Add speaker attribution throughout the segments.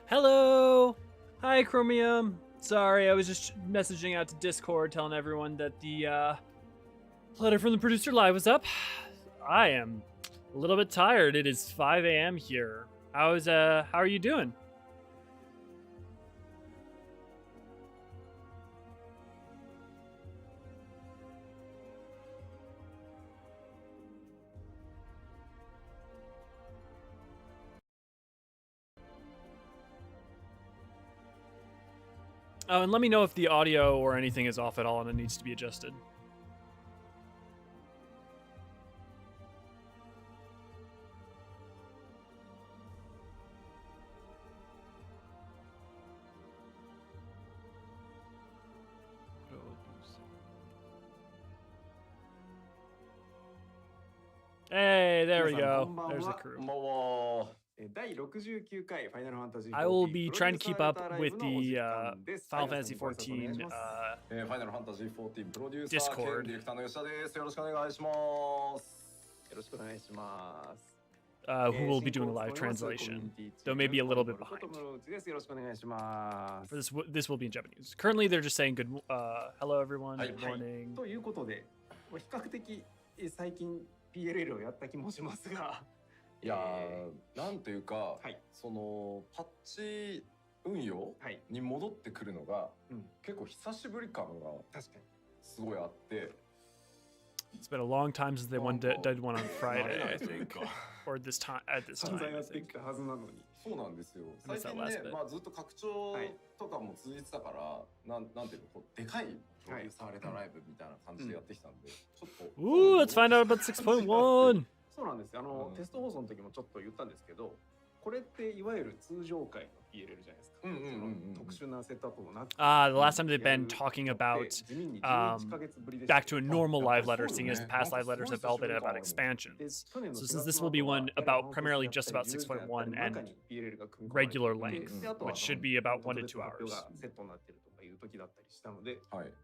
Speaker 1: Hello! Hi, Chromium. Sorry, I was just messaging out to Discord telling everyone that the letter from the producer live was up. I am a little bit tired. It is 5 a.m. here. How are you doing? Oh, and let me know if the audio or anything is off at all and it needs to be adjusted. Hey, there we go. There's the crew. I will be trying to keep up with the Final Fantasy XIV Discord. Who will be doing a live translation, though maybe a little bit behind. For this will be in Japanese. Currently, they're just saying good. Hello, everyone. Good morning.
Speaker 2: ということで、比較的最近 PLL をやった気もしますが、
Speaker 3: いやなんというか、そのパッチ運用に戻ってくるのが、結構久しぶり感がすごいあって。
Speaker 1: It's been a long time since they did one on Friday, I think, or this time at this time.
Speaker 3: そうなんですよ。最近ね、まあずっと拡張とかも続いてたから、なんていうの、こうでかいプロデューサーレターライブみたいな感じでやってきたんで、ちょっと。
Speaker 1: Ooh, let's find out about 6.1.
Speaker 2: そうなんですよ。テスト放送の時もちょっと言ったんですけど、これっていわゆる通常回の PLL じゃないですか。特殊なセットアップもなく。
Speaker 1: The last time they've been talking about back to a normal live letter, seeing as the past live letters have all been about expansions. So since this will be one about primarily just about 6.1 and regular length, which should be about 1 to 2 hours.
Speaker 2: セットになってるとかいう時だったりしたので、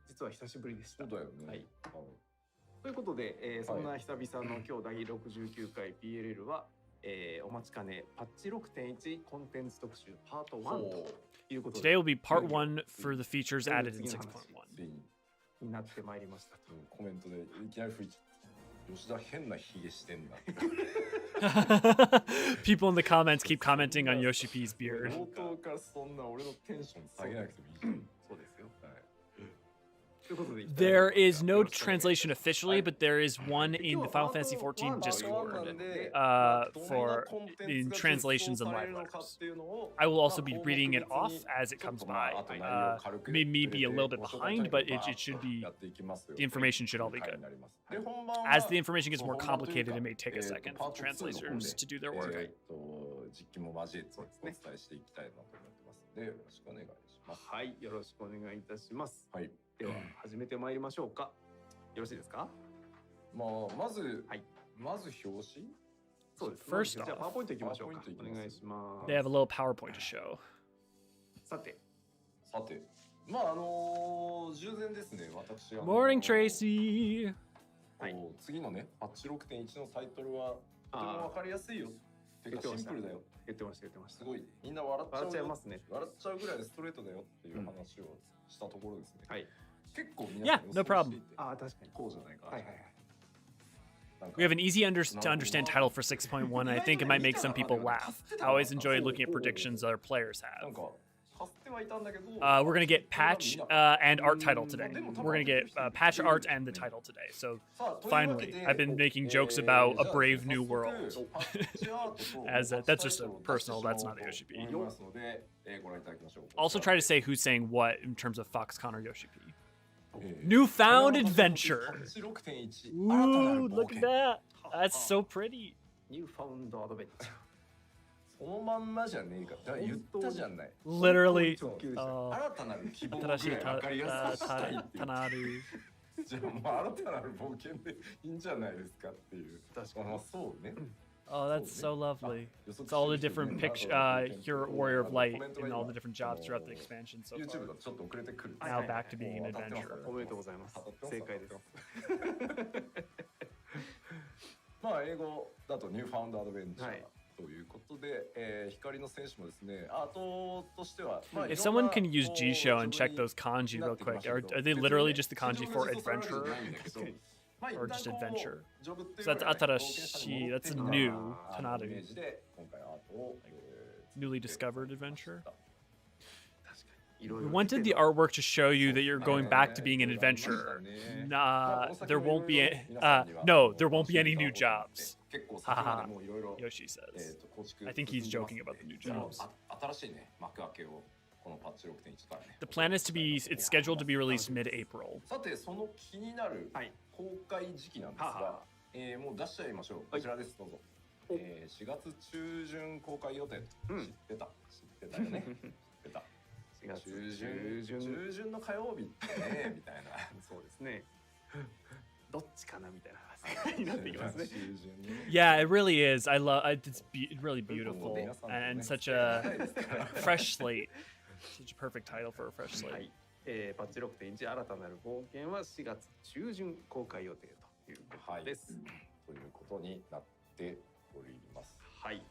Speaker 2: 実は久しぶりでした。
Speaker 3: そうだよね。
Speaker 2: ということで、そんな久々の今日第69回 PLL は、お待ちかねパッチ 6.1 コンテンツ特集パート1ということで
Speaker 1: Today will be part 1 for the features added in 6.1.
Speaker 2: になってまいりましたと。
Speaker 3: コメントでいきなり吹いちゃった。吉田変なヒゲしてんな。
Speaker 1: People in the comments keep commenting on Yoshi P's beard.
Speaker 3: 冒頭からそんな俺のテンション下げなくてもいいじゃん。
Speaker 2: そうですよ。
Speaker 1: There is no translation officially, but there is one in the Final Fantasy XIV Discord for in translations and live letters. I will also be reading it off as it comes by. Maybe be a little bit behind, but it should be, the information should all be good. As the information gets more complicated, it may take a second for translators to do their work.
Speaker 2: はい、よろしくお願いいたします。はい。では始めてまいりましょうか。よろしいですか？
Speaker 3: まあまず表紙？
Speaker 2: そうです。
Speaker 1: First off,
Speaker 2: じゃあパワーポイントいきましょうか。お願いします。
Speaker 1: They have a little PowerPoint to show.
Speaker 2: さて、
Speaker 3: まあ従前ですね。私
Speaker 1: Morning, Tracy.
Speaker 3: 次のねパッチ 6.1 のタイトルはとてもわかりやすいよ。てかシンプルだよ。
Speaker 2: 言ってました。
Speaker 3: すごいみんな笑っちゃいます
Speaker 2: ね。
Speaker 3: 笑っちゃうぐらいでストレートだよっていう話をしたところですね。はい。結構皆
Speaker 1: Yeah, no problem.
Speaker 2: あ、確かに
Speaker 3: こうじゃないか。はいはいはい。
Speaker 1: We have an easy to understand title for 6.1, and I think it might make some people laugh. I always enjoy looking at predictions other players have. We're going to get patch and art title today. We're going to get patch art and the title today. So finally, I've been making jokes about a brave new world. That's just a personal, that's not a Yoshi P. Also try to say who's saying what in terms of Foxconn or Yoshi P. Newfound adventure. Ooh, look at that. That's so pretty.
Speaker 2: Newfound adventure.
Speaker 3: そのまんまじゃねえか。言ったじゃない。
Speaker 1: Literally.
Speaker 3: 新たなる希望ぐらい分かりやすくしたいっていう。じゃあもう新たなる冒険でいいんじゃないですかっていう。確かにそうね。
Speaker 1: Oh, that's so lovely. It's all the different Hero Warrior of Light and all the different jobs throughout the expansion so far. Now back to being an adventurer.
Speaker 2: おめでとうございます。正解です。
Speaker 3: まあ英語だとニューファウンドアドベンチャー。ということで、光の選手もですね、アートとしては、
Speaker 1: If someone can use Jisho and check those kanji real quick, are they literally just the kanji for adventurer? Or just adventure? So that's Atarashi, that's new, Tanaru. Newly discovered adventure? We wanted the artwork to show you that you're going back to being an adventurer. There won't be no, there won't be any new jobs. Haha, Yoshi says. I think he's joking about the new jobs. The plan is it's scheduled to be released mid-April.
Speaker 3: さて、その気になる公開時期なんですが、もう出しちゃいましょう。こちらです、どうぞ。4月中旬公開予定。知ってたよね。知ってた。4月中旬の火曜日ってね、みたいな。
Speaker 2: そうですね。どっちかなみたいな話になってきますね。
Speaker 1: Yeah, it really is. I love it's really beautiful and such a fresh slate. Such a perfect title for a fresh slate.
Speaker 2: パッチ 6.1 新たなる冒険は4月中旬公開予定ということです。
Speaker 3: ということになっております。
Speaker 2: はい。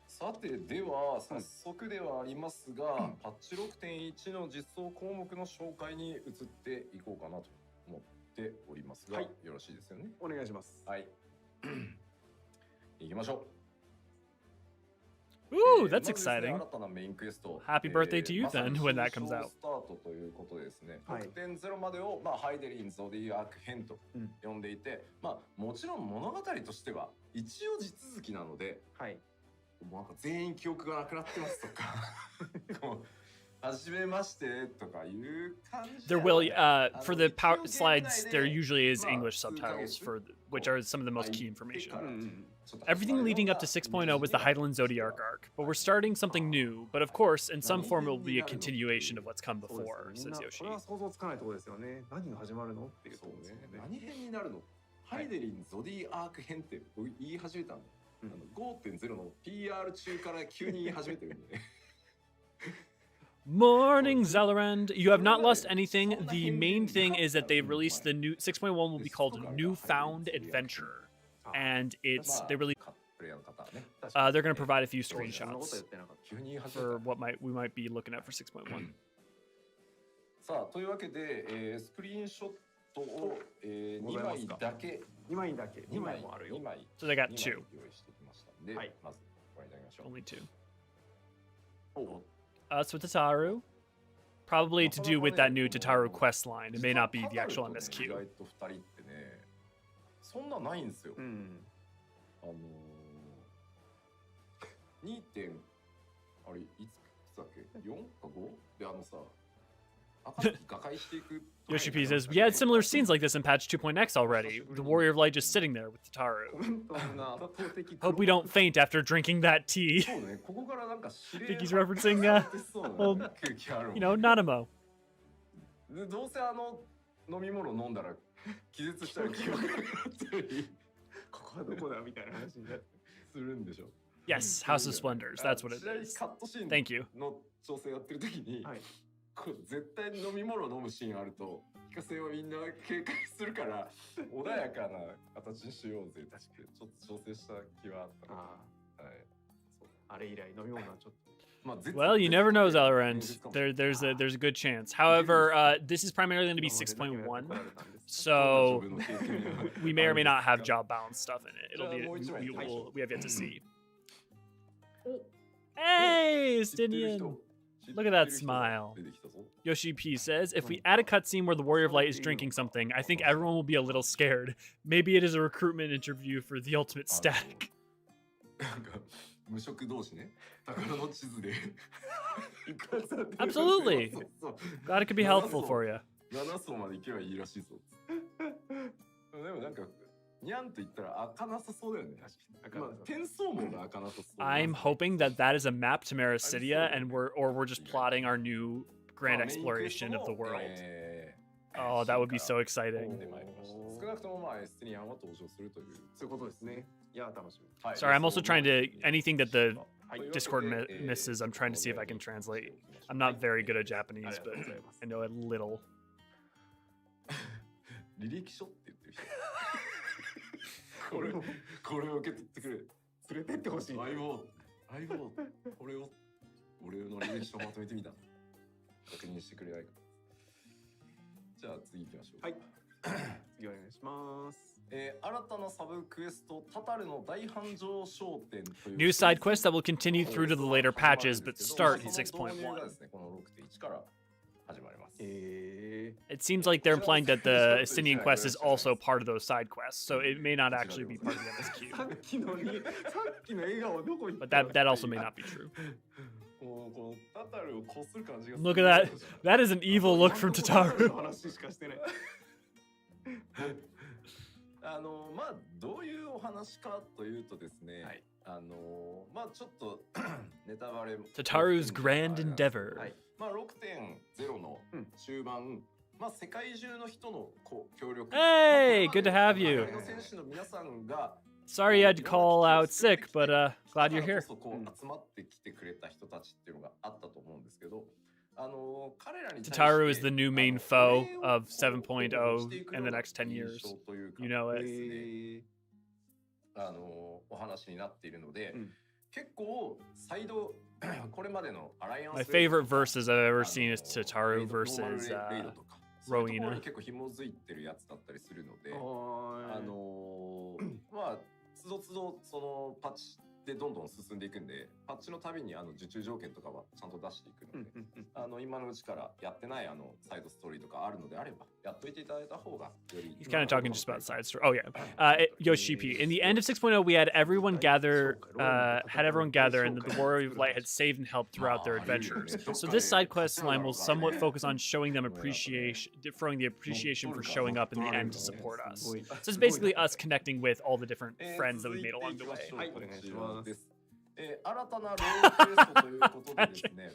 Speaker 3: さて、では早速ではありますが、パッチ 6.1 の実装項目の紹介に移っていこうかなと思っておりますが、よろしいですよね。
Speaker 2: お願いします。
Speaker 3: はい。行きましょう。
Speaker 1: Ooh, that's exciting.
Speaker 3: 新たなメインクエスト。
Speaker 1: Happy birthday to you then when that comes out.
Speaker 3: スタートということですね。6.0 までをハイデリンゾディアーク編と呼んでいて、もちろん物語としては一応地続きなので、もうなんか全員記憶がなくなってますとか、初めましてとかいう感じ。
Speaker 1: There will for the power slides there usually is English subtitles which are some of the most key information. Everything leading up to 6.0 was the Hydaelyn Zodiac arc, but we're starting something new. But of course, in some form, it will be a continuation of what's come before, says Yoshi.
Speaker 2: これは想像つかないところですよね。何が始まるのっていうところですよね。
Speaker 3: 何編になるの？ハイデリンゾディアーク編って言い始めたんだ。5.0 の PR 中から急に言い始めてるんでね。
Speaker 1: Morning, Zellerand. You have not lost anything. The main thing is that they've released the new 6.1 will be called Newfound Adventure. And they're going to provide a few screenshots for what we might be looking at for 6.1.
Speaker 3: さあ、というわけで、スクリーンショットを、2枚だけ。2枚もあるよ。
Speaker 1: So they got two.
Speaker 3: 用意してきましたんで、まずご覧いただきましょう。
Speaker 1: Only two. Us with Tataru. Probably to do with that new Tataru quest line. It may not be the actual MSQ.
Speaker 3: そんなないんですよ。2. あれいつだっけ 4 か 5? でさ、瓦解していく。
Speaker 1: Yoshi P says, we had similar scenes like this in patch 2.x already. The Warrior of Light just sitting there with Tataru. Hope we don't faint after drinking that tea. I think he's referencing, Nanamo.
Speaker 3: どうせ飲み物飲んだら気絶したら記憶がなったり、
Speaker 2: ここはどこだみたいな話になって
Speaker 3: するんでしょ。
Speaker 1: Yes, House of Splendors. That's what it is. Thank you.
Speaker 3: の調整やってる時に、絶対飲み物飲むシーンあると、聞かせをみんな警戒するから穏やかな形にしようぜってちょっと調整した気はあったな。あれ以来飲み物はちょっと。
Speaker 1: Well, you never know, Zellerand. There's a good chance. However, this is primarily going to be 6.1, so we may or may not have job balance stuff in it. It'll be we have yet to see. Hey, Stinian! Look at that smile. Yoshi P says, if we add a cutscene where the Warrior of Light is drinking something, I think everyone will be a little scared. Maybe it is a recruitment interview for the ultimate static.
Speaker 3: 無職同士ね。宝の地図で。
Speaker 1: Absolutely. Glad it could be helpful for you.
Speaker 3: 7層まで行けばいいらしいぞ。でもなんか、にゃんと言ったら開かなさそうだよね。転送網が開かなさそう。
Speaker 1: I'm hoping that is a map to Marasidia, and we're just plotting our new grand exploration of the world. Oh, that would be so exciting.
Speaker 3: 少なくともエステニアンは登場するという。
Speaker 2: そういうことですね。いや、楽しみ。
Speaker 1: Sorry, I'm also trying to anything that the Discord misses. I'm trying to see if I can translate. I'm not very good at Japanese, but I know a little.
Speaker 3: 履歴書って言ってる人。これを受け取ってくれ。
Speaker 2: 連れてってほしい。
Speaker 3: 相棒、これを俺の履歴書をまとめてみた。確認してくれないか。じゃあ次行きましょう。
Speaker 2: はい。次お願いします。
Speaker 3: 新たなサブクエストタタルの大繁盛商店という
Speaker 1: New side quests that will continue through to the later patches, but start in 6.1.
Speaker 3: この 6.1 から始まります。
Speaker 1: It seems like they're implying that the Estinian quest is also part of those side quests, so it may not actually be part of the MSQ.
Speaker 2: さっきの笑顔どこ行った
Speaker 1: But that also may not be true.
Speaker 3: このタタルをこする感じが
Speaker 1: Look at that. That is an evil look from Tataru.
Speaker 2: 話しかしてない。
Speaker 3: まあどういうお話かというとですね、はい、まあちょっとネタバレ
Speaker 1: Tataru's grand endeavor、はい、
Speaker 3: まあ 6.0 の終盤、まあ世界中の人の協力
Speaker 1: Hey, good to have you.
Speaker 3: 選手の皆さんが
Speaker 1: Sorry you had to call out sick, but glad you're here.
Speaker 3: 集まってきてくれた人たちっていうのがあったと思うんですけど、
Speaker 1: Tataru is the new main foe of 7.0 in the next 10 years. You know it.
Speaker 3: お話になっているので、結構サイドこれまでのアライアンス
Speaker 1: My favorite verses I've ever seen is Tataru versus Rowena.
Speaker 3: 結構紐づいてるやつだったりするので、まあつどつどそのパッチでどんどん進んでいくんで、パッチのたびに受注条件とかはちゃんと出していくので、今のうちからやってないサイドストーリーとかあるのであればやっといていただいた方がより。
Speaker 1: He's kind of talking just about side story. Oh yeah, Yoshipi. In the end of 6.0, we had everyone gather, and the Warrior of Light had saved and helped throughout their adventures. So this side quest line will somewhat focus on showing them appreciation, throwing the appreciation for showing up in the end to support us. So it's basically us connecting with all the different friends that we made along the way.
Speaker 3: 新たなロールクエストということでですね。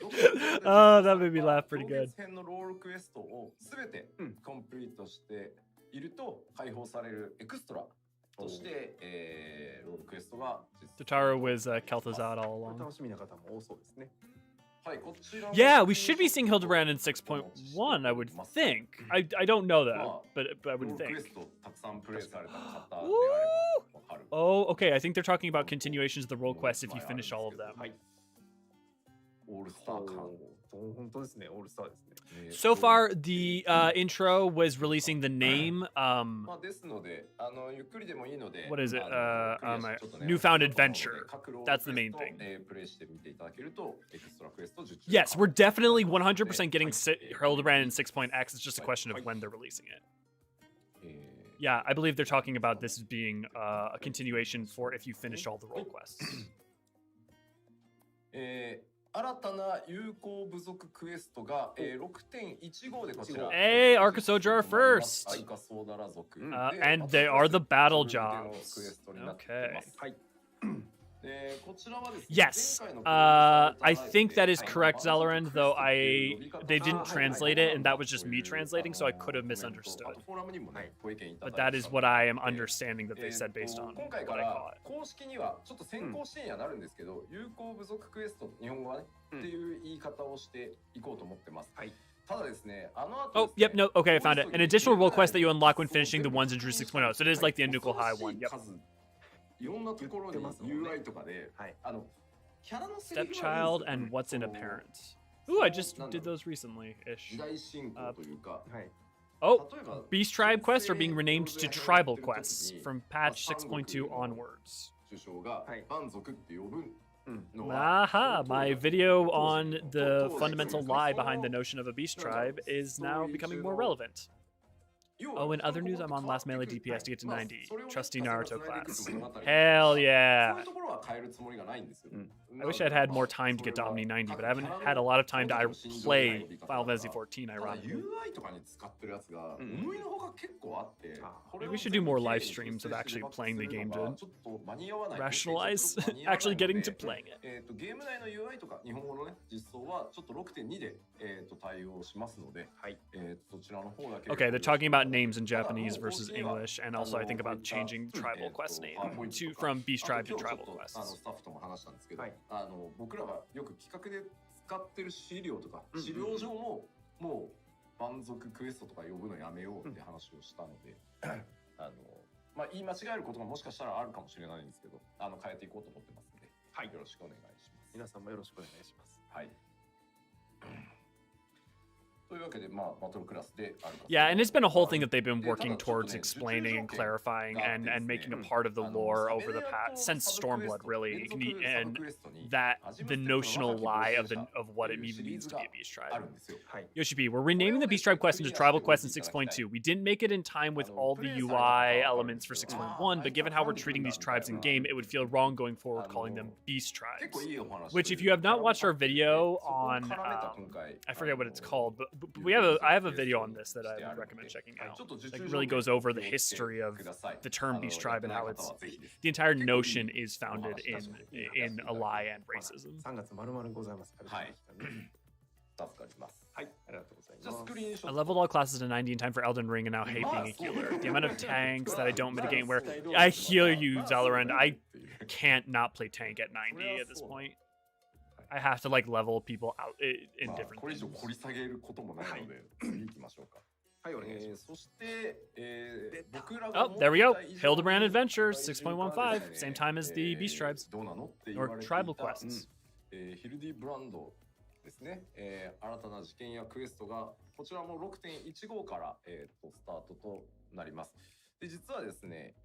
Speaker 1: Oh, that made me laugh pretty good.
Speaker 3: 編のロールクエストをすべてコンプリートしていると解放されるエクストラとして、ロールクエストが
Speaker 1: Tataru was Kel'Thuzad all along.
Speaker 2: 楽しみな方も多そうですね。
Speaker 1: Yeah, we should be seeing Hildebrand in 6.1, I would think. I don't know that, but I would think. Oh, okay. I think they're talking about continuations of the role quests if you finish all of them. So far, the intro was releasing the name. What is it? Newfound Adventure. That's the main thing. Yes, we're definitely 100% getting Hildebrand in 6.x. It's just a question of when they're releasing it. Yeah, I believe they're talking about this as being a continuation for if you finish all the role quests.
Speaker 3: 新たな有効部族クエストが 6.15 でこちら
Speaker 1: Hey, Arca Soldier are first! And they are the battle jobs. Okay. Yes, I think that is correct, Zellerend, though they didn't translate it, and that was just me translating, so I could have misunderstood. But that is what I am understanding that they said based on what I caught.
Speaker 3: 公式にはちょっと先行支援にはなるんですけど、有効部族クエスト、日本語はね、っていう言い方をしていこうと思ってます。Oh,
Speaker 1: yep, no, okay, I found it. An additional role quest that you unlock when finishing the ones in Drew 6.0, so it is like the Nuclear High one, yep.
Speaker 3: いろんなところに UI とかで、キャラのセリフ
Speaker 1: Stepchild and What's in a Parent. Ooh, I just did those recently-ish.
Speaker 3: 時代進行というか、
Speaker 1: Oh, Beast Tribe quests are being renamed to Tribal quests from patch 6.2 onwards.
Speaker 3: 首相が蛮族って呼ぶ。
Speaker 1: Aha! My video on the fundamental lie behind the notion of a beast tribe is now becoming more relevant. Oh, in other news, I'm on last melee DPS to get to 90. Trusty Naruto class. Hell yeah! I wish I'd had more time to get to Omni 90, but I haven't had a lot of time to play Final Fantasy 14, ironically. Maybe we should do more live streams of actually playing the game to rationalize actually getting to playing it. Okay, they're talking about names in Japanese versus English, and also I think about changing the tribal quest name from Beast Tribe to Tribal Quests.
Speaker 3: 僕らがよく企画で使ってる資料とか、資料上ももう蛮族クエストとか呼ぶのやめようって話をしたので、まあ言い間違えることがもしかしたらあるかもしれないんですけど、変えていこうと思ってますので、はい、よろしくお願いします。
Speaker 2: 皆さんもよろしくお願いします。
Speaker 3: はい。というわけで、まあ、バトルクラスであるか。
Speaker 1: Yeah, and it's been a whole thing that they've been working towards explaining and clarifying and making a part of the lore over the past since Stormblood, really, and that the notional lie of what it even means to be a beast tribe. Yoshi P, we're renaming the beast tribe quest into tribal quest in 6.2. We didn't make it in time with all the UI elements for 6.1, but given how we're treating these tribes in game, it would feel wrong going forward calling them beast tribes. Which, if you have not watched our video on, I forget what it's called, but I have a video on this that I would recommend checking out. Like, really goes over the history of the term beast tribe and how it's the entire notion is founded in a lie and racism. I leveled all classes to 90 in time for Elden Ring and now hate being a healer. The amount of tanks that I don't mitigate where I heal you, Zalorand. I can't not play tank at 90 at this point. I have to like level people out in different things. Oh, there we go. Hildebrand Adventures 6.15, same time as the Beast Tribes or Tribal Quests.
Speaker 3: ですね、新たな事件やクエストがこちらも 6.15 から、スタートとなります。で実はですね、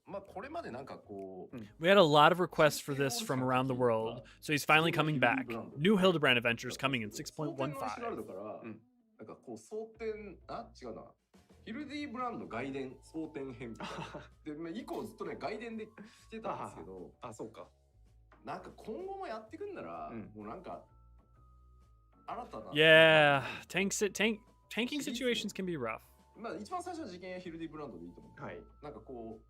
Speaker 3: まあこれまでなんかこう
Speaker 1: We had a lot of requests for this from around the world, so he's finally coming back. New Hildebrand Adventures coming in 6.15.
Speaker 3: なんかこう争点違うな。ヒルディブランド外伝争点編みたいな。で以降ずっとね外伝で来てたんですけど、
Speaker 2: あ、そうか。
Speaker 3: なんか今後もやってくんなら、もうなんか新たな
Speaker 1: Yeah, tanking situations can be rough.
Speaker 3: まあ一番最初は事件やヒルディブランドでいいと思う。はい。なんかこ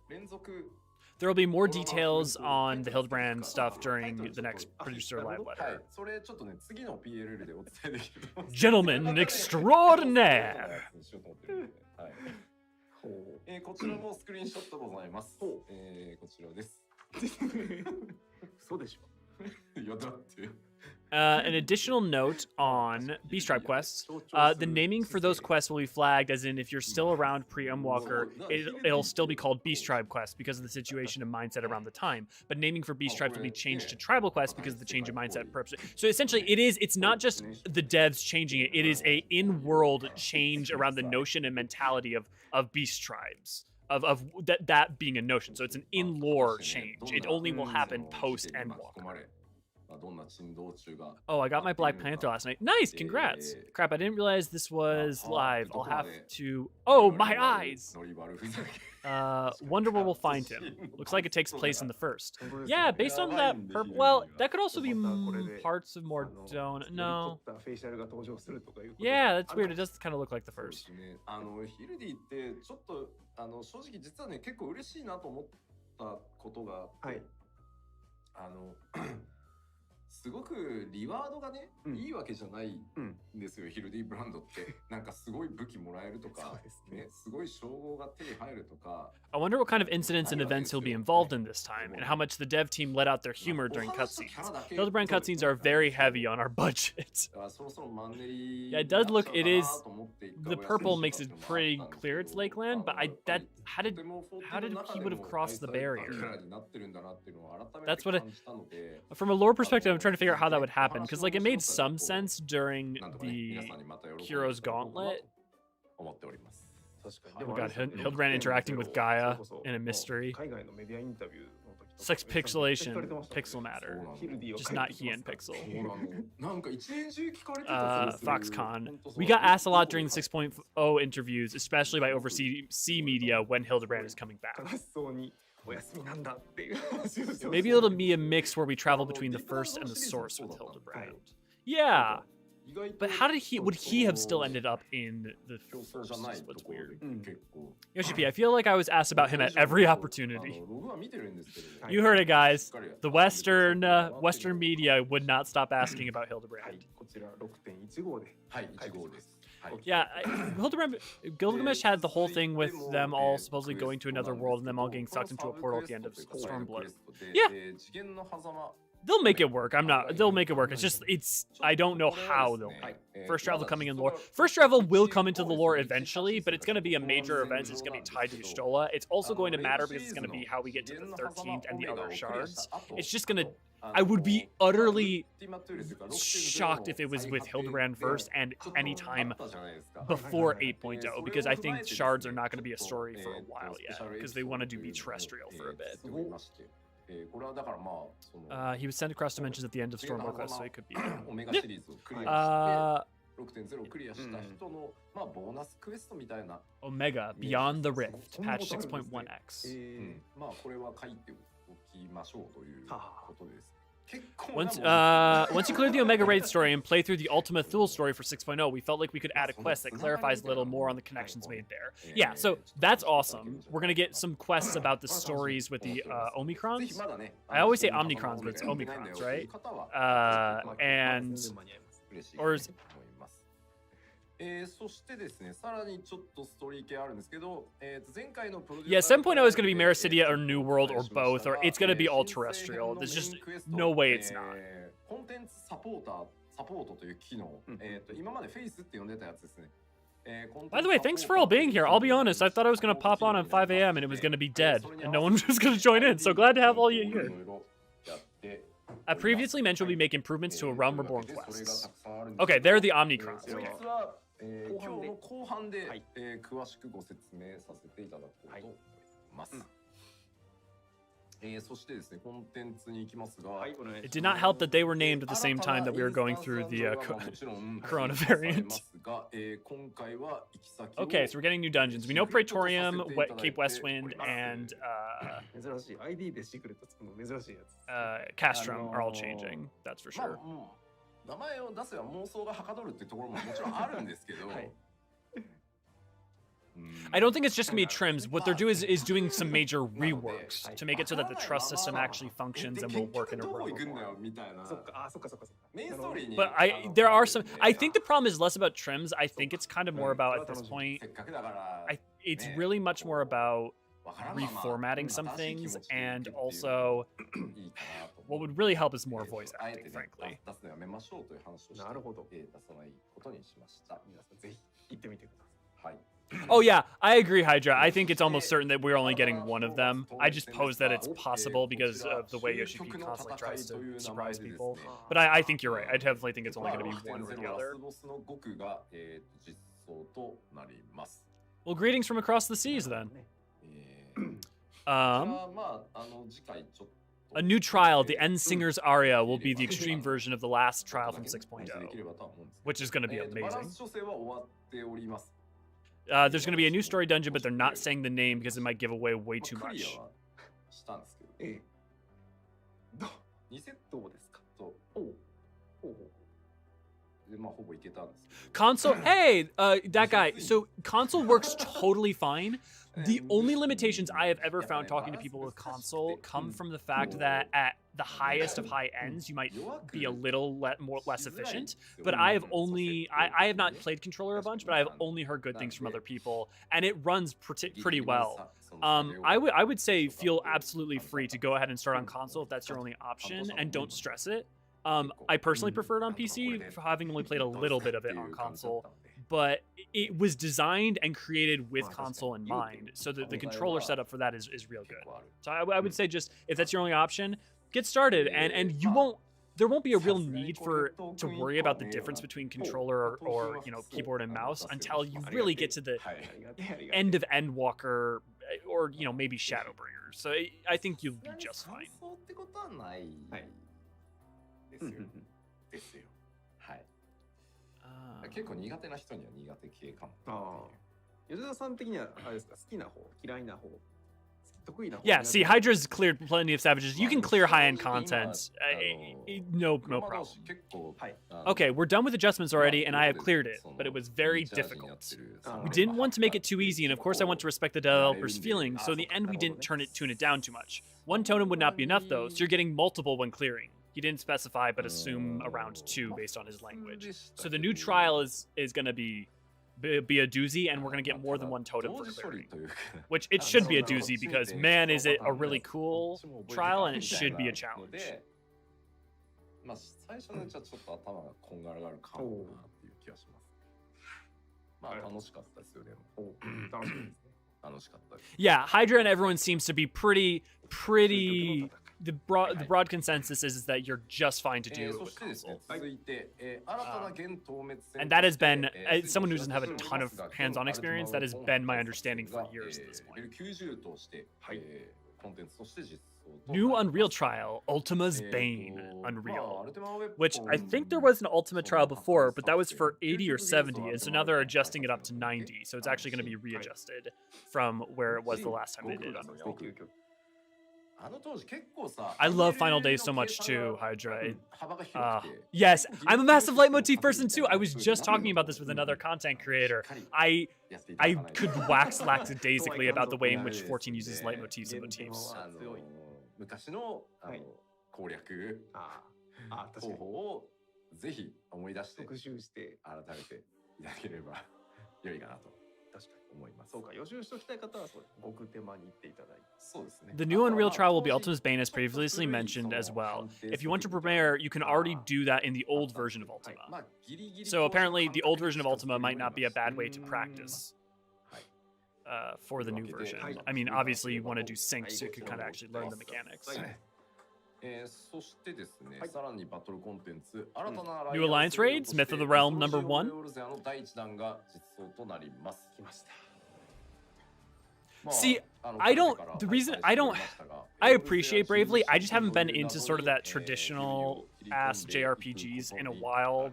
Speaker 3: う連続
Speaker 1: There will be more details on the Hildebrand stuff during the next producer live letter.
Speaker 3: それちょっとね次の PLL でお伝えできると思う。
Speaker 1: Gentlemen extraordinaire.
Speaker 3: はい。こちらもスクリーンショットございます。こちらです。
Speaker 2: そうでしょ。
Speaker 3: いやだって。
Speaker 1: An additional note on Beast Tribe quests, the naming for those quests will be flagged as in if you're still around pre-Umwalker, it'll still be called Beast Tribe quests because of the situation and mindset around the time. But naming for Beast Tribes will be changed to Tribal quests because of the change of mindset purpose. So essentially it's not just the devs changing it, it is a in-world change around the notion and mentality of Beast Tribes. Of that being a notion. So it's an in-lore change. It only will happen post-Endwalker. Oh, I got my Black Panther last night. Nice, congrats. Crap, I didn't realize this was live. I'll have to... Oh, my eyes! Wonder where we'll find him. Looks like it takes place in the first. Yeah, based on that purple... Well, that could also be parts of Mordona. No. Yeah, that's weird. It does kind of look like the first.
Speaker 3: 正直実はね結構嬉しいなと思ったことがあって、すごくリワードがね、いいわけじゃないんですよ。ヒルディブランドってなんかすごい武器もらえるとか、ね、すごい称号が手に入るとか。
Speaker 1: I wonder what kind of incidents and events he'll be involved in this time, and how much the dev team let out their humor during cutscenes. Hildebrand cutscenes are very heavy on our budget. Yeah, it does look. It is. The purple makes it pretty clear it's Lakeland, but how did he would have crossed the barrier? That's what. From a lore perspective, I'm trying to figure out how that would happen because like it made some sense during the Hero's Gauntlet. We got Hildebrand interacting with Gaia in a mystery. Sex pixelation, pixel matter, just not he and pixel. Foxconn. We got asked a lot during the 6.0 interviews, especially by overseas media when Hildebrand is coming back. Maybe it'll be a mix where we travel between the first and the source with Hildebrand. Yeah. But how did would he have still ended up in the first? What's weird. Yoshi P, I feel like I was asked about him at every opportunity. You heard it, guys. The Western media would not stop asking about Hildebrand. Yeah, Gilgamesh had the whole thing with them all supposedly going to another world and them all getting sucked into a portal at the end of Stormblood. Yeah. They'll make it work. They'll make it work. It's just, I don't know how they'll make it. First travel coming in lore. First travel will come into the lore eventually, but it's going to be a major event. It's going to be tied to Y'shtola. It's also going to matter because it's going to be how we get to the 13th and the other shards. It's just going to, I would be utterly shocked if it was with Hildebrand first and any time before 8.0, because I think shards are not going to be a story for a while yet, because they want to do be terrestrial for a bit. He was sent across dimensions at the end of Stormwall Quest, so he could be there.
Speaker 3: 6.0 クリアした人のボーナスクエストみたいな
Speaker 1: Omega Beyond the Rift patch 6.1x
Speaker 3: これは書いておきましょうということです。
Speaker 1: Once you clear the Omega Raid story and play through the Ultima Thule story for 6.0, we felt like we could add a quest that clarifies a little more on the connections made there. Yeah, so that's awesome. We're gonna get some quests about the stories with the Omicrons. I always say Omnicrons, but it's Omicrons, right? Or is
Speaker 3: そしてですね、さらにちょっとストーリー系あるんですけど、前回のプロデュ
Speaker 1: Yeah, 7.0 is going to be Mericidia or New World or both, or it's going to be all terrestrial. There's just no way it's not.
Speaker 3: コンテンツサポートという機能、今までフェイスって呼んでたやつですね。
Speaker 1: By the way, thanks for all being here. I'll be honest, I thought I was going to pop on 5 a.m. and it was going to be dead, and no one was going to join in, so glad to have all you here. I previously mentioned we make improvements to a Realm Reborn quests. Okay, they're the Omnicrons. Okay.
Speaker 3: 今日の後半で詳しくご説明させていただこうと思います。そしてですね、コンテンツに行きますが、
Speaker 1: It did not help that they were named at the same time that we were going through the Corona variant. Okay, so we're getting new dungeons. We know Praetorium, Cape Westwind, and Castrum are all changing. That's for sure.
Speaker 3: 名前を出せば妄想がはかどるっていうところももちろんあるんですけど。
Speaker 1: I don't think it's just gonna be trims. What they're doing is doing some major reworks to make it so that the trust system actually functions and will work in a realm. But there are some. I think the problem is less about trims. I think it's kind of more about at this point. It's really much more about reformatting some things, and also what would really help is more voice acting, frankly. Oh yeah, I agree, Hydra. I think it's almost certain that we're only getting one of them. I just pose that it's possible because of the way Yoshi P constantly tries to surprise people. But I think you're right. I definitely think it's only going to be one or the other. Well, greetings from across the seas then. A new trial, the End Singer's Aria, will be the extreme version of the last trial from 6.0, which is going to be amazing. There's going to be a new story dungeon, but they're not saying the name because it might give away way too much. Console, hey, that guy. So console works totally fine. The only limitations I have ever found talking to people with console come from the fact that at the highest of high ends, you might be a little less efficient. But I have not played controller a bunch, but I have only heard good things from other people, and it runs pretty well. I would say feel absolutely free to go ahead and start on console if that's your only option, and don't stress it. I personally prefer it on PC, having only played a little bit of it on console. But it was designed and created with console in mind, so that the controller setup for that is real good. So I would say just, if that's your only option, get started, and there won't be a real need to worry about the difference between controller or keyboard and mouse until you really get to the end of Endwalker or maybe Shadowbringer. So I think you'll be just fine.
Speaker 3: 結構苦手な人には苦手系かも。吉田さん的にはあれですか、好きな方、嫌いな方、得意な方。
Speaker 1: Yeah, see, Hydra's cleared plenty of savages. You can clear high-end content. No problem. Okay, we're done with adjustments already, and I have cleared it, but it was very difficult. We didn't want to make it too easy, and of course I want to respect the developer's feelings, so in the end we didn't tune it down too much. One totem would not be enough though, so you're getting multiple when clearing. He didn't specify, but assume around 2 based on his language. So the new trial is going to be a doozy, and we're going to get more than one totem for clearing. Which it should be a doozy because, man, is it a really cool trial, and it should be a challenge.
Speaker 3: まあ最初のうちはちょっと頭がこんがらがるかもなっていう気がします。まあ楽しかったですよでも。
Speaker 2: 楽しみですね。
Speaker 3: 楽しかったです。
Speaker 1: Yeah, Hydra and everyone seems to be pretty. The broad consensus is that you're just fine to do it
Speaker 3: そ
Speaker 1: with
Speaker 3: してですね
Speaker 1: console.
Speaker 3: 続いて新たな現透滅戦
Speaker 1: And that has been, as someone who doesn't have a ton of hands-on experience, that has been my understanding for years at this point.
Speaker 3: レベル90としてコンテンツとして実装と
Speaker 1: New Unreal Trial, Ultima's Bane Unreal, which I think there was an Ultima trial before, but that was for 80 or 70, and so now they're adjusting it up to 90, so it's actually going to be readjusted from where it was the last time they did Unreal. I love Final Days so much too, Hydra. Yes, I'm a massive leitmotif person too. I was just talking about this with another content creator. I could wax lackadaisically about the way in which 14 uses leitmotifs and motifs.
Speaker 3: 昔の攻略方法をぜひ思い出して
Speaker 2: 復習して
Speaker 3: 改めていただければ良いかなと確かに思います。
Speaker 2: そうか、予習しておきたい方はそう極手間に行っていただいて。
Speaker 3: そうですね。
Speaker 1: The new Unreal trial will be Ultima's Bane as previously mentioned as well. If you want to prepare, you can already do that in the old version of Ultima. So apparently the old version of Ultima might not be a bad way to practice for the new version. I mean, obviously you want to do sync so you can kind of actually learn the mechanics.
Speaker 3: そしてですね、さらにバトルコンテンツ、新たな
Speaker 1: New Alliance Raids, Myth of the Realm #1.
Speaker 3: エオルゼアの第一弾が実装となります。
Speaker 2: 来ました。
Speaker 1: See, I appreciate Bravely. I just haven't been into sort of that traditional ass JRPGs in a while.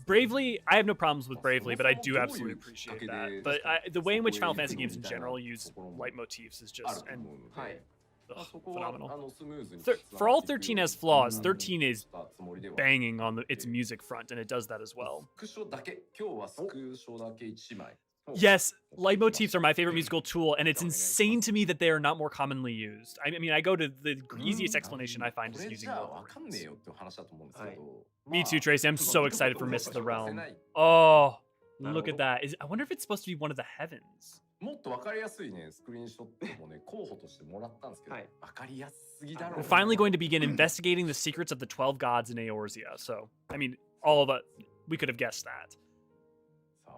Speaker 1: Bravely, I have no problems with Bravely, but I do absolutely appreciate that. But the way in which Final Fantasy games in general use leitmotifs is just phenomenal. For all 13 has flaws, 13 is banging on its music front, and it does that as well. Yes, leitmotifs are my favorite musical tool, and it's insane to me that they are not more commonly used. I mean, I go to the easiest explanation I find is using words. Me too, Tracy. I'm so excited for Myth of the Realm. Oh, look at that. I wonder if it's supposed to be one of the heavens.
Speaker 3: もっとわかりやすいねスクリーンショットもね候補としてもらったんですけど、わかりやすすぎだろう。
Speaker 1: We're finally going to begin investigating the secrets of the 12 gods in Eorzea. So, I mean, all of us, we could have guessed that.
Speaker 3: さあ、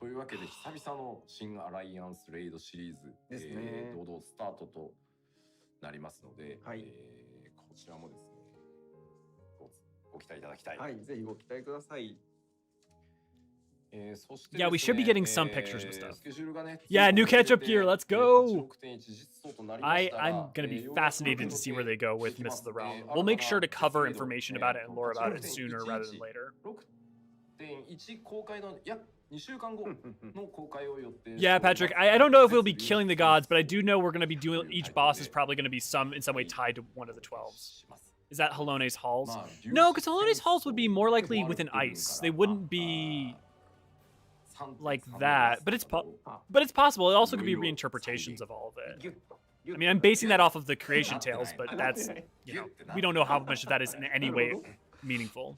Speaker 3: というわけで久々の新アライアンスレイドシリーズですね。堂々スタートとなりますので、こちらもですね、ご期待いただきたい。
Speaker 2: はい、ぜひご期待ください。
Speaker 1: Yeah, we should be getting some pictures and stuff. Yeah, new catch-up gear, let's go! I'm going to be fascinated to see where they go with Myth of the Realm. We'll make sure to cover information about it and lore about it sooner rather than later. Yeah, Patrick, I don't know if we'll be killing the gods, but I do know we're going to be doing... Each boss is probably going to be in some way tied to one of the 12s. Is that Halone's Halls? No, because Halone's Halls would be more likely within ice. They wouldn't be... like that, but it's possible. It also could be reinterpretations of all of it. I mean, I'm basing that off of the creation tales, but that's, you know, we don't know how much of that is in any way meaningful.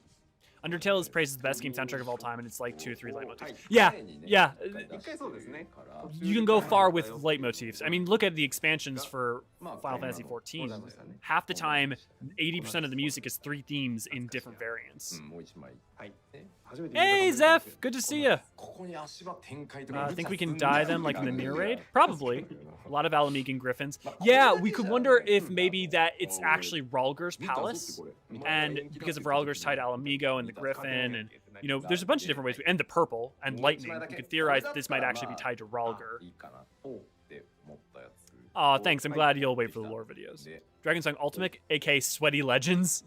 Speaker 1: Undertale is praised as the best game soundtrack of all time, and it's like 2 or 3 leitmotifs. Yeah. You can go far with leitmotifs. I mean, look at the expansions for Final Fantasy XIV. Half the time, 80% of the music is 3 themes in different variants. Hey, Zeph! Good to see you! I think we can dye them like in the near raid? Probably. A lot of Alamegan Griffins. Yeah, we could wonder if maybe that it's actually Ralger's palace, and because of Ralger's tied to Alamigo and the Griffin, and, you know, there's a bunch of different ways, and the purple, and lightning. You could theorize that this might actually be tied to Ralger. Aw, thanks, I'm glad you'll wait for the lore videos. Dragonsong Ultimate, aka Sweaty Legends.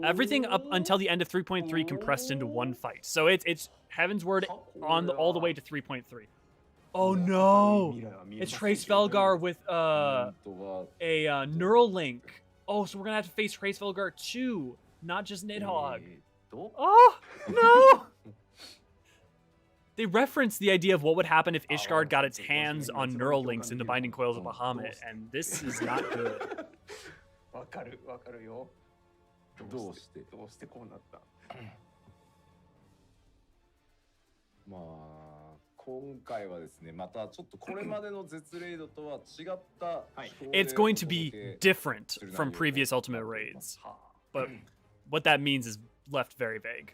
Speaker 1: Everything up until the end of 3.3 compressed into one fight. So it's Heaven's Word all the way to 3.3. Oh no! It's Trace Velgar with a neural link. Oh, so we're gonna have to face Trace Velgar too, not just Nidhogg. Oh no! They reference the idea of what would happen if Ishgard got its hands on neural links in the Binding Coils of Bahamut, and this is not good.
Speaker 2: わかるよ。どうしてこうなった。
Speaker 3: まあこ今回はですね、またちょっとこれまでの絶レイドとは違った。
Speaker 1: It's going to be different from previous Ultimate raids, but what that means is left very vague.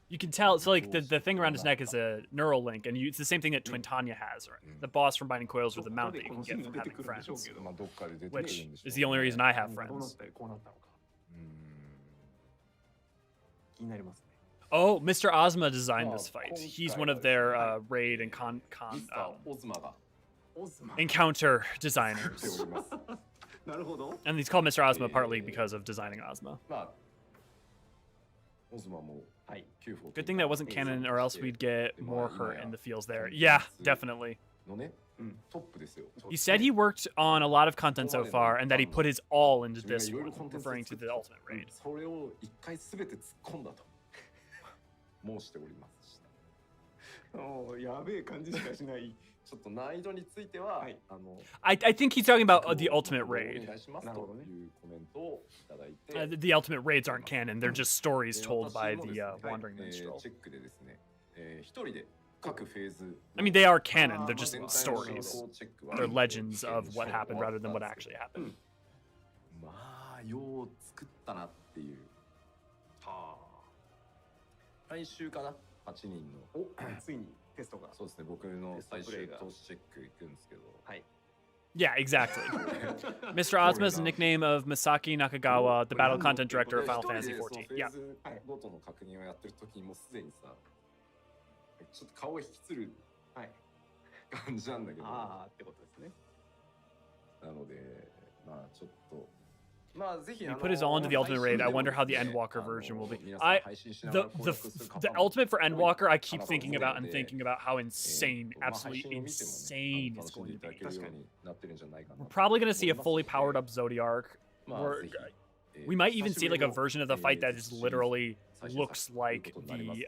Speaker 1: You can tell, so like the thing around his neck is a neural link, and it's the same thing that Twin Tanya has, right? The boss from Binding Coils or the mount that you can get from having friends, which is the only reason I have friends. Oh, Mr. Ozma designed this fight. He's one of their raid and encounter designers. And he's called Mr. Ozma partly because of designing Ozma. Good thing that wasn't canon, or else we'd get more hurt in the feels there. Yeah, definitely. He said he worked on a lot of content so far, and that he put his all into this one, referring to the Ultimate Raid.
Speaker 2: やべえ感じしかしない。
Speaker 3: ちょっと難易度については、
Speaker 1: I think he's talking about the Ultimate Raid. The Ultimate Raids aren't canon; they're just stories told by the Wandering Minstrel. I mean, they are canon; they're just stories. They're legends of what happened rather than what actually happened.
Speaker 3: まあ、よう作ったなっていう。来週かな、8人の。
Speaker 2: ついにテストが。
Speaker 3: そうですね、僕の最終投資チェック行くんですけど。はい。
Speaker 1: Yeah, exactly. Mr. Ozma is the nickname of Masaki Nakagawa, the battle content director of Final Fantasy XIV. Yeah.
Speaker 3: ごとの確認をやってる時にもうすでにさ、ちょっと顔を引きつる感じなんだけど。
Speaker 2: ああってことですね。
Speaker 3: なので、まあちょっと。
Speaker 1: He put his all into the Ultimate Raid. I wonder how the Endwalker version will be. The Ultimate for Endwalker, I keep thinking about how insane, absolutely insane it's going to be. We're probably going to see a fully powered up Zodiark. We might even see like a version of the fight that is literally looks like the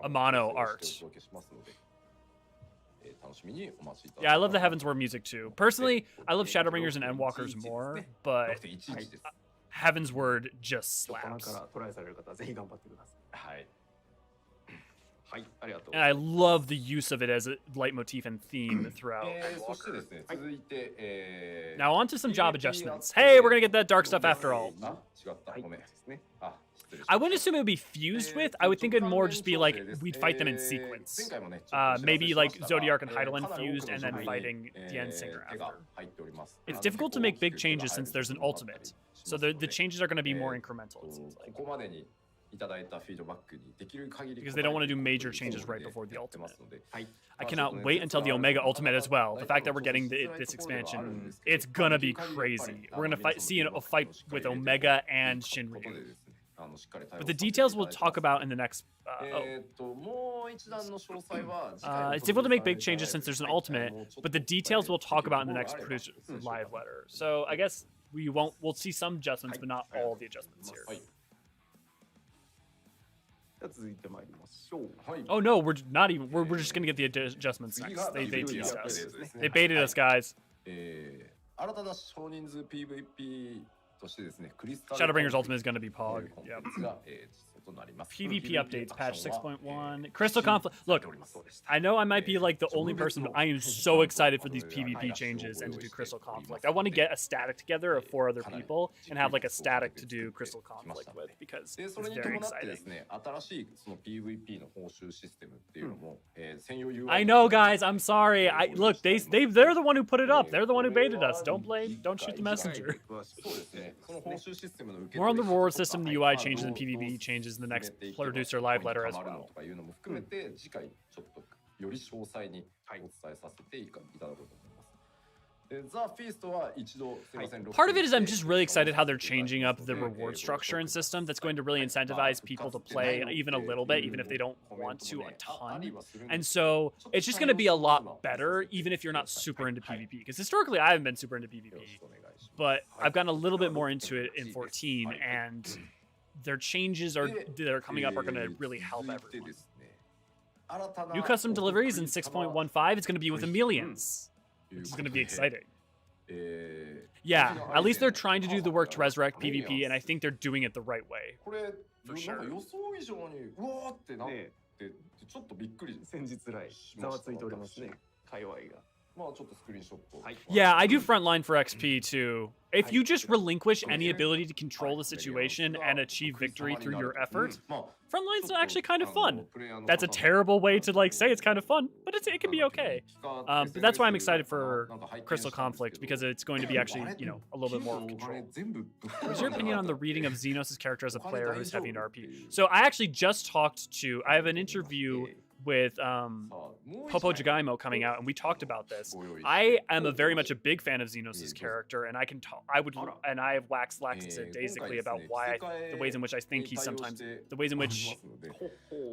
Speaker 1: Amano art. Yeah, I love the Heavensward music too. Personally, I love Shadowbringers and Endwalkers more, but Heavensward just slaps. And I love the use of it as a leitmotif and theme throughout Endwalker. Now on to some job adjustments. Hey, we're gonna get that dark stuff after all. I wouldn't assume it would be fused with. I would think it'd more just be like we'd fight them in sequence. Maybe like Zodiark and Hydaelyn fused and then fighting the Endsinger after. It's difficult to make big changes since there's an ultimate. So the changes are going to be more incremental, it seems like. Because they don't want to do major changes right before the ultimate. I cannot wait until the Omega Ultimate as well. The fact that we're getting this expansion, it's going to be crazy. We're going to see a fight with Omega and Shinryu. But the details we'll talk about in the next... it's difficult to make big changes since there's an ultimate, but the details we'll talk about in the next producer live letter. So I guess we'll see some adjustments, but not all the adjustments here. Oh no, we're not even. We're just gonna get the adjustments next. They teased us. They baited us, guys. Shadowbringer's ultimate is gonna be Pog. Yep. PvP updates, patch 6.1. Crystal Conflict. Look, I know I might be like the only person, but I am so excited for these PvP changes and to do Crystal Conflict. I want to get a static together of 4 other people and have like a static to do Crystal Conflict with because it's very exciting. I know, guys. I'm sorry. Look, they're the one who put it up. They're the one who baited us. Don't shoot the messenger. More on the reward system, the UI changes, and PvP changes in the next producer live letter as well. Part of it is I'm just really excited how they're changing up the reward structure and system that's going to really incentivize people to play even a little bit, even if they don't want to a ton. And so it's just going to be a lot better, even if you're not super into PvP. Because historically, I haven't been super into PvP, but I've gotten a little bit more into it in 14, and their changes that are coming up are going to really help everyone. New custom deliveries in 6.15 is going to be with Emilians, which is going to be exciting. Yeah, at least they're trying to do the work to resurrect PvP, and I think they're doing it the right way. for
Speaker 3: なん
Speaker 1: sure.
Speaker 3: か予想以上にうわーってなってちょっとびっくり
Speaker 2: 先日来ざわついておりますね。界隈が。
Speaker 3: まあちょっとスクリーンショット。
Speaker 1: Yeah, I do frontline for XP too. If you just relinquish any ability to control the situation and achieve victory through your effort, frontline's actually kind of fun. That's a terrible way to like say it's kind of fun, but it can be okay. But that's why I'm excited for Crystal Conflict, because it's going to be actually, you know, a little bit more of control. What's your opinion on the reading of Xenos' character as a player who's heavy into RP? So I actually just talked to, I have an interview with Popo Jagaimo coming out, and we talked about this. I am very much a big fan of Xenos' character, and I have waxed lackadaisically about the ways in which I think he's sometimes, the ways in which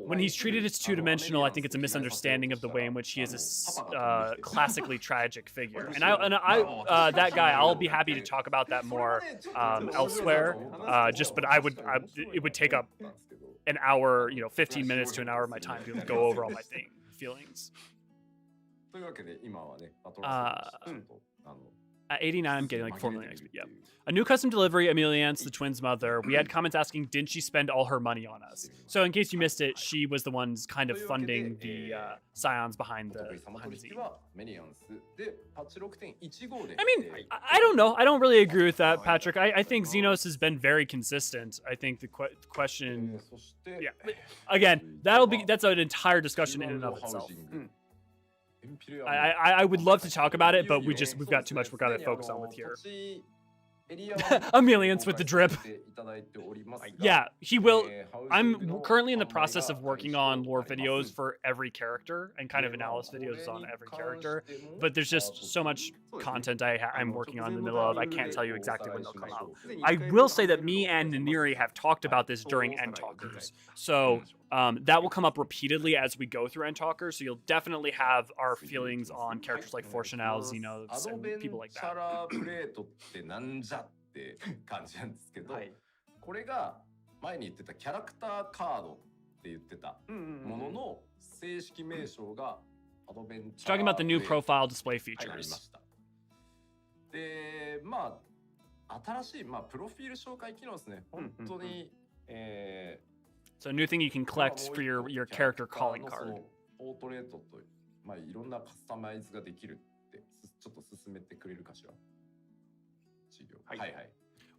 Speaker 1: when he's treated as two-dimensional, I think it's a misunderstanding of the way in which he is a classically tragic figure. And I that guy, I'll be happy to talk about that more elsewhere. But it would take up an hour, 15 minutes to an hour of my time to go over all my feelings. At 89, I'm getting like 4 million XP. Yeah. A new custom delivery, Emiliance, the twins' mother. We had comments asking, didn't she spend all her money on us? So in case you missed it, she was the ones kind of funding the scions behind the zine. I mean, I don't know. I don't really agree with that, Patrick. I think Xenos has been very consistent. I think the question... Yeah. Again, that's an entire discussion in and of itself. I would love to talk about it, but we've got too much we've got to focus on with here. Emiliance with the drip. Yeah, he will. I'm currently in the process of working on lore videos for every character and kind of analysis videos on every character, but there's just so much content I'm working on in the middle of. I can't tell you exactly when they'll come out. I will say that me and Naniri have talked about this during End Talkers, so that will come up repeatedly as we go through End Talkers, so you'll definitely have our feelings on characters like Fortunal, Xenos, and people like that.
Speaker 3: って感じなんですけど、これが前に言ってたキャラクターカードって言ってたものの正式名称がアドベンチャー
Speaker 1: Talking about the new profile display features.
Speaker 3: で、新しいプロフィール紹介機能ですね。本当に
Speaker 1: So a new thing you can collect for your character calling card.
Speaker 3: ポートレートといろんなカスタマイズができるってちょっと進めてくれるかしら。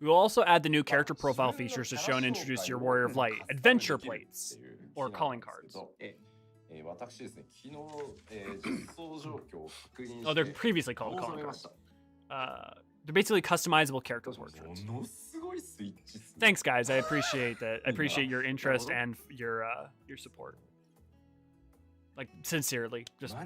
Speaker 1: We will also add the new character profile features to show and introduce your Warrior of Light, adventure plates, or calling cards. Oh, they're previously called calling cards. They're basically customizable character portraits. Thanks, guys. I appreciate that. I appreciate your interest and your support. Like, sincerely. Just.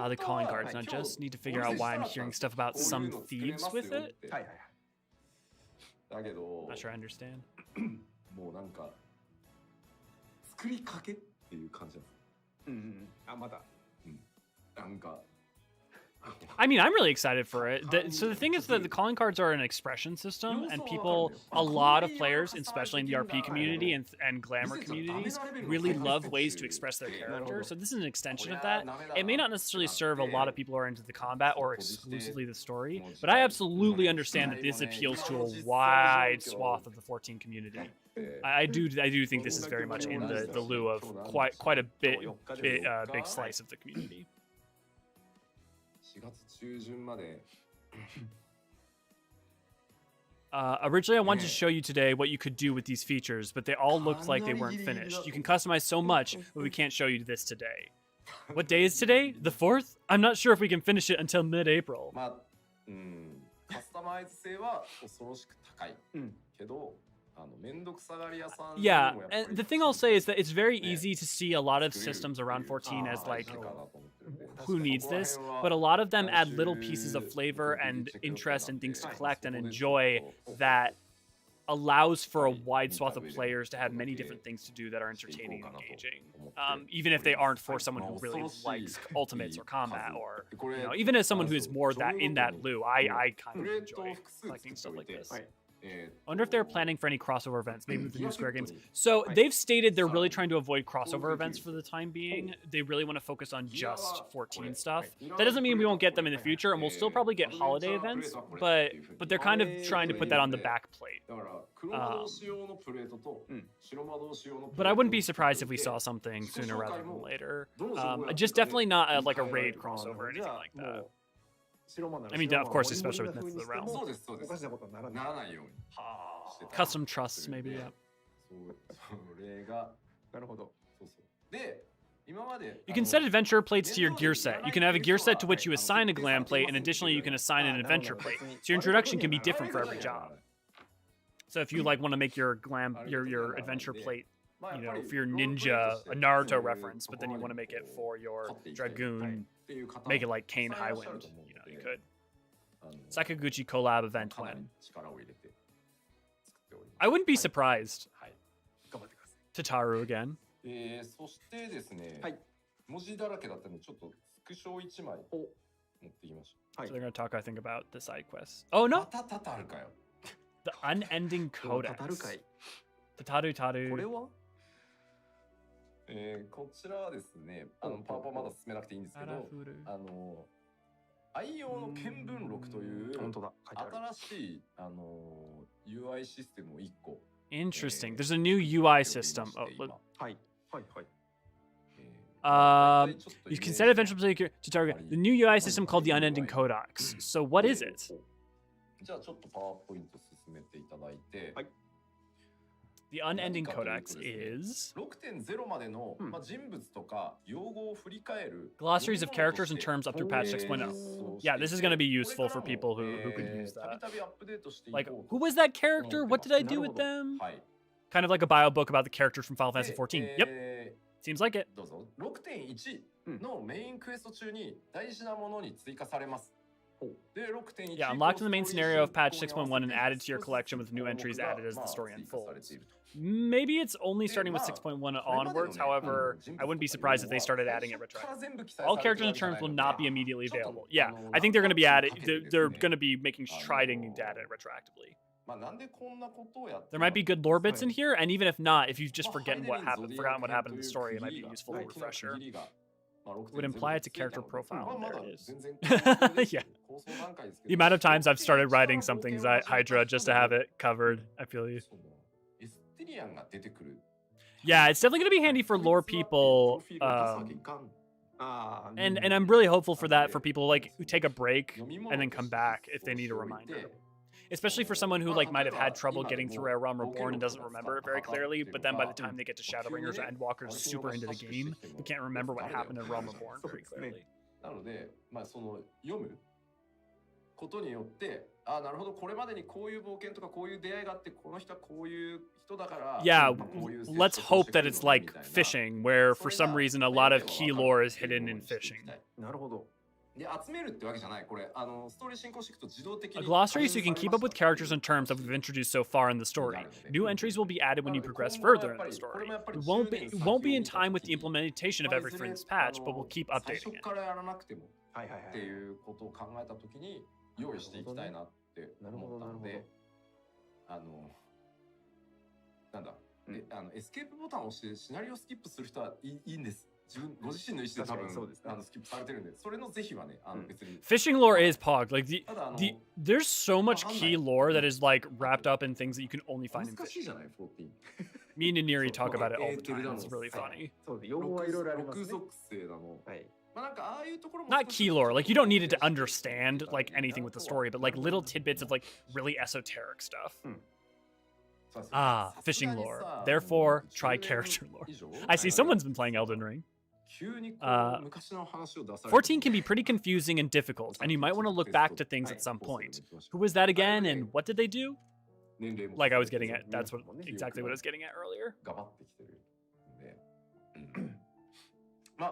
Speaker 1: The calling cards. And I just need to figure out why I'm hearing stuff about some thieves with it. Not sure I understand. I mean, I'm really excited for it. So the thing is that the calling cards are an expression system, and a lot of players, especially in the RP community and glamour communities, really love ways to express their character. So this is an extension of that. It may not necessarily serve a lot of people who are into the combat or exclusively the story, but I absolutely understand that this appeals to a wide swath of the 14 community. I do think this is very much in the lieu of quite a big slice of the community. Originally, I wanted to show you today what you could do with these features, but they all looked like they weren't finished. You can customize so much, but we can't show you this today. What day is today? The 4th? I'm not sure if we can finish it until mid-April. Yeah, and the thing I'll say is that it's very easy to see a lot of systems around 14 as like, who needs this? But a lot of them add little pieces of flavor and interest and things to collect and enjoy that allows for a wide swath of players to have many different things to do that are entertaining and engaging. Even if they aren't for someone who really likes ultimates or combat, or even as someone who is more in that lieu, I kind of enjoy collecting stuff like this. wonder if they're planning for any crossover events, maybe with the new Square games. So they've stated they're really trying to avoid crossover events for the time being. They really want to focus on just 14 stuff. That doesn't mean we won't get them in the future, and we'll still probably get holiday events, but they're kind of trying to put that on the back plate. But I wouldn't be surprised if we saw something sooner rather than later. Just definitely not like a raid crossover or anything like that. I mean, of course, especially with Myths of the Realm. Custom trusts, maybe, yeah. You can set adventure plates to your gear set. You can have a gear set to which you assign a glam plate, and additionally, you can assign an adventure plate. So your introduction can be different for every job. So if you like want to make your your adventure plate, you know, for your ninja, a Naruto reference, but then you want to make it for your dragoon, make it like Kane Highwind. You know, you could. Sakaguchi collab event when. I wouldn't be surprised. Tataru again. So they're going to talk, I think, about the side quests. Oh, no! The Unending Codex. Tataru Taru.
Speaker 3: こちらはですね、パワポまだ進めなくていいんですけど、愛用の見聞録という新しいUI システムを1個。
Speaker 1: Interesting. There's a new UI system. Oh, you can set eventually to target the new UI system called the Unending Codex. So what is it?
Speaker 3: じゃあちょっとパワーポイント進めていただいて。
Speaker 1: The Unending Codex is glossaries of characters and terms up through patch 6.0. Yeah, this is going to be useful for people who could use that. Like, who was that character? What did I do with them? Kind of like a bio book about the characters from Final Fantasy XIV. Yep. Seems like it.
Speaker 3: 6.1のメインクエスト中に大事なものに追加されます。
Speaker 1: Yeah, unlocked in the main scenario of patch 6.1 and added to your collection with new entries added as the story unfolds. Maybe it's only starting with 6.1 onwards, however, I wouldn't be surprised if they started adding it retroactively. All characters and terms will not be immediately available. Yeah, I think they're going to be added, they're going to be trying to add it retroactively. There might be good lore bits in here, and even if not, if you've just forgotten what happened in the story, it might be a useful refresher. Would imply it's a character profile. There it is. Yeah. The amount of times I've started writing something Hydra just to have it covered, I feel you. Yeah, it's definitely going to be handy for lore people. And I'm really hopeful for that for people like who take a break and then come back if they need a reminder. Especially for someone who like might have had trouble getting through A Realm Reborn and doesn't remember it very clearly, but then by the time they get to Shadowbringers or Endwalkers super into the game, they can't remember what happened in Realm Reborn very clearly. Yeah, let's hope that it's like fishing, where for some reason a lot of key lore is hidden in fishing. A glossary so you can keep up with characters and terms that we've introduced so far in the story. New entries will be added when you progress further in the story. It won't be in time with the implementation of every friend's patch, but we'll keep updating it. Fishing lore is pog. Like there's so much key lore that is like wrapped up in things that you can only find in fishing. Me and Neri talk about it all the time. It's really funny. Not key lore. Like you don't need it to understand like anything with the story, but like little tidbits of like really esoteric stuff. Ah, fishing lore. Therefore, try character lore. I see someone's been playing Elden Ring. 14 can be pretty confusing and difficult, and you might want to look back to things at some point. Who was that again, and what did they do? Like I was getting at, that's exactly what I was getting at earlier.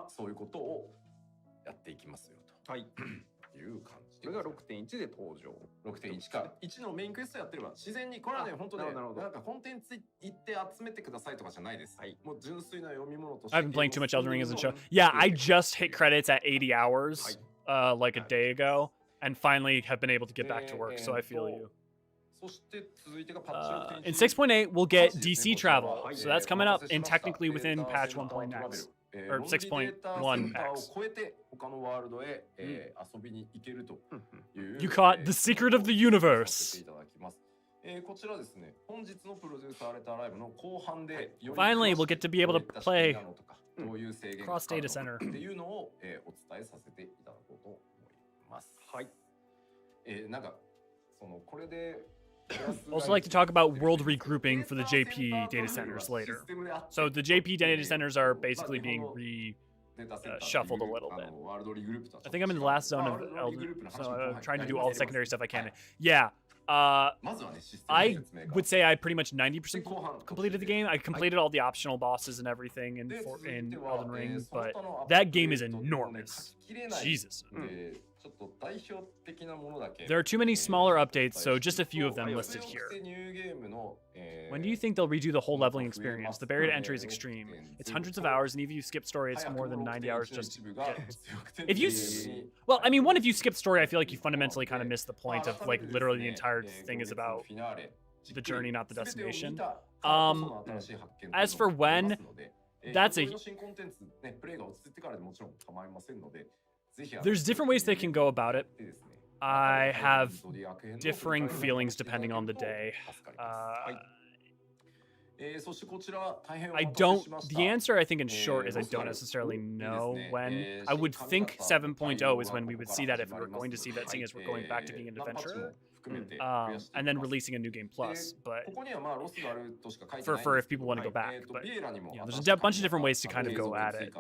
Speaker 3: そういうことをやっていきますよという感じ。これが 6.1 で登場。6.1 か。1のメインクエストやってれば自然にこれはね本当ねなんかコンテンツ行って集めてくださいとかじゃないです。もう純粋な読み物として。
Speaker 1: I've been playing too much Elden Ring as a show. Yeah, I just hit credits at 80 hours like a day ago, and finally have been able to get back to work. So I feel you. In 6.8, we'll get DC travel. So that's coming up and technically within patch 1.x. Or 6.1x. You caught the secret of the universe. Finally, we'll get to be able to play cross data center. Also like to talk about world regrouping for the JP data centers later. So the JP data centers are basically being shuffled a little bit. I think I'm in the last zone of Elden, so I'm trying to do all the secondary stuff I can. Yeah. I would say I pretty much 90% completed the game. I completed all the optional bosses and everything in Elden Ring, but that game is enormous. Jesus. There are too many smaller updates, so just a few of them listed here. When do you think they'll redo the whole leveling experience? The barrier to entry is extreme. It's hundreds of hours, and even if you skip story, it's more than 90 hours just to get it. If you... Well, I mean, if you skip story, I feel like you fundamentally kind of miss the point of, like, literally the entire thing is about the journey, not the destination. As for when, that's a... There's different ways they can go about it. I have differing feelings depending on the day. The answer I think in short is I don't necessarily know when. I would think 7.0 is when we would see that if we were going to see that, seeing as we're going back to being an adventure. And then releasing a new game plus, but for if people want to go back. But you know, there's a bunch of different ways to kind of go at it.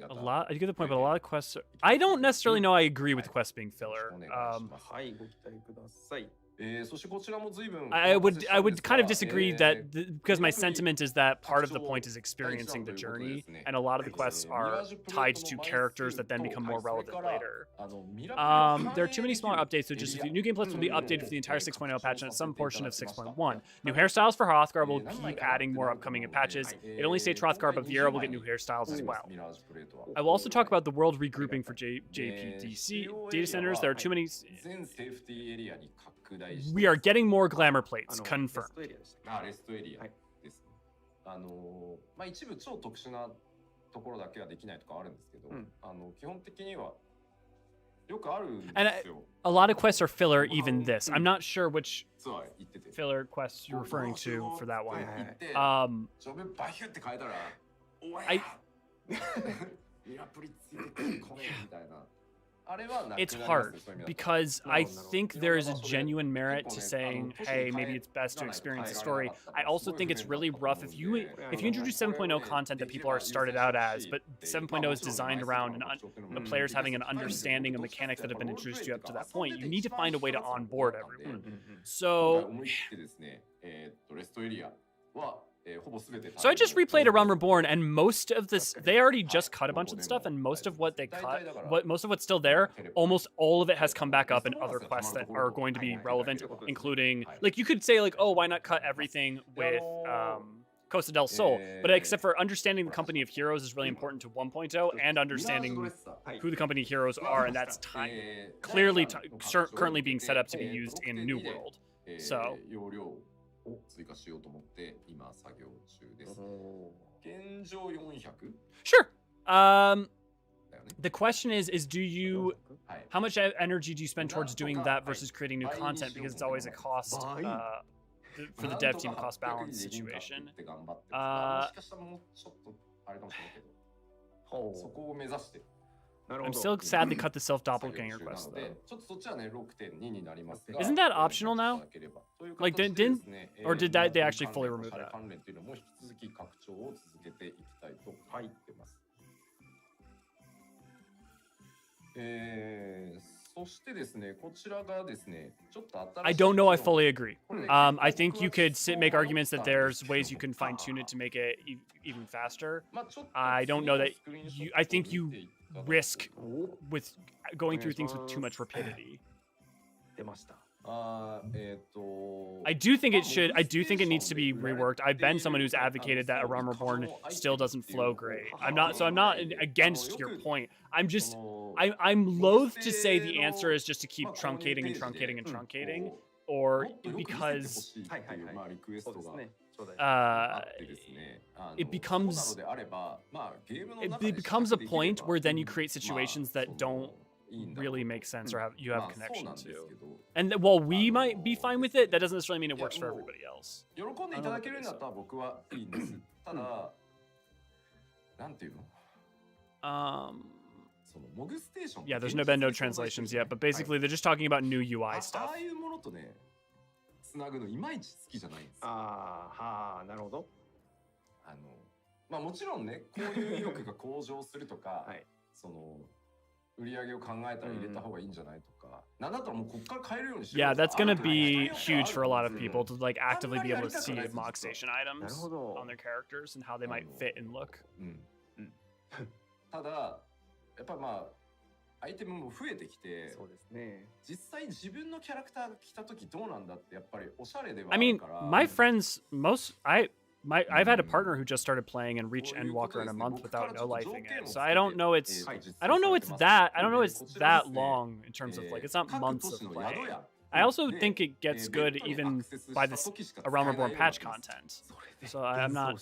Speaker 1: A lot. I get the point, but a lot of quests. I don't necessarily know. I agree with quests being filler. I would kind of disagree that because my sentiment is that part of the point is experiencing the journey, and a lot of the quests are tied to characters that then become more relevant later. There are too many smaller updates, so just a few. New Game Plus will be updated for the entire 6.0 patch and some portion of 6.1. New hairstyles for Hrothgar will keep adding more upcoming patches. It only states Hrothgar, but Viera will get new hairstyles as well. I will also talk about the world regrouping for JPDC data centers. There are too many. We are getting more glamour plates, confirmed.
Speaker 3: 一部超特殊なところだけはできないとかあるんですけど、基本的にはよくあるんですよ。
Speaker 1: A lot of quests are filler, even this. I'm not sure which filler quests you're referring to for that one. It's hard because I think there is a genuine merit to saying, hey, maybe it's best to experience the story. I also think it's really rough if you introduce 7.0 content that people are started out as, but 7.0 is designed around the players having an understanding of mechanics that have been introduced to you up to that point. You need to find a way to onboard everyone. So I just replayed A Realm Reborn, and most of this, they already just cut a bunch of the stuff, and most of what they cut, most of what's still there, almost all of it has come back up in other quests that are going to be relevant, including, like, you could say, like, oh, why not cut everything with Costa del Sol? But except for understanding the Company of Heroes is really important to 1.0, and understanding who the Company of Heroes are, and that's clearly currently being set up to be used in New World. So...
Speaker 3: を追加しようと思って今作業中です。現状400?
Speaker 1: Sure. The question is do you how much energy do you spend towards doing that versus creating new content, because it's always a cost for the dev team, cost balance situation.
Speaker 3: そこを目指して
Speaker 1: I'm still sad they cut the self-doppelganger quest, though. Isn't that optional now? Like, did they actually fully remove that?
Speaker 3: そしてですね、こちらがですね、ちょっと新しい
Speaker 1: I don't know. I fully agree. I think you could make arguments that there's ways you can fine-tune it to make it even faster. I don't know that I think you risk with going through things with too much rapidity. I do think it should. I do think it needs to be reworked. I've been someone who's advocated that A Realm Reborn still doesn't flow great. I'm not. So I'm not against your point. I'm just. I'm loath to say the answer is just to keep truncating and truncating and truncating, or because it becomes a point where then you create situations that don't really make sense or you have connection to. And while we might be fine with it, that doesn't necessarily mean it works for everybody else. Yeah, there's been no translations yet, but basically they're just talking about new UI stuff.
Speaker 3: つなぐのいまいち好きじゃないんですよ。
Speaker 2: はあ、なるほど。
Speaker 3: まあもちろんね、こういう意欲が向上するとか、その売り上げを考えたら入れた方がいいんじゃないとか、なんだったらもうこっから買えるようにしよう。
Speaker 1: Yeah, that's gonna be huge for a lot of people to like actively be able to see mock station items on their characters and how they might fit and look.
Speaker 3: ただやっぱまあ。アイテムも増えてきて、
Speaker 2: そうですね。
Speaker 3: 実際自分のキャラクターが来た時どうなんだってやっぱりおしゃれではあ
Speaker 1: I
Speaker 3: る
Speaker 1: mean,
Speaker 3: から。
Speaker 1: my friends, I've had a partner who just started playing and reached Endwalker in a month without no lifing it. So I don't know it's that long in terms of like it's not months of play. I also think it gets good even by this A Realm Reborn patch content. So I'm not.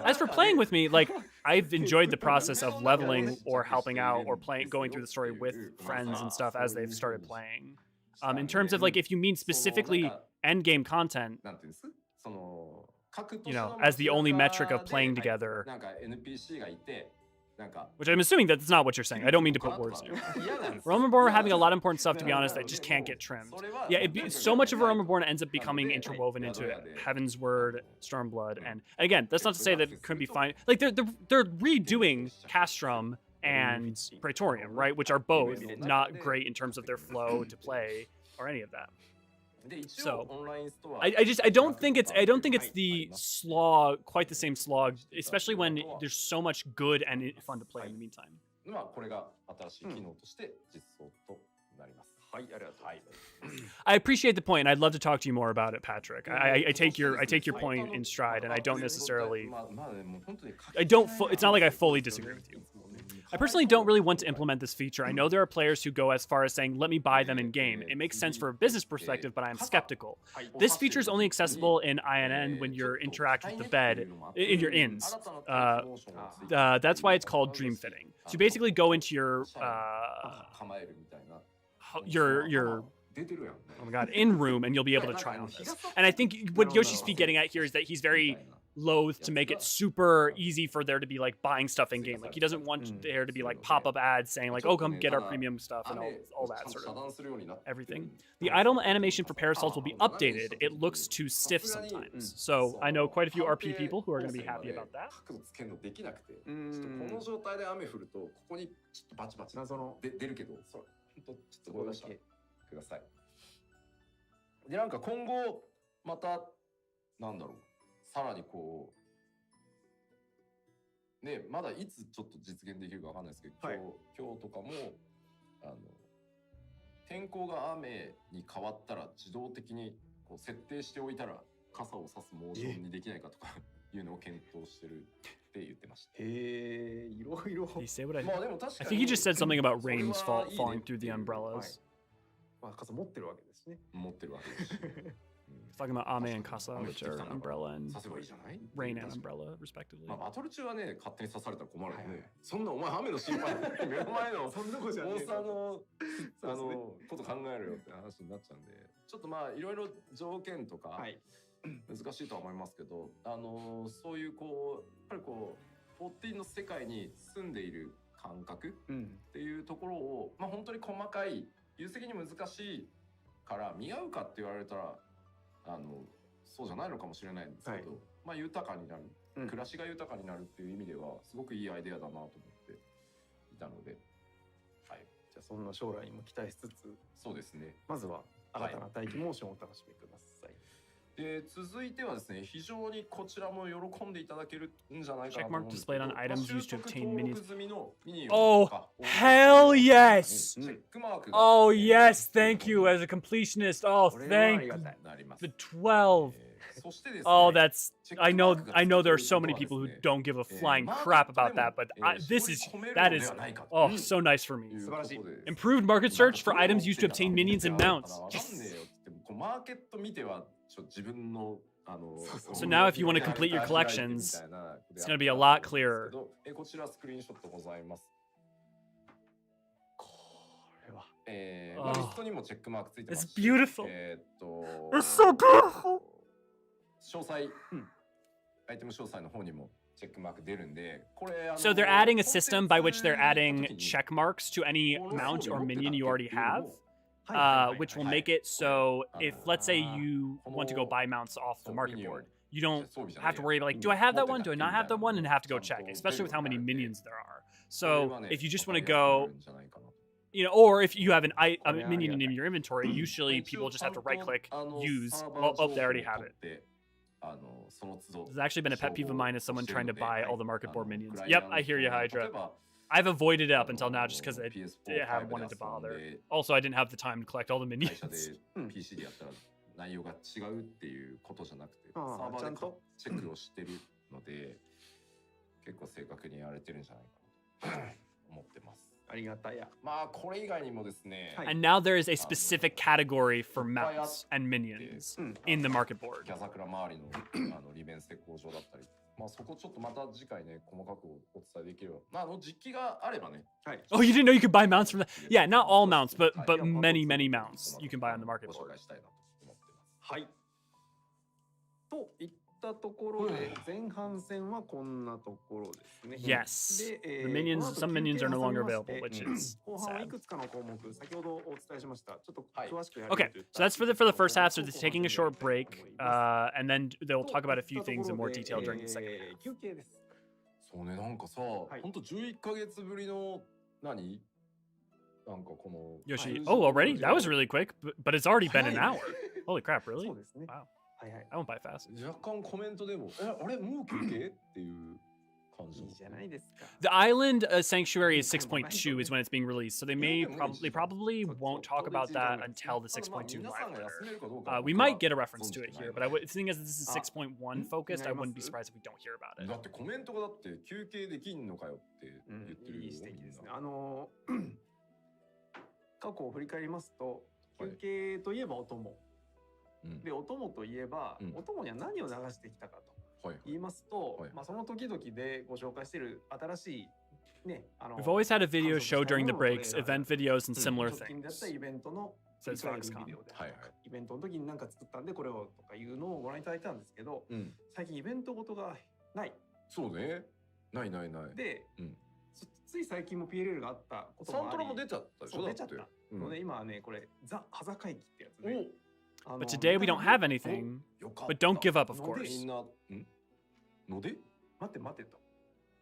Speaker 1: As for playing with me, like I've enjoyed the process of leveling or helping out or going through the story with friends and stuff as they've started playing. In terms of like if you mean specifically end game content, you know, as the only metric of playing together. Which I'm assuming that's not what you're saying. I don't mean to put words in your mouth. Realm Reborn having a lot of important stuff, to be honest, that just can't get trimmed. Yeah, so much of Realm Reborn ends up becoming interwoven into Heaven's Word, Stormblood, and again, that's not to say that it couldn't be fine. Like they're redoing Castrum and Praetorium, right, which are both not great in terms of their flow to play or any of that. So I don't think it's the slog, quite the same slog, especially when there's so much good and fun to play in the meantime. I appreciate the point, and I'd love to talk to you more about it, Patrick. I take your point in stride, and I don't necessarily. It's not like I fully disagree with you. I personally don't really want to implement this feature. I know there are players who go as far as saying, let me buy them in game. It makes sense for a business perspective, but I'm skeptical. This feature is only accessible in INN when you interact with the bed in your inns. That's why it's called dream fitting. So you basically go into your oh my god, in room, and you'll be able to try on this. And I think what Yoshi's getting at here is that he's very loath to make it super easy for there to be like buying stuff in game. Like he doesn't want there to be like pop-up ads saying like, oh, come get our premium stuff and all that sort of everything. The idle animation for parasols will be updated. It looks too stiff sometimes. So I know quite a few RP people who are going to be happy about that.
Speaker 3: ください。でなんか今後またなんだろうさらにこうねまだいつちょっと実現できるかわかんないですけど、今日とかも天候が雨に変わったら自動的にこう設定しておいたら傘を差すモーションにできないかとかいうのを検討してるって言ってました。
Speaker 2: いろいろ。
Speaker 1: Did he say what I think he just said something about rain falling through the umbrellas.
Speaker 2: まあ傘持ってるわけですね。
Speaker 3: 持ってるわけです。
Speaker 1: He's talking about Ame and Casa, which are umbrella and rain and umbrella, respectively.
Speaker 3: まあバトル中はね勝手に刺されたら困るよね。そんなお前雨の心配目の前のモンスターのこと考えるよって話になっちゃうんで、ちょっとまあいろいろ条件とか難しいとは思いますけど、そういうこうやっぱりこう14の世界に住んでいる感覚っていうところをまあ本当に細かい優先的に難しいから見合うかって言われたらそうじゃないのかもしれないんですけど、まあ豊かになる、暮らしが豊かになるっていう意味ではすごくいいアイデアだなと思っていたので、はい。
Speaker 2: じゃあそんな将来にも期待しつつ、
Speaker 3: そうですね。
Speaker 2: まずは新たな大気モーションをお楽しみください。
Speaker 3: で続いてはですね、非常にこちらも喜んでいただけるんじゃないかなと思
Speaker 1: Checkmark
Speaker 3: うんですけ
Speaker 1: displayed
Speaker 3: ど、
Speaker 1: on items used to obtain minions.
Speaker 3: 済みのミニオン
Speaker 1: Oh,
Speaker 3: とか
Speaker 1: hell yes!
Speaker 3: チェックマークが
Speaker 1: Oh yes, thank you as a completionist. Oh,
Speaker 2: これはあ
Speaker 1: thank
Speaker 2: りがたい。
Speaker 3: なります
Speaker 1: the 12.
Speaker 3: そしてですね、
Speaker 1: Oh, that's I know there are so many people who don't give a flying crap about that, but that is oh so nice for me.
Speaker 2: 素晴らしい。
Speaker 1: Improved market search for items used to obtain minions and mounts.
Speaker 3: わかんねえよってこうマーケット見ては自分の
Speaker 1: So now if you want to complete your collections, it's going to be a lot clearer.
Speaker 3: こちらスクリーンショットございます。
Speaker 2: これは。
Speaker 3: リストにもチェックマークついてますし。
Speaker 1: It's beautiful.
Speaker 3: It's
Speaker 1: so beautiful.
Speaker 3: 詳細、アイテム詳細の方にもチェックマーク出るんで、これ
Speaker 1: So they're adding a system by which they're adding check marks to any mount or minion you already have, which will make it so if, let's say, you want to go buy mounts off the market board, you don't have to worry about, like, do I have that one? Do I not have that one? And have to go check, especially with how many minions there are. So if you just want to go, you know, or if you have a minion in your inventory, usually people just have to right-click, use. Oh, they already have it. There's actually been a pet peeve of mine as someone trying to buy all the market board minions. Yep, I hear you, Hydra. I've avoided it up until now just because I haven't wanted to bother. Also, I didn't have the time to collect all the minions.
Speaker 3: PC でやったら内容が違うっていうことじゃなくて、サーバーでチェックをしてるので、結構正確にやれてるんじゃないかなと思ってます。
Speaker 2: ありがたや。
Speaker 3: まあこれ以外にもですね。
Speaker 1: And now there is a specific category for mounts and minions in the market board.
Speaker 3: ギャザクラ周りの利便性向上だったり、まあそこちょっとまた次回ね細かくお伝えできれば、まあ実機があればね。
Speaker 2: はい。
Speaker 1: Oh, you didn't know you could buy mounts from that? Yeah, not all mounts, but many mounts you can buy on the market
Speaker 3: ご紹
Speaker 1: board.
Speaker 3: 介したいなと思ってます。
Speaker 2: はい。といったところで前半戦はこんなところですね。
Speaker 1: Yes.
Speaker 2: で、
Speaker 1: The minions,
Speaker 2: この後
Speaker 1: some minions are no
Speaker 2: 休憩
Speaker 1: longer
Speaker 2: 挟みまして
Speaker 1: available, which is
Speaker 2: 後半はい
Speaker 1: sad.
Speaker 2: くつかの項目、先ほどお伝えしました。ちょっと詳しくやる
Speaker 1: Okay,
Speaker 2: といった
Speaker 1: so that's for the first half. So they're taking a short break, and then they'll talk about a few things in more detail during the second half.
Speaker 2: 休憩です。
Speaker 3: そうね、なんかさ、
Speaker 2: い
Speaker 3: ほんと11ヶ月ぶりの何なんかこの
Speaker 1: Yoshi, oh, already? That was really quick, but it's already been an hour. Holy crap, really?
Speaker 2: そうですね。
Speaker 1: Wow.
Speaker 2: はいはい。
Speaker 1: I went by fast.
Speaker 3: 若干コメントでもあれもう休憩っていう感じ
Speaker 2: いいじゃないですか。
Speaker 1: The island sanctuary is 6.2 is when it's being released, so they probably won't talk about that until the 6.2 live letter. We might get a reference to it here, but the thing is, this is 6.1 focused. I wouldn't be surprised if we don't hear about it.
Speaker 3: だってコメントがだって休憩できんのかよって言ってるよ。
Speaker 2: いい指摘ですね。過去を振り返りますと、休憩といえばお供。で、お供といえば、お供には何を流してきたかと言いますと、まあその時々でご紹介している新しいね、
Speaker 1: We've always had a video show during the breaks, event videos, and similar
Speaker 2: 直近だった
Speaker 1: things.
Speaker 2: イベントの
Speaker 1: Says
Speaker 2: 振り返る
Speaker 1: Foxconn.
Speaker 2: ビデオであ
Speaker 3: はいはい
Speaker 2: るとかイベントの時に何か作ったんでこれをとかいうのをご覧いただいたんですけど、最近イベントごとがない
Speaker 3: そうね。ないないない。
Speaker 2: で、つい最近も PLL があったこともあり、
Speaker 3: サントラも出ちゃったでしょ。
Speaker 2: そう出ちゃったので、今はねこれザ・ハザ会議ってやつで、
Speaker 1: But today we don't have anything, but don't give up, of
Speaker 3: み
Speaker 1: course.
Speaker 3: んなので
Speaker 2: 待って待ってと、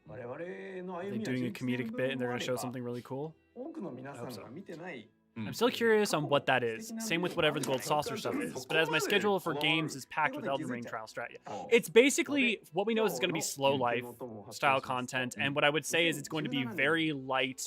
Speaker 2: 我々の
Speaker 1: Are
Speaker 2: 歩
Speaker 1: they
Speaker 2: みは
Speaker 1: doing a comedic bit and they're going to show something really cool?
Speaker 2: 多くの皆さんが見てない
Speaker 1: I'm still curious on what that is. Same with whatever the gold saucer stuff is. But as my schedule for games is packed with Elden Ring trial strat, it's basically what we know is it's going to be slow life style content. And what I would say is it's going to be very light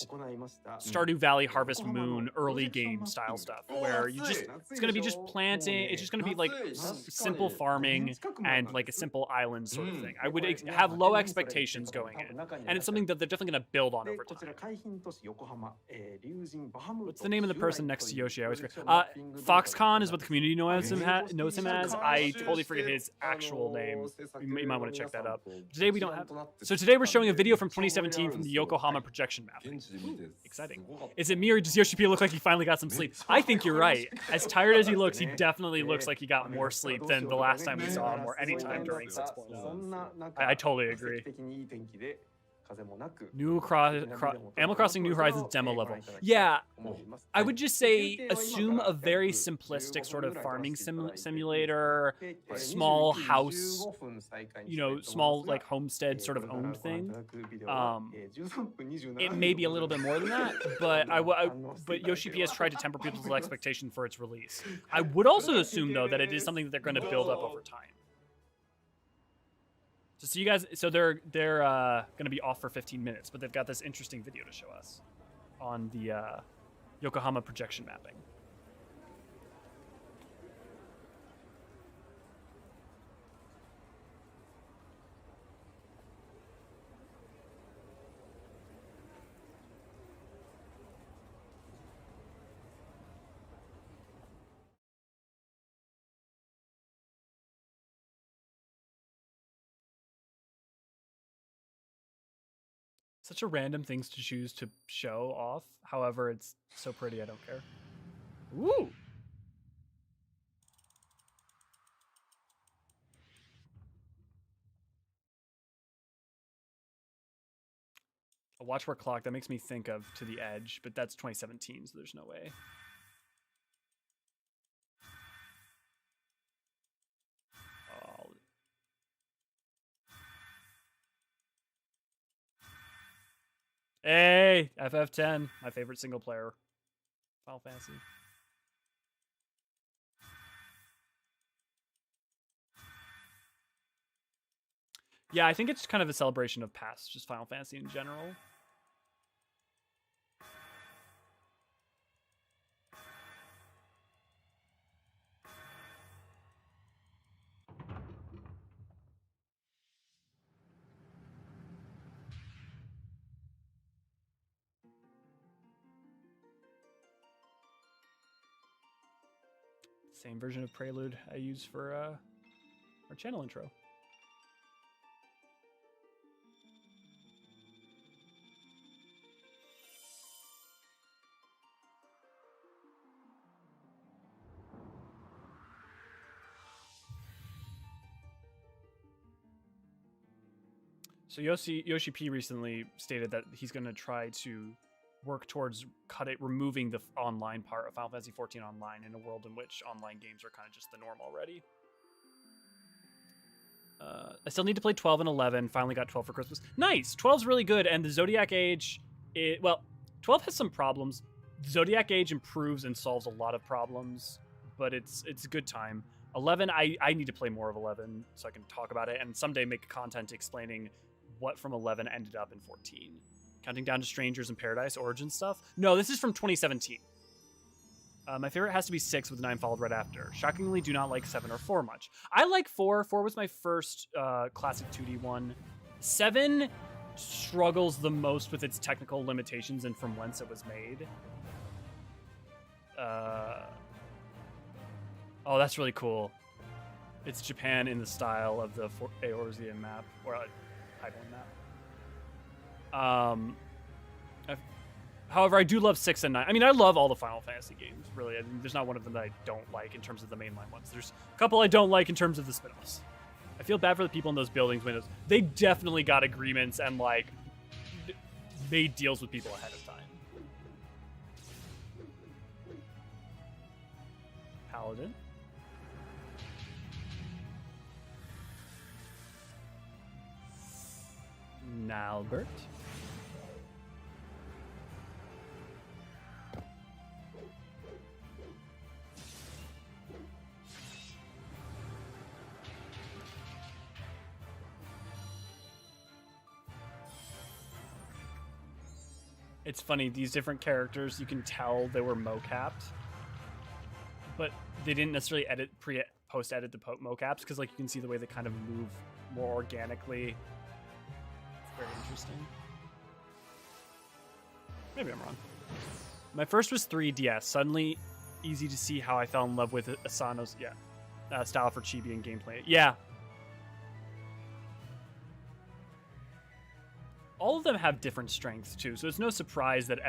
Speaker 1: Stardew Valley, Harvest Moon, early game style stuff, where it's going to be just planting. It's just going to be like simple farming and like a simple island sort of thing. I would have low expectations going in, and it's something that they're definitely going to build on over time. What's the name of the person next to Yoshi? I always forget. Foxconn is what the community knows him as. I totally forget his actual name. You might want to check that up. Today we don't have. So today we're showing a video from 2017 from the Yokohama projection mapping. Exciting. Is it me or does Yoshi P look like he finally got some sleep? I think you're right. As tired as he looks, he definitely looks like he got more sleep than the last time we saw him or any time during 6.1. I totally agree. Animal Crossing New Horizons demo level. Yeah, I would just say assume a very simplistic sort of farming simulator, small house, you know, small like homestead sort of owned thing. It may be a little bit more than that, but but Yoshi P has tried to temper people's expectation for its release. I would also assume though that it is something that they're going to build up over time. So you guys, so they're going to be off for 15 minutes, but they've got this interesting video to show us on the Yokohama projection mapping. Such a random things to choose to show off. However, it's so pretty, I don't care. Woo! A watchword clock, that makes me think of To the Edge, but that's 2017, so there's no way. Hey, FF10, my favorite single player Final Fantasy. Yeah, I think it's kind of a celebration of past, just Final Fantasy in general. Same version of Prelude I use for our channel intro. So Yoshi P recently stated that he's going to try to work towards removing the online part of Final Fantasy XIV Online in a world in which online games are kind of just the norm already. I still need to play 12 and 11. Finally got 12 for Christmas. Nice! 12's really good, and the Zodiac Age... well, 12 has some problems. Zodiac Age improves and solves a lot of problems, but it's a good time. 11, I need to play more of 11 so I can talk about it, and someday make content explaining what from 11 ended up in 14. Counting down to Strangers in Paradise Origin stuff. No, this is from 2017. My favorite has to be 6 with 9 followed right after. Shockingly, do not like 7 or 4 much. I like 4. 4 was my first classic 2D one. 7 struggles the most with its technical limitations and from whence it was made. Oh, that's really cool. It's Japan in the style of the Eorzean map, or Hydaelyn map. However, I do love 6 and 9. I mean, I love all the Final Fantasy games, really. I mean, there's not one of them that I don't like in terms of the mainline ones. There's a couple I don't like in terms of the spin-offs. I feel bad for the people in those buildings windows. They definitely got agreements and, like, made deals with people ahead of time. Paladin. Nalbert. It's funny, these different characters, you can tell they were mocapped, but they didn't necessarily post-edit the mocaps, because like you can see the way they kind of move more organically. It's very interesting. Maybe I'm wrong. My first was 3DS. Suddenly easy to see how I fell in love with Asano's style for chibi and gameplay. Yeah. All of them have different strengths too, so it's no surprise that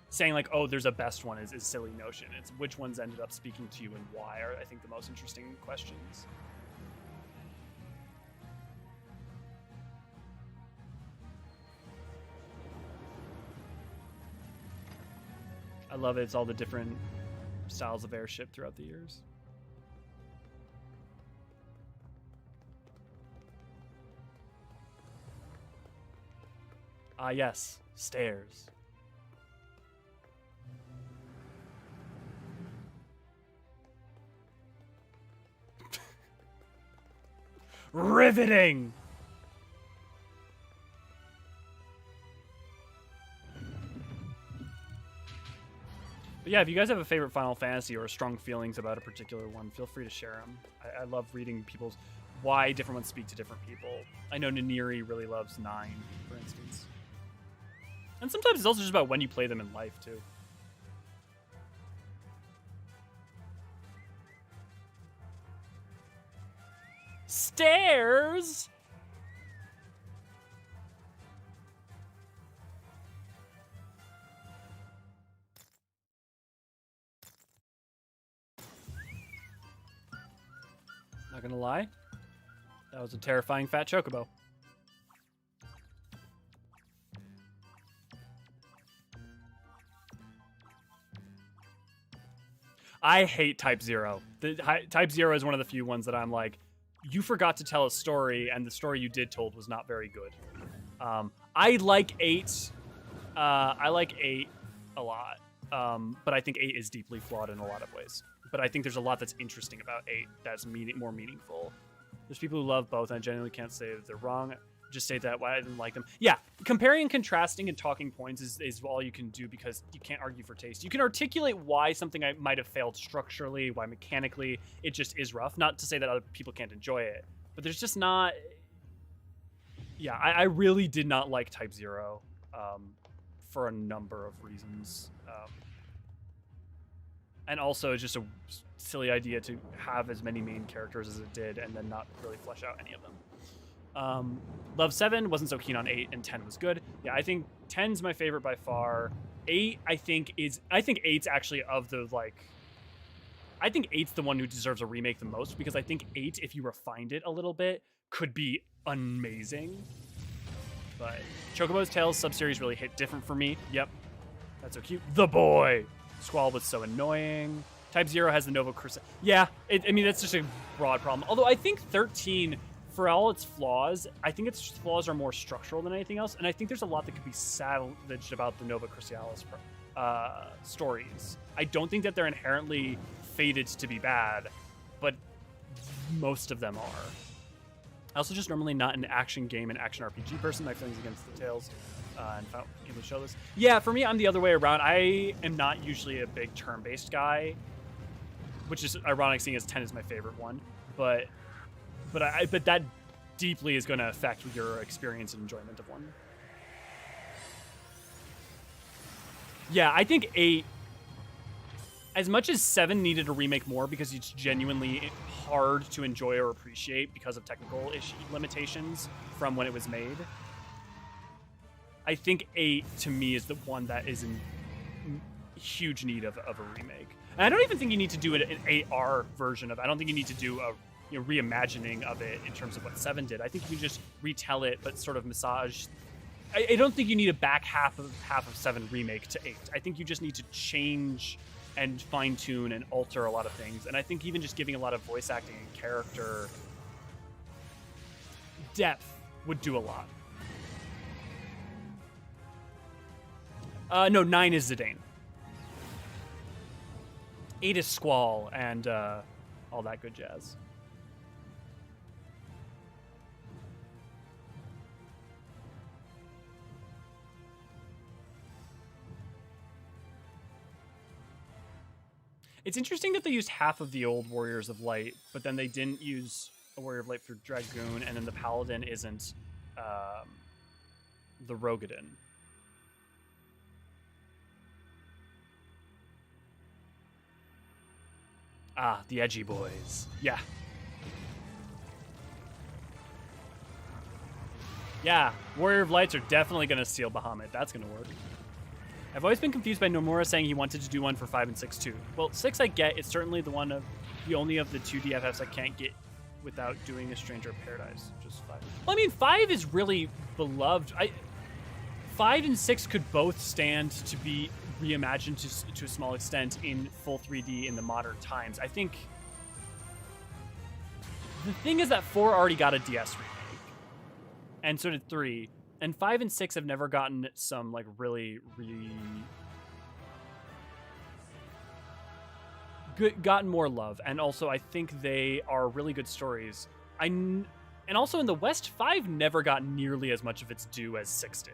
Speaker 1: saying like, oh, there's a best one is silly notion. It's which ones ended up speaking to you and why are, I think, the most interesting questions. I love it. It's all the different styles of airship throughout the years. Ah, yes. Stairs. Riveting! But yeah, if you guys have a favorite Final Fantasy or strong feelings about a particular one, feel free to share them. I love reading people's why different ones speak to different people. I know Naniri really loves 9, for instance. And sometimes it's also just about when you play them in life, too. Stairs! Not gonna lie, that was a terrifying fat chocobo. I hate Type 0. Type 0 is one of the few ones that I'm like, you forgot to tell a story, and the story you did told was not very good. I like 8. I like 8 a lot, but I think 8 is deeply flawed in a lot of ways. But I think there's a lot that's interesting about 8 that's more meaningful. There's people who love both, and I genuinely can't say that they're wrong. Just say that why I didn't like them. Yeah, comparing and contrasting and talking points is all you can do because you can't argue for taste. You can articulate why something might have failed structurally, why mechanically it just is rough. Not to say that other people can't enjoy it, but there's just not... Yeah, I really did not like Type 0 for a number of reasons. And also, it's just a silly idea to have as many main characters as it did and then not really flesh out any of them. Love 7, wasn't so keen on 8, and 10 was good. Yeah, I think 10's my favorite by far. 8, I think 8's actually of the, like... I think 8's the one who deserves a remake the most, because I think 8, if you refined it a little bit, could be amazing. But Chocobo's Tales sub-series really hit different for me. Yep. That's so cute. The boy! Squall was so annoying. Type 0 has the Nova Crusade. Yeah, I mean, that's just a broad problem. Although I think 13, for all its flaws, I think its flaws are more structural than anything else. And I think there's a lot that could be salvaged about the Nova Crucialis stories. I don't think that they're inherently fated to be bad, but most of them are. I also just normally not an action game and action RPG person. My feelings against the Tales and found able to show this. Yeah, for me, I'm the other way around. I am not usually a big turn-based guy, which is ironic seeing as 10 is my favorite one. But that deeply is going to affect your experience and enjoyment of one. Yeah, I think 8, as much as 7 needed a remake more because it's genuinely hard to enjoy or appreciate because of technical limitations from when it was made, I think 8 to me is the one that is in huge need of a remake. And I don't even think you need to do an 8R version of it. I don't think you need to do a reimagining of it in terms of what 7 did. I think you can just retell it, but sort of massage. I don't think you need a back half of 7 remake to 8. I think you just need to change and fine-tune and alter a lot of things. And I think even just giving a lot of voice acting and character depth would do a lot. No, 9 is Zidane. 8 is Squall and all that good jazz. It's interesting that they used half of the old Warriors of Light, but then they didn't use a Warrior of Light for Dragoon, and then the Paladin isn't the Rogadin. Ah, the edgy boys. Yeah. Yeah, Warrior of Lights are definitely going to steal Bahamut. That's going to work. I've always been confused by Nomura saying he wanted to do one for 5 and 6 too. Well, 6 I get. It's certainly the only of the 2 DFFs I can't get without doing A Stranger of Paradise. Just 5. Well, I mean, 5 is really beloved. 5 and 6 could both stand to be reimagined to a small extent in full 3D in the modern times. I think the thing is that 4 already got a DS remake, and so did 3, and 5 and 6 have never gotten some like really gotten more love, and also I think they are really good stories. And also in the West, 5 never got nearly as much of its due as 6 did.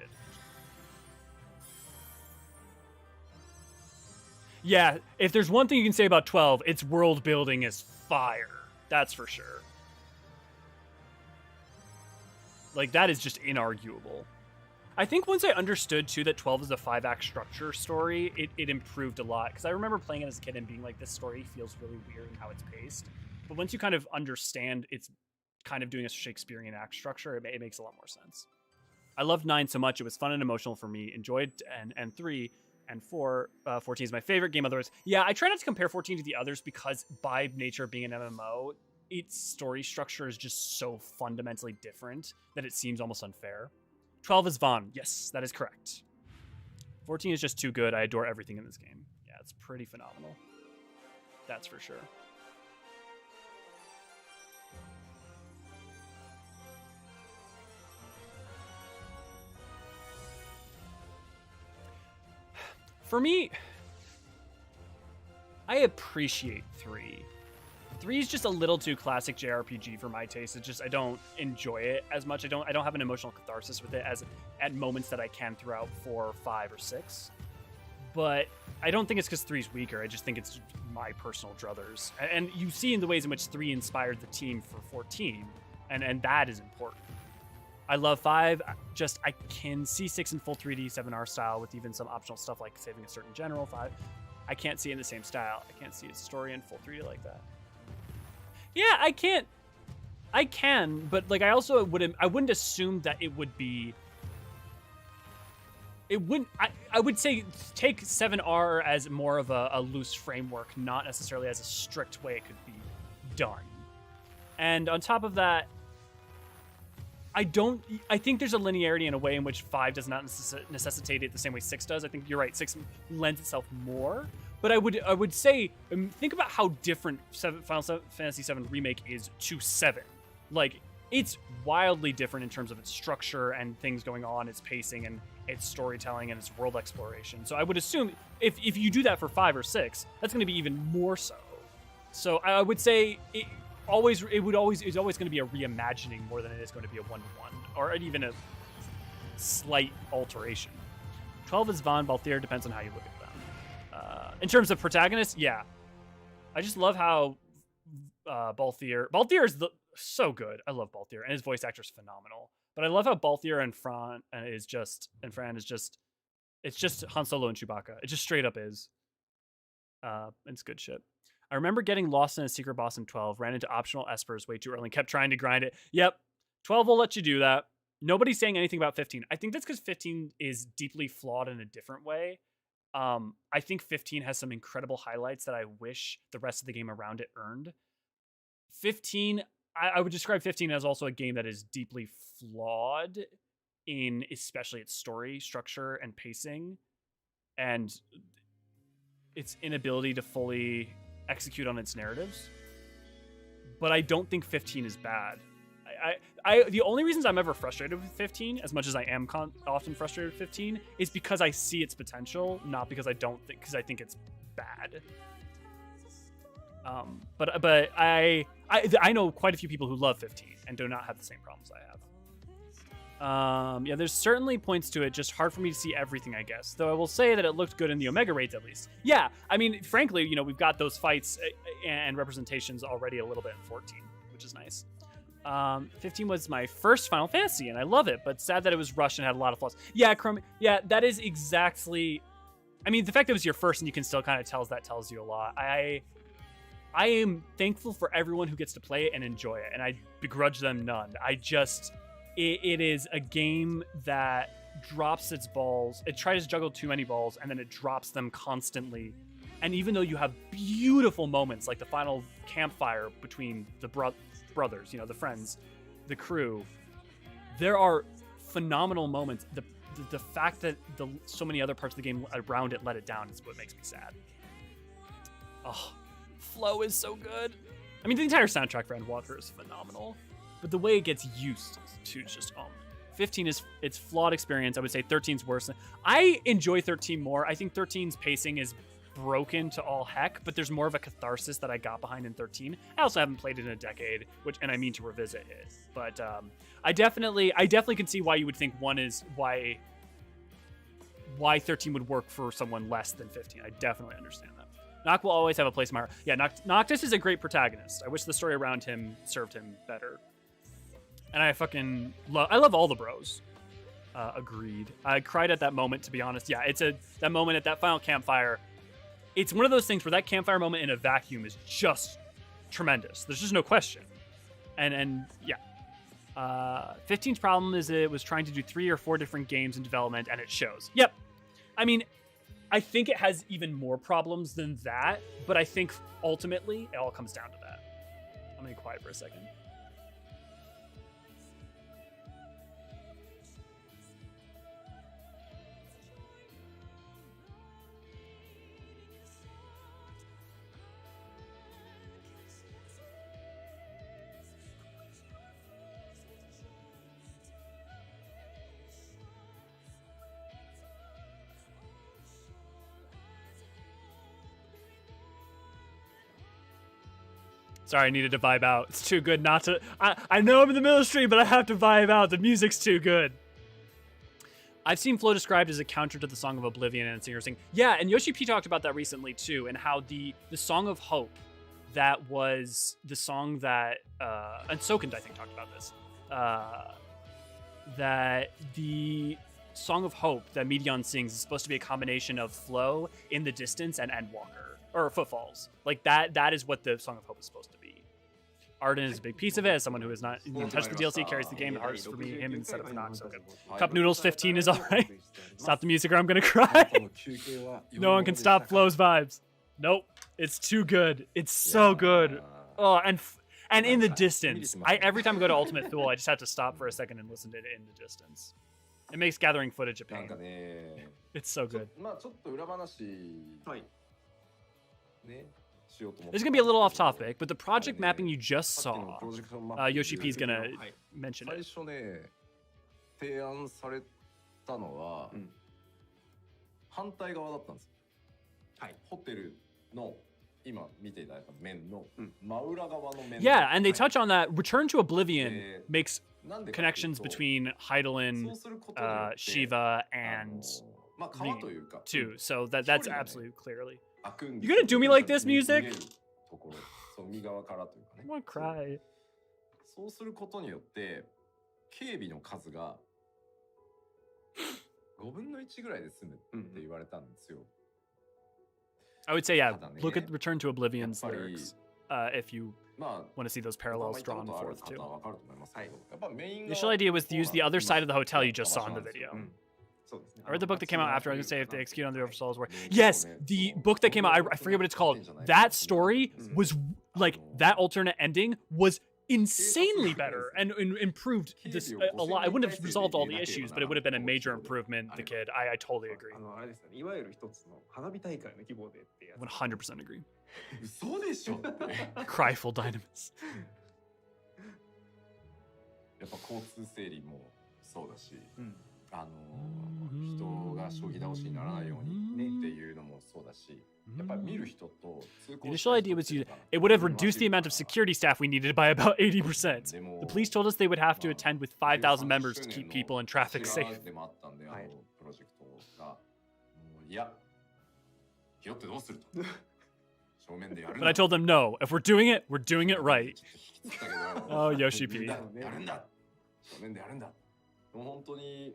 Speaker 1: Yeah, if there's one thing you can say about 12, its world building is fire. That's for sure. Like, that is just inarguable. I think once I understood, too, that 12 is a 5-act structure story, it improved a lot. Because I remember playing it as a kid and being like, this story feels really weird in how it's paced. But once you kind of understand it's kind of doing a Shakespearean act structure, it makes a lot more sense. I loved 9 so much. It was fun and emotional for me. Enjoyed and 3 and 4. 14 is my favorite game. Otherwise, yeah, I try not to compare 14 to the others because by nature of being an MMO, its story structure is just so fundamentally different that it seems almost unfair. 12 is Vaughn. Yes, that is correct. 14 is just too good. I adore everything in this game. Yeah, it's pretty phenomenal. That's for sure. For me, I appreciate 3. 3 is just a little too classic JRPG for my taste. It's just I don't enjoy it as much. I don't have an emotional catharsis with it as at moments that I can throughout 4, 5, or 6. But I don't think it's because 3 is weaker. I just think it's my personal druthers. And you see in the ways in which 3 inspired the team for 14, and that is important. I love 5. Just I can see 6 in full 3D 7R style with even some optional stuff like saving a certain general. 5, I can't see it in the same style. I can't see its story in full 3D like that. Yeah, I can't. I can, but like I also wouldn't assume that it would be. It wouldn't. I would say take 7R as more of a loose framework, not necessarily as a strict way it could be done. And on top of that, I think there's a linearity in a way in which 5 does not necessitate it the same way 6 does. I think you're right. 6 lends itself more. But I would say, think about how different Final Fantasy VII Remake is to 7. Like, it's wildly different in terms of its structure and things going on, its pacing and its storytelling and its world exploration. So I would assume if you do that for 5 or 6, that's going to be even more so. So I would say it's always going to be a reimagining more than it is going to be a 1-to-1 or even a slight alteration. 12 is Vaughn, Balthier, depends on how you look at them. In terms of protagonists, yeah. I just love how Balthier is so good. I love Balthier, and his voice actor is phenomenal. But I love how Balthier and Fran is just it's just Han Solo and Chewbacca. It just straight up is. It's good shit. I remember getting lost in a secret boss in 12, ran into optional espers way too early, and kept trying to grind it. Yep, 12 will let you do that. Nobody's saying anything about 15. I think that's because 15 is deeply flawed in a different way. I think 15 has some incredible highlights that I wish the rest of the game around it earned. 15, I would describe 15 as also a game that is deeply flawed in especially its story structure and pacing and its inability to fully execute on its narratives. But I don't think 15 is bad. The only reasons I'm ever frustrated with 15, as much as I am often frustrated with 15, is because I see its potential, not because I think it's bad. But I know quite a few people who love 15 and do not have the same problems I have. Yeah, there's certainly points to it, just hard for me to see everything, I guess. Though I will say that it looked good in the Omega raids, at least. Yeah, I mean, frankly, we've got those fights and representations already a little bit in 14, which is nice. 15 was my first Final Fantasy, and I love it, but sad that it was rushed and had a lot of flaws. Yeah, Chrome. Yeah, that is exactly. I mean, the fact that it was your first and you can still kind of tells you a lot. I am thankful for everyone who gets to play it and enjoy it, and I begrudge them none. It is a game that drops its balls. It tries to juggle too many balls, and then it drops them constantly. And even though you have beautiful moments, like the final campfire between the brothers, the friends, the crew, there are phenomenal moments. the fact that so many other parts of the game around it let it down is what makes me sad. Oh, flow is so good. I mean, the entire soundtrack for Endwalker is phenomenal, but the way it gets used to just 15 is its flawed experience. I would say 13's worse. I enjoy 13 more. I think 13's pacing is broken to all heck, but there's more of a catharsis that I got behind in 13. I also haven't played it in a decade, and I mean to revisit it. But I definitely can see why you would think why 13 would work for someone less than 15. I definitely understand that. Noct will always have a place in my heart. Yeah, Noctis is a great protagonist. I wish the story around him served him better. And I fucking love all the bros. Agreed. I cried at that moment, to be honest. Yeah, that moment at that final campfire. It's one of those things where that campfire moment in a vacuum is just tremendous. There's just no question. And yeah. 15's problem is it was trying to do 3 or 4 different games in development, and it shows. Yep. I mean, I think it has even more problems than that, but I think ultimately it all comes down to that. I'm gonna be quiet for a second. Sorry, I needed to vibe out. It's too good not to... I know I'm in the middle of the stream, but I have to vibe out. The music's too good. I've seen Flow described as a counter to the Song of Oblivion and Singer Sing. Yeah, and Yoshi P talked about that recently, too, and how the Song of Hope, that was the song that... and Sokund, I think, talked about this. That the Song of Hope that Midian sings is supposed to be a combination of Flow, In the Distance, and Endwalker. Or Footfalls. Like, that is what the Song of Hope is supposed to be. Arden is a big piece of it. As someone who has not touched the DLC, carries the game. The art is for me, him instead of not so good. Cup Noodles 15 is alright. Stop the music or I'm gonna cry. No one can stop Flow's vibes. Nope. It's too good. It's so good. Oh, and In the Distance. Every time I go to Ultimate Thule, I just have to stop for a second and listen to it In the Distance. It makes gathering footage a pain. It's so good. This is going to be a little off topic, but the project mapping you just saw, Yoshi P is going to mention it. Yeah, and they touch on that. Return to Oblivion makes connections between Hydaelyn, Shiva, and Ri, too. So that's absolutely clearly. You're gonna do me like this, music? I want to cry. I would say, yeah, look at Return to Oblivion's lyrics if you want to see those parallels drawn forth, too. The initial idea was to use the other side of the hotel you just saw in the video. I read the book that came out after. I was going to say if they execute on the Oversouls were. Yes, the book that came out, I forget what it's called. That story was, like, that alternate ending was insanely better and improved this a lot. It wouldn't have resolved all the issues, but it would have been a major improvement. The kid, I totally agree. 100% agree. Cry full dynamis. 人が将棋倒しにならないようにねっていうのもそうだし、やっぱり見る人と通行 The initial idea was it would have reduced the amount of security staff we needed by about 80%. The police told us they would have to attend with 5,000 members to keep people in traffic safe. But I told them no, if we're doing it right. Oh, Yoshi P. 本当に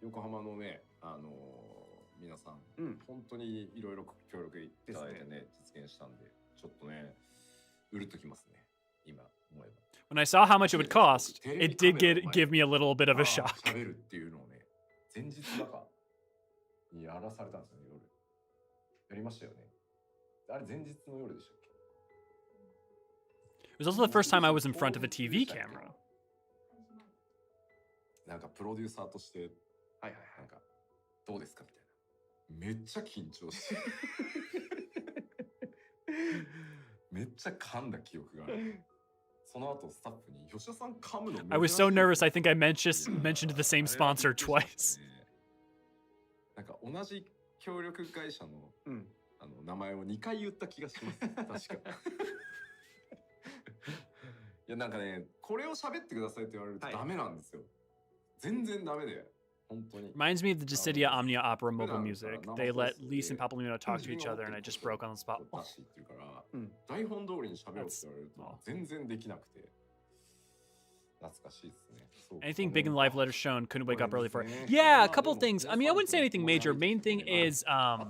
Speaker 1: 横浜のね、皆さん、本当にいろいろ協力いただいてね、実現したんで、ちょっとね、うるっときますね、今思えば。When I saw how much it would cost, it did give me a little bit of a shock. 喋るっていうのをね、前日だかにやらされたんですよね、夜。やりましたよね。あれ前日の夜でしたっけ？ It was also the first time I was in front of a TV camera. なんかプロデューサーとして
Speaker 3: なんかどうですかみたいな。めっちゃ緊張して。めっちゃ噛んだ記憶がある。その後スタッフに吉田さん噛むの。
Speaker 1: I was so nervous. I think I mentioned the same sponsor twice.
Speaker 3: なんか同じ協力会社の名前を2回言った気がします。確か。いやなんかね、これを喋ってくださいって言われるとダメなんですよ。全然ダメで。
Speaker 1: Reminds me of the Dissidia Omnia opera mobile music. They let Lise and Papalino talk to each other, and I just broke on the spot.
Speaker 3: 台本通りに喋ろうって言われると全然できなくて。懐かしいですね。
Speaker 1: Anything big in the live letters shown? Couldn't wake up early for it. Yeah, a couple things. I mean, I wouldn't say anything major. Main thing is a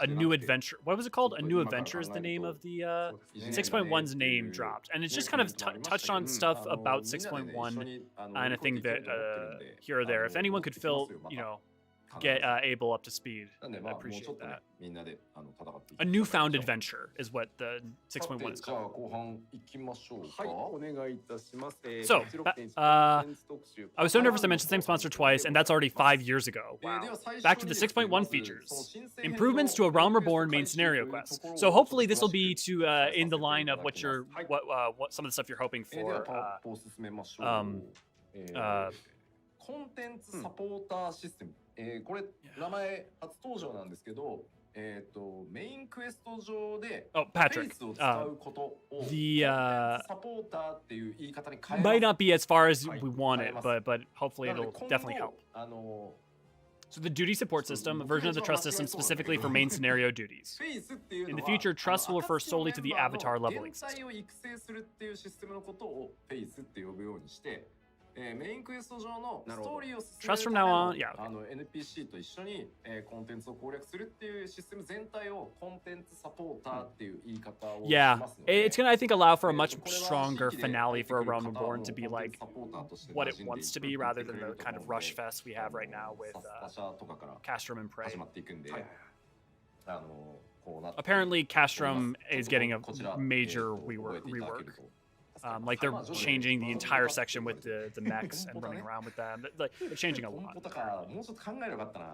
Speaker 1: new adventure. What was it called? A new adventure is the name of the 6.1's name dropped, and it's just kind of touched on stuff about 6.1 and a thing that here or there. If anyone could fill, get Abel up to speed, I appreciate that. A newfound adventure is what the 6.1 is called. So, I was so nervous I mentioned the same sponsor twice, and that's already 5 years ago. Wow. Back to the 6.1 features. Improvements to a Realm Reborn main scenario quest. So hopefully this will be to in the line of what some of the stuff you're hoping for.
Speaker 3: コンテンツサポーターシステム。これ名前初登場なんですけど、メインクエスト上でフェイスを使うことをコンテンツサポーターっていう言い方に変えます。
Speaker 1: Might not be as far as we want it, but hopefully it'll definitely help. So the duty support system, a version of the trust system specifically for main scenario duties. In the future, trust will refer solely to the avatar leveling system. Trust from now on, yeah.
Speaker 3: NPC と一緒にコンテンツを攻略するっていうシステム全体をコンテンツサポーターっていう言い方をしますので、
Speaker 1: it's gonna, I think, allow for a much stronger finale for a Realm Reborn to be like what it wants to be rather than the kind of rush fest we have right now with Castrum and Prey. Apparently, Castrum is getting a major rework. Like they're changing the entire section with the mechs and running around with them. Like they're changing a lot.
Speaker 3: もうちょっと考えればよかったな。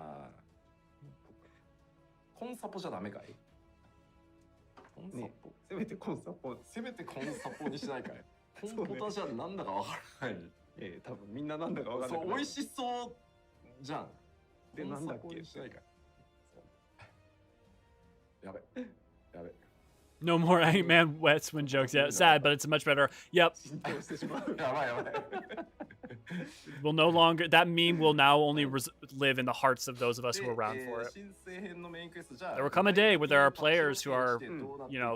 Speaker 3: コンサポじゃダメかい？コンサポ。
Speaker 2: せめてコンサポ。
Speaker 3: せめてコンサポにしないかい。コンポタじゃなんだかわからない。
Speaker 2: 多分みんななんだかわからない。
Speaker 3: そう美味しそうじゃん。
Speaker 2: でなんだっけ？
Speaker 3: しないかい。やべ。やべ。
Speaker 1: No more Ant-Man Westwind jokes yet. Sad, but it's much better. Yep. Will no longer, that meme will now only live in the hearts of those of us who are around for it. There will come a day where there are players who are,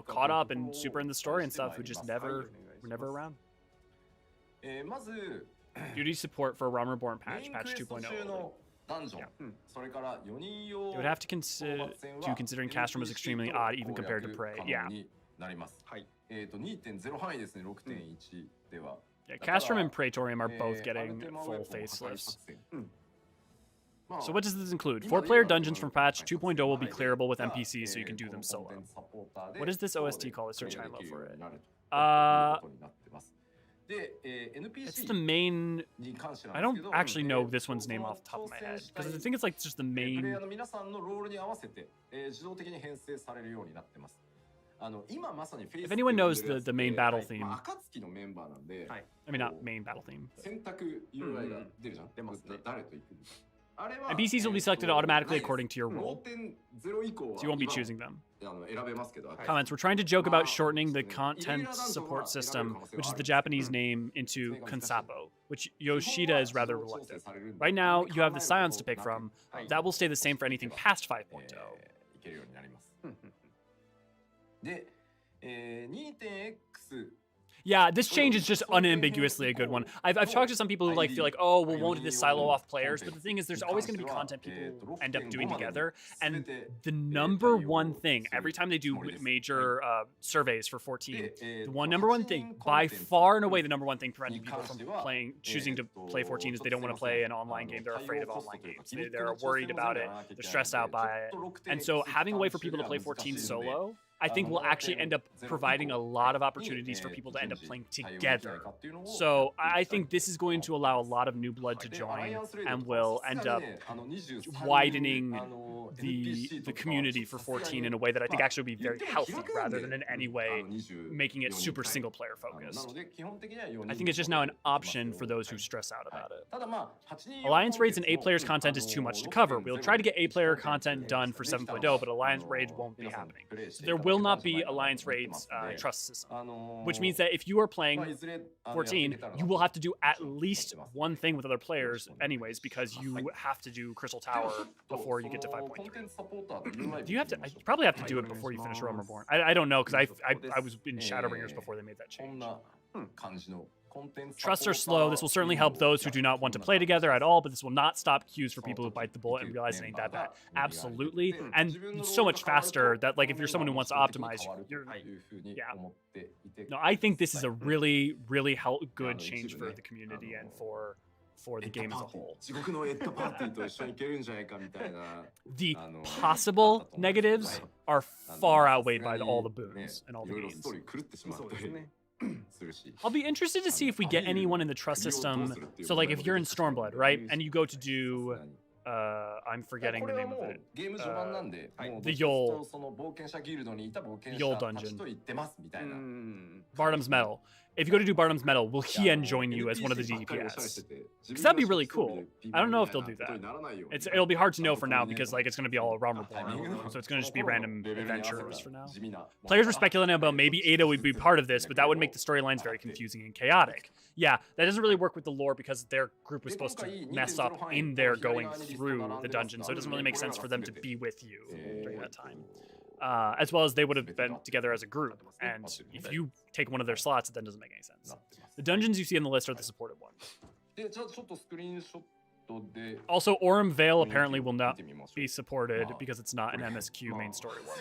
Speaker 1: caught up and super in the story and stuff who just were never around. Duty support for a Realm Reborn patch 2.0. It would have to considering Castrum was extremely odd even compared to Prey. Yeah. Yeah, Castrum and Praetorium are both getting full facelifts. So what does this include? 4-player dungeons from patch 2.0 will be clearable with NPCs so you can do them solo. What is this OST called? Search high low for it. It's the main. I don't actually know this one's name off the top of my head because I think it's like just the main. If anyone knows the main battle theme, I mean not main battle theme. NPCs will be selected automatically according to your role, so you won't be choosing them. Comments, we're trying to joke about shortening the content support system, which is the Japanese name, into Konsapo, which Yoshida is rather reluctant. Right now, you have the Scions to pick from. That will stay the same for anything past 5.0. Yeah, this change is just unambiguously a good one. I've talked to some people who feel like, oh, well, won't this silo off players? But the thing is, there's always going to be content people end up doing together. And the number one thing, every time they do major surveys for 14, the number one thing, by far and away the number one thing preventing people from choosing to play 14 is they don't want to play an online game. They're afraid of online games. They're worried about it. They're stressed out by it. And so having a way for people to play 14 solo I think will actually end up providing a lot of opportunities for people to end up playing together. So I think this is going to allow a lot of new blood to join and will end up widening the community for 14 in a way that I think actually will be very healthy rather than in any way making it super single player focused. I think it's just now an option for those who stress out about it. Alliance raids and 8 players content is too much to cover. We'll try to get 8 player content done for 7.0, but Alliance raids won't be happening. So there will not be Alliance raids trust system, which means that if you are playing 14, you will have to do at least one thing with other players anyways, because you have to do Crystal Tower before you get to 5.3. Do you have to? You probably have to do it before you finish Realm Reborn. I don't know, because I was in Shadowbringers before they made that change. Trusts are slow. This will certainly help those who do not want to play together at all, but this will not stop queues for people who bite the bullet and realize it ain't that bad. Absolutely. And so much faster that, like, if you're someone who wants to optimize, No, I think this is a really, really good change for the community and for the game as a whole. The possible negatives are far outweighed by all the boons and all the gains. I'll be interested to see if we get anyone in the trust system. So, like, if you're in Stormblood, right, and you go to do, I'm forgetting the name of it, the Yol dungeon, Bardam's Medal. If you go to do Bardam's Medal, will Hien join you as one of the DPS? Because that'd be really cool. I don't know if they'll do that. It'll be hard to know for now because, like, it's going to be all Realm Reborn, so it's going to just be random adventurers for now. Players were speculating about maybe Ada would be part of this, but that would make the storylines very confusing and chaotic. Yeah, that doesn't really work with the lore because their group was supposed to mess up in their going through the dungeon, so it doesn't really make sense for them to be with you during that time. As well as they would have been together as a group, and if you take one of their slots, it then doesn't make any sense. The dungeons you see on the list are the supported ones. Also, Aurum Vale apparently will not be supported because it's not an MSQ main story one.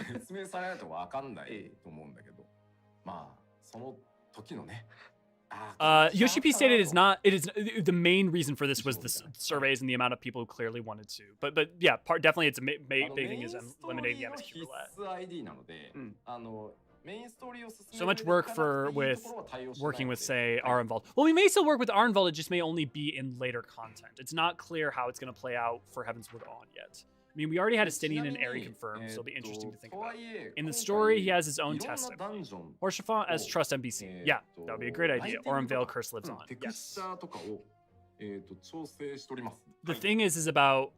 Speaker 1: Yoshi P stated it is the main reason for this was the surveys and the amount of people who clearly wanted to. But yeah, definitely it's a big thing is eliminating the MSQ roulette. So much work with working with, say, Arenvald. Well, we may still work with Arenvald, it just may only be in later content. It's not clear how it's going to play out for Heavensward On yet. I mean, we already had Estinian and Aerie confirmed, so it'll be interesting to think about. In the story, he has his own testing. Horshafa as Trust NPC. Yeah, that would be a great idea. Aurum Vale Curse lives on. Yes. The thing is about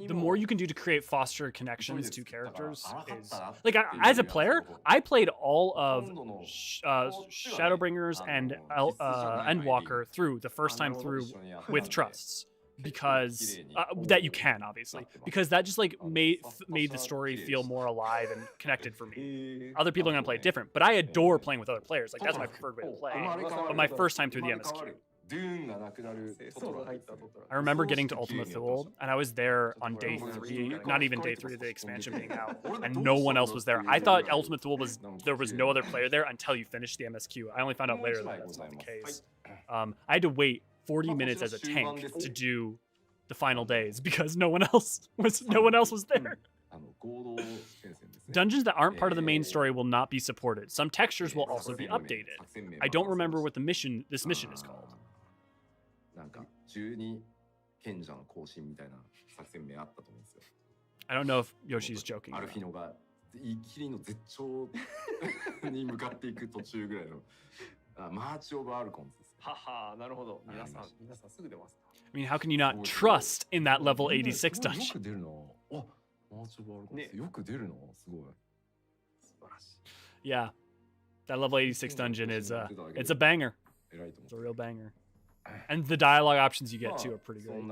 Speaker 1: the more you can do to create foster connections to characters is like as a player, I played all of Shadowbringers and Endwalker through the first time through with trusts. Because that you can obviously, because that just like made the story feel more alive and connected for me. Other people are gonna play it different, but I adore playing with other players. Like that's my preferred way to play. But my first time through the MSQ, I remember getting to Ultima Thule, and I was there on day 3, not even day 3 of the expansion being out, and no one else was there. I thought Ultima Thule there was no other player there until you finished the MSQ. I only found out later that that's not the case. I had to wait 40 minutes as a tank to do the final days because no one else was there. Dungeons that aren't part of the main story will not be supported. Some textures will also be updated. I don't remember what this mission is called. I don't know if Yoshi's joking. I mean, how can you not trust in that level 86 dungeon? Yeah, that level 86 dungeon is it's a banger. It's a real banger. And the dialogue options you get too are pretty great.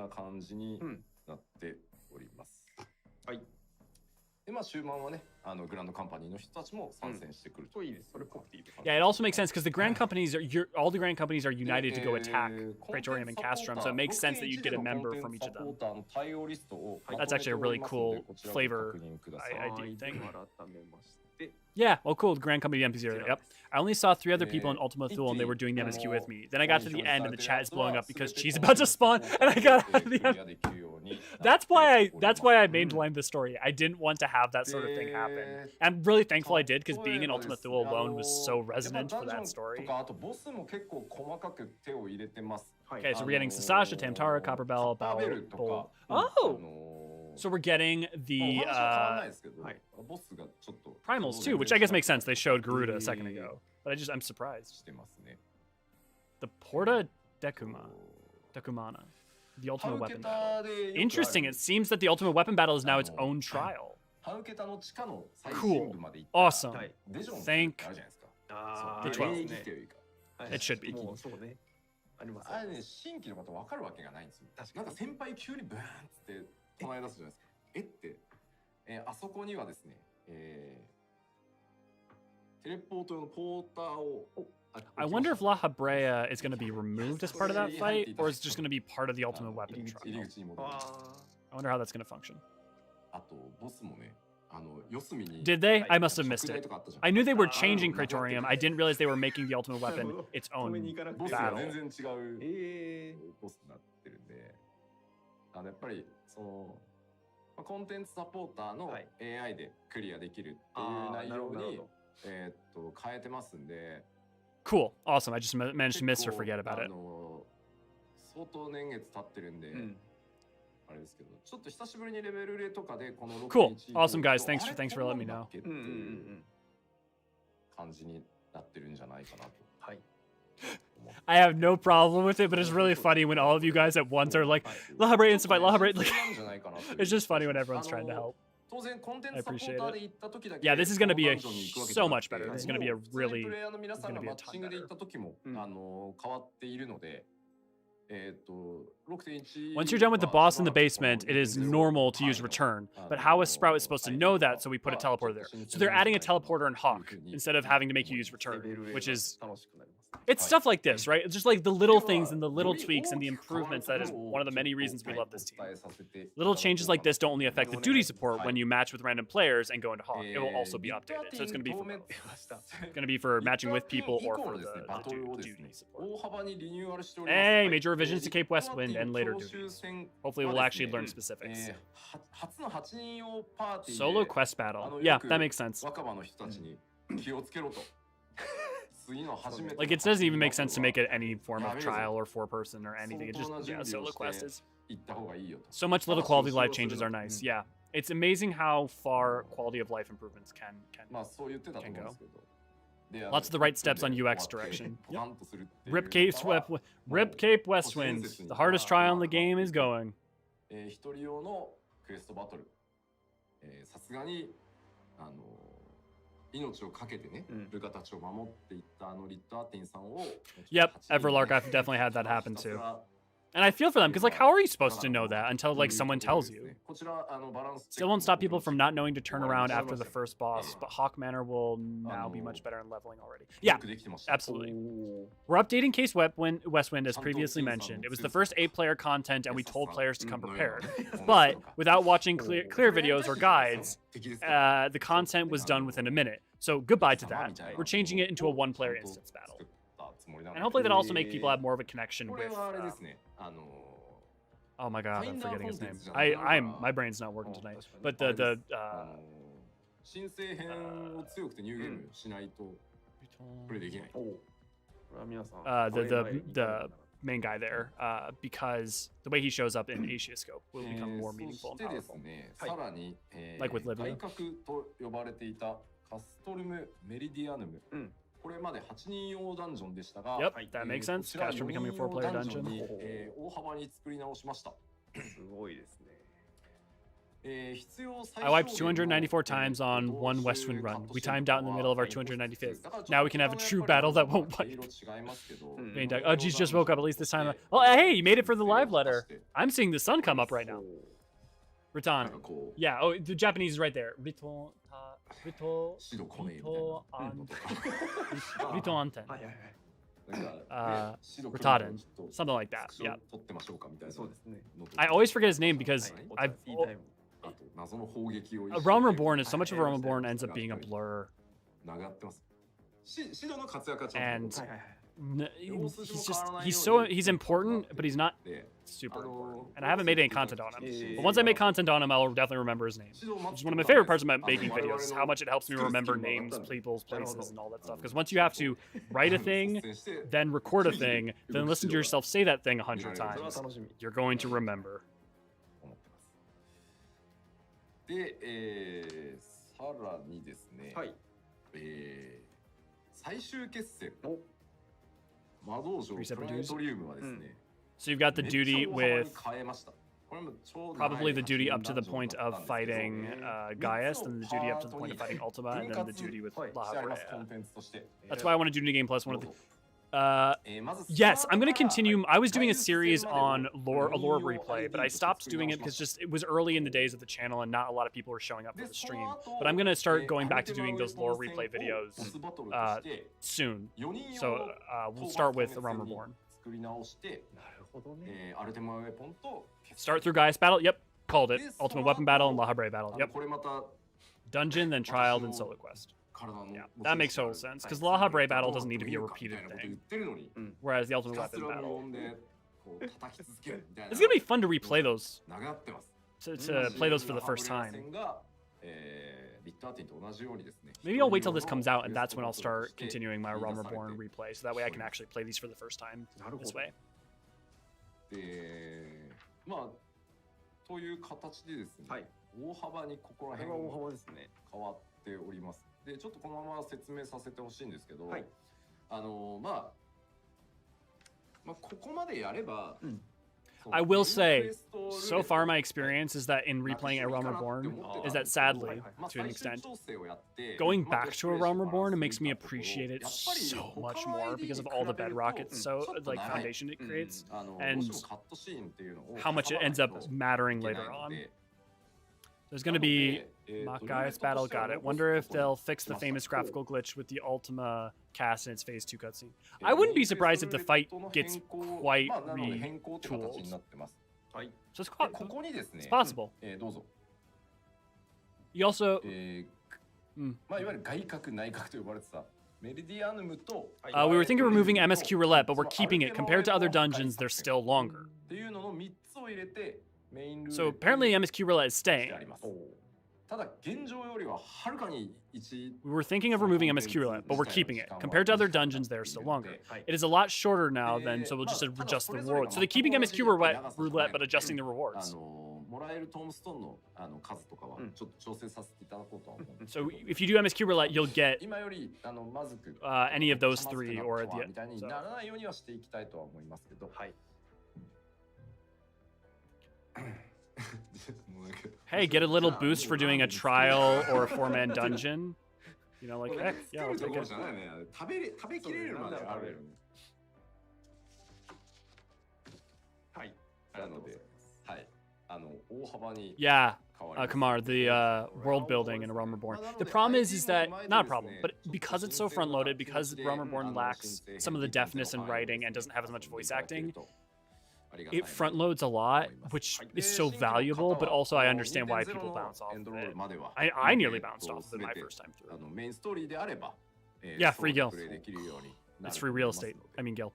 Speaker 1: Yeah, it also makes sense because the Grand Companies all the Grand Companies are united to go attack Praetorium and Castrum, so it makes sense that you'd get a member from each of them. That's actually a really cool flavor ID thing. Yeah, well, cool. The Grand Company NPC are there. Yep. I only saw 3 other people in Ultima Thule, and they were doing the MSQ with me. Then I got to the end, and the chat is blowing up because she's about to spawn, and I got out of the end. That's why I mainlined the story. I didn't want to have that sort of thing happen. I'm really thankful I did, because being in Ultima Thule alone was so resonant for that story. Okay, so we're getting Sasasha, Tamtara, Copperbell, Bowl. Oh! So we're getting the primals too, which I guess makes sense. They showed Garuda a second ago, but I'm surprised. The Porta Decumana, the ultimate weapon battle. Interesting. It seems that the ultimate weapon battle is now its own trial. Cool. Awesome. Thank the 12. It should be.
Speaker 2: あります。
Speaker 3: あれね、新規の方分かるわけがないんですよ。なんか先輩急にブーンって唱え出すじゃないですか。えって、あそこにはですね、テレポート用のポーターを。
Speaker 1: I wonder if La Habrea is going to be removed as part of that fight, or is it just going to be part of the ultimate weapon trial. I wonder how that's going to function.
Speaker 3: あとボスもね。
Speaker 1: Did they? I must have missed it. I knew they were changing Praetorium. I didn't realize they were making the ultimate weapon its own battle.
Speaker 3: 全然違うボスになってるんで、やっぱりそのコンテンツサポーターの AI でクリアできるっていう内容に変えてますんで。
Speaker 1: Cool. Awesome. I just managed to miss or forget about it.
Speaker 3: 相当年月経ってるんで。
Speaker 1: Cool. Awesome, guys. Thanks for letting me know. I have no problem with it, but it's really funny when all of you guys at once are like, La Habrea instant fight, La Habrea. Like, it's just funny when everyone's trying to help. I appreciate it. Yeah, this is going to be so much better. This is going to be a really, it's going to be a ton better. Once you're done with the boss in the basement, it is normal to use return. But how is Sprout supposed to know that? So we put a teleporter there. So they're adding a teleporter in Hawk instead of having to make you use return, which is... It's stuff like this, right? It's just like the little things and the little tweaks and the improvements that is one of the many reasons we love this team. Little changes like this don't only affect the duty support when you match with random players and go into Hawk. It will also be updated. So it's going to be for both. It's going to be for matching with people or for the duty support. Hey, major revisions to Cape Westwind and later duties. Hopefully we'll actually learn specifics. Solo quest battle. Yeah, that makes sense. Like, it doesn't even make sense to make it any form of trial or four-person or anything. It just, yeah, solo quest is. So much little quality of life changes are nice. Yeah, it's amazing how far quality of life improvements can go. Lots of the right steps on UX direction. Yep. Rip Cape Westwind. The hardest trial in the game is going. Yep, Everlark, I've definitely had that happen too. And I feel for them, because, like, how are you supposed to know that until, like, someone tells you? Still won't stop people from not knowing to turn around after the first boss, but Hawk Manor will now be much better in leveling already. Yeah, absolutely. We're updating Case Westwind, as previously mentioned. It was the first 8-player content, and we told players to come prepared. But without watching clear videos or guides, the content was done within a minute. So goodbye to that. We're changing it into a 1-player instance battle. And hopefully that'll also make people have more of a connection with... oh my god, I'm forgetting his name. My brain's not working tonight. But the main guy there, because the way he shows up in Aetioscope will become more meaningful and powerful. Like with Livia. Yep, that makes sense. Castro becoming a 4-player dungeon. I wiped 294 times on one Westwind run. We timed out in the middle of our 295th. Now we can have a true battle that won't wipe. Oh, geez, just woke up at least this time. Oh, hey, you made it for the live letter. I'm seeing the sun come up right now. Riton. Yeah, oh, the Japanese is right there. Riton Anten. Ritaden. Something like that. Yeah. I always forget his name because Realm Reborn is so much of Realm Reborn ends up being a blur. And he's important, but he's not super important. And I haven't made any content on him. But once I make content on him, I'll definitely remember his name. Which is one of my favorite parts about making videos, is how much it helps me remember names, people's places, and all that stuff. Because once you have to write a thing, then record a thing, then listen to yourself say that thing 100 times, you're going to remember.
Speaker 3: で、さらにですね、はい、最終決戦魔道場プラネトリウムはですね、
Speaker 1: So you've got the duty with probably the duty up to the point of fighting Gaius, then the duty up to the point of fighting Ultima, and then the duty with La Habrea. That's why I want to do New Game Plus. One of the yes, I'm going to continue. I was doing a series on a lore replay, but I stopped doing it because just it was early in the days of the channel and not a lot of people were showing up for the stream. But I'm going to start going back to doing those lore replay videos soon. So we'll start with The Realm Reborn. Start through Gaius battle. Yep, called it. Ultimate weapon battle and La Habrea battle. Yep. Dungeon, then trial, then solo quest. Yeah, that makes total sense, because La Habrea battle doesn't need to be a repeated thing, whereas the ultimate weapon battle... It's going to be fun to replay those, to play those for the first time. Maybe I'll wait till this comes out, and that's when I'll start continuing my Realm Reborn replay, so that way I can actually play these for the first time this way.
Speaker 3: まあという形でですね、大幅にここら辺が変わっております。でちょっとこのまま説明させてほしいんですけど、まあここまでやれば。
Speaker 1: I will say, so far my experience is that in replaying A Realm Reborn, is that sadly, to an extent, going back to A Realm Reborn makes me appreciate it so much more because of all the bedrock it's so, like, foundation it creates, and how much it ends up mattering later on. There's going to be Mock Gaius battle, got it. Wonder if they'll fix the famous graphical glitch with the Ultima cast in its Phase 2 cutscene. I wouldn't be surprised if the fight gets quite retooled. So it's possible. You also... we were thinking of removing MSQ Roulette, but we're keeping it. Compared to other dungeons, they're still longer. So apparently MSQ Roulette is staying. We were thinking of removing MSQ Roulette, but we're keeping it. Compared to other dungeons, they're still longer. It is a lot shorter now, then, so we'll just adjust the rewards. So they're keeping MSQ Roulette, but adjusting the rewards. So if you do MSQ Roulette, you'll get any of those three or the... Hey, get a little boost for doing a trial or a 4-man dungeon. You know, like, heck, yeah, I'll take it. Yeah, Kamar, the world building in A Realm Reborn. The problem is that, not a problem, but because it's so front-loaded, because Realm Reborn lacks some of the deftness in writing and doesn't have as much voice acting, it front loads a lot, which is so valuable, but also I understand why people bounce off of it. I nearly bounced off of it my first time through. Yeah, free gil. It's free real estate. I mean gil.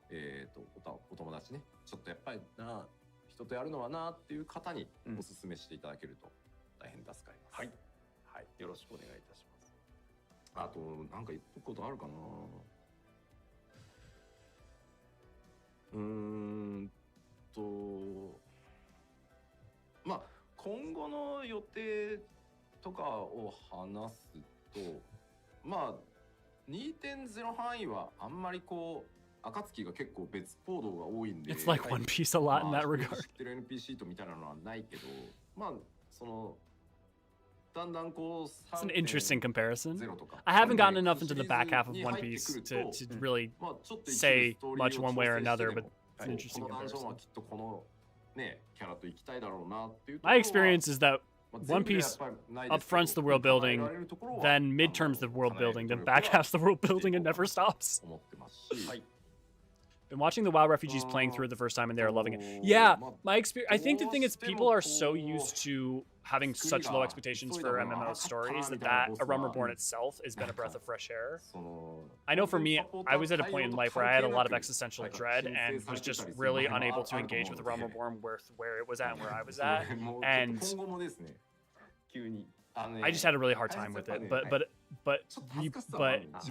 Speaker 3: まあ今後の予定とかを話すと、まあ 2.0 範囲はあんまりこう暁が結構別行動が多いんで、
Speaker 1: It's like One Piece a lot in that regard.
Speaker 3: 知ってる NPC とみたいなのはないけど、まあそのだんだんこう
Speaker 1: It's an interesting comparison. I haven't gotten enough into the back half of One Piece to really say much one way or another, but it's an interesting comparison. My experience is that One Piece upfronts the world building, then midterms the world building, then back half's the world building and never stops. Been watching the WoW refugees playing through it the first time and they're loving it. Yeah, my experience. I think the thing is people are so used to having such low expectations for MMO stories that A Realm Reborn itself has been a breath of fresh air. I know for me, I was at a point in life where I had a lot of existential dread and was just really unable to engage with A Realm Reborn where it was at and where I was at, and I just had a really hard time with it. But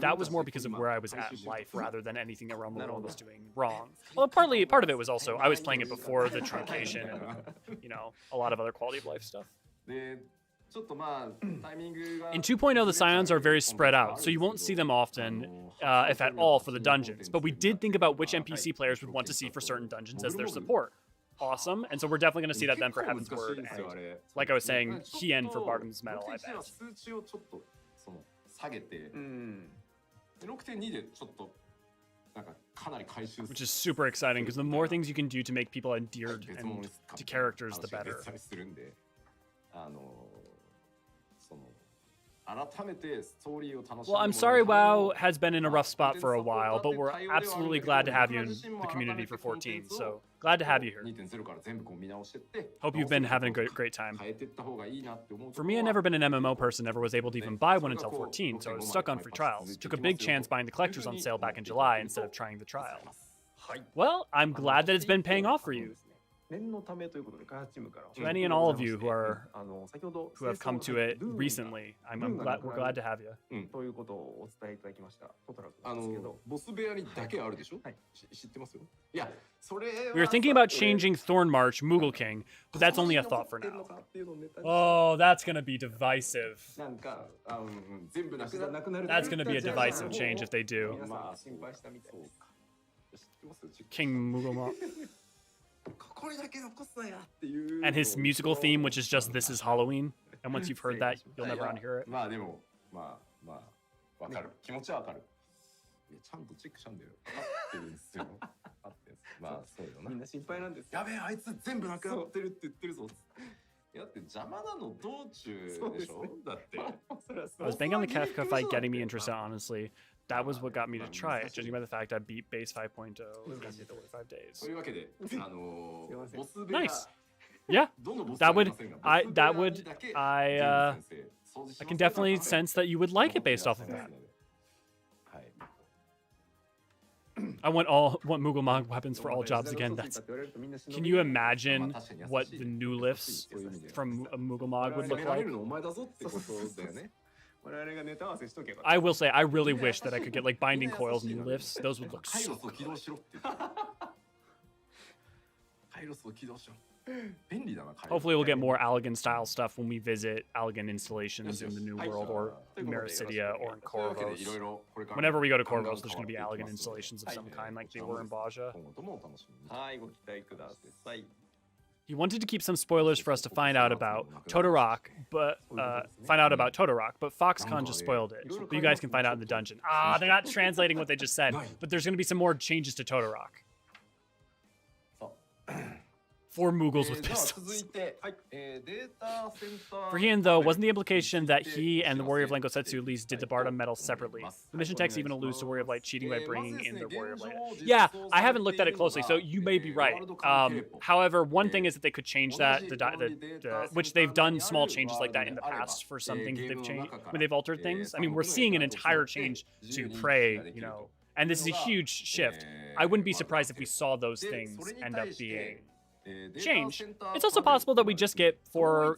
Speaker 1: that was more because of where I was at in life rather than anything that Realm Reborn was doing wrong. Well, part of it was also I was playing it before the truncation and a lot of other quality of life stuff. In 2.0, the Scions are very spread out, so you won't see them often, if at all, for the dungeons. But we did think about which NPC players would want to see for certain dungeons as their support. Awesome, and so we're definitely going to see that then for Heaven's Word, and like I was saying, Hien for Bardam's Medal, I bet. Which is super exciting, because the more things you can do to make people endeared and to characters, the better. Well, I'm sorry WoW has been in a rough spot for a while, but we're absolutely glad to have you in the community for 14, so glad to have you here. Hope you've been having a great time. For me, I've never been an MMO person, never was able to even buy one until 14, so I was stuck on free trials. Took a big chance buying the collectors on sale back in July instead of trying the trial. Well, I'm glad that it's been paying off for you. To any and all of you who have come to it recently, we're glad to have you. We were thinking about changing Thornmarch Moogle King, but that's only a thought for now. Oh, that's gonna be divisive. That's gonna be a divisive change if they do. King Moogle. And his musical theme, which is just "This is Halloween," and once you've heard that, you'll never unhear it. I was banging on the Kafka fight getting me interested, honestly. That was what got me to try it, judging by the fact I beat base 5.0 in 45 days. Nice. Yeah, I can definitely sense that you would like it based off of that. I want Moogle Mog weapons for all jobs again. Can you imagine what the new lifts from a Moogle Mog would look like? I will say, I really wish that I could get like binding coils new lifts. Those would look so good. Hopefully we'll get more Allegan style stuff when we visit Allegan installations in the New World or Mericidia or in Corvos. Whenever we go to Corvos, there's going to be Allegan installations of some kind like they were in Baja. He wanted to keep some spoilers for us to find out about Todorok, but Foxconn just spoiled it. But you guys can find out in the dungeon. They're not translating what they just said, but there's going to be some more changes to Todorok. 4 Moogles with pistols. For Hien, though, wasn't the implication that he and the Warrior of Lenkosetsu at least did the Bardam medal separately? The mission text even alludes to Warrior of Light cheating by bringing in the Warrior of Light. Yeah, I haven't looked at it closely, so you may be right. However, one thing is that they could change that, which they've done small changes like that in the past for some things that they've changed when they've altered things. I mean, we're seeing an entire change to Prey, and this is a huge shift. I wouldn't be surprised if we saw those things end up being change. It's also possible that we just get 4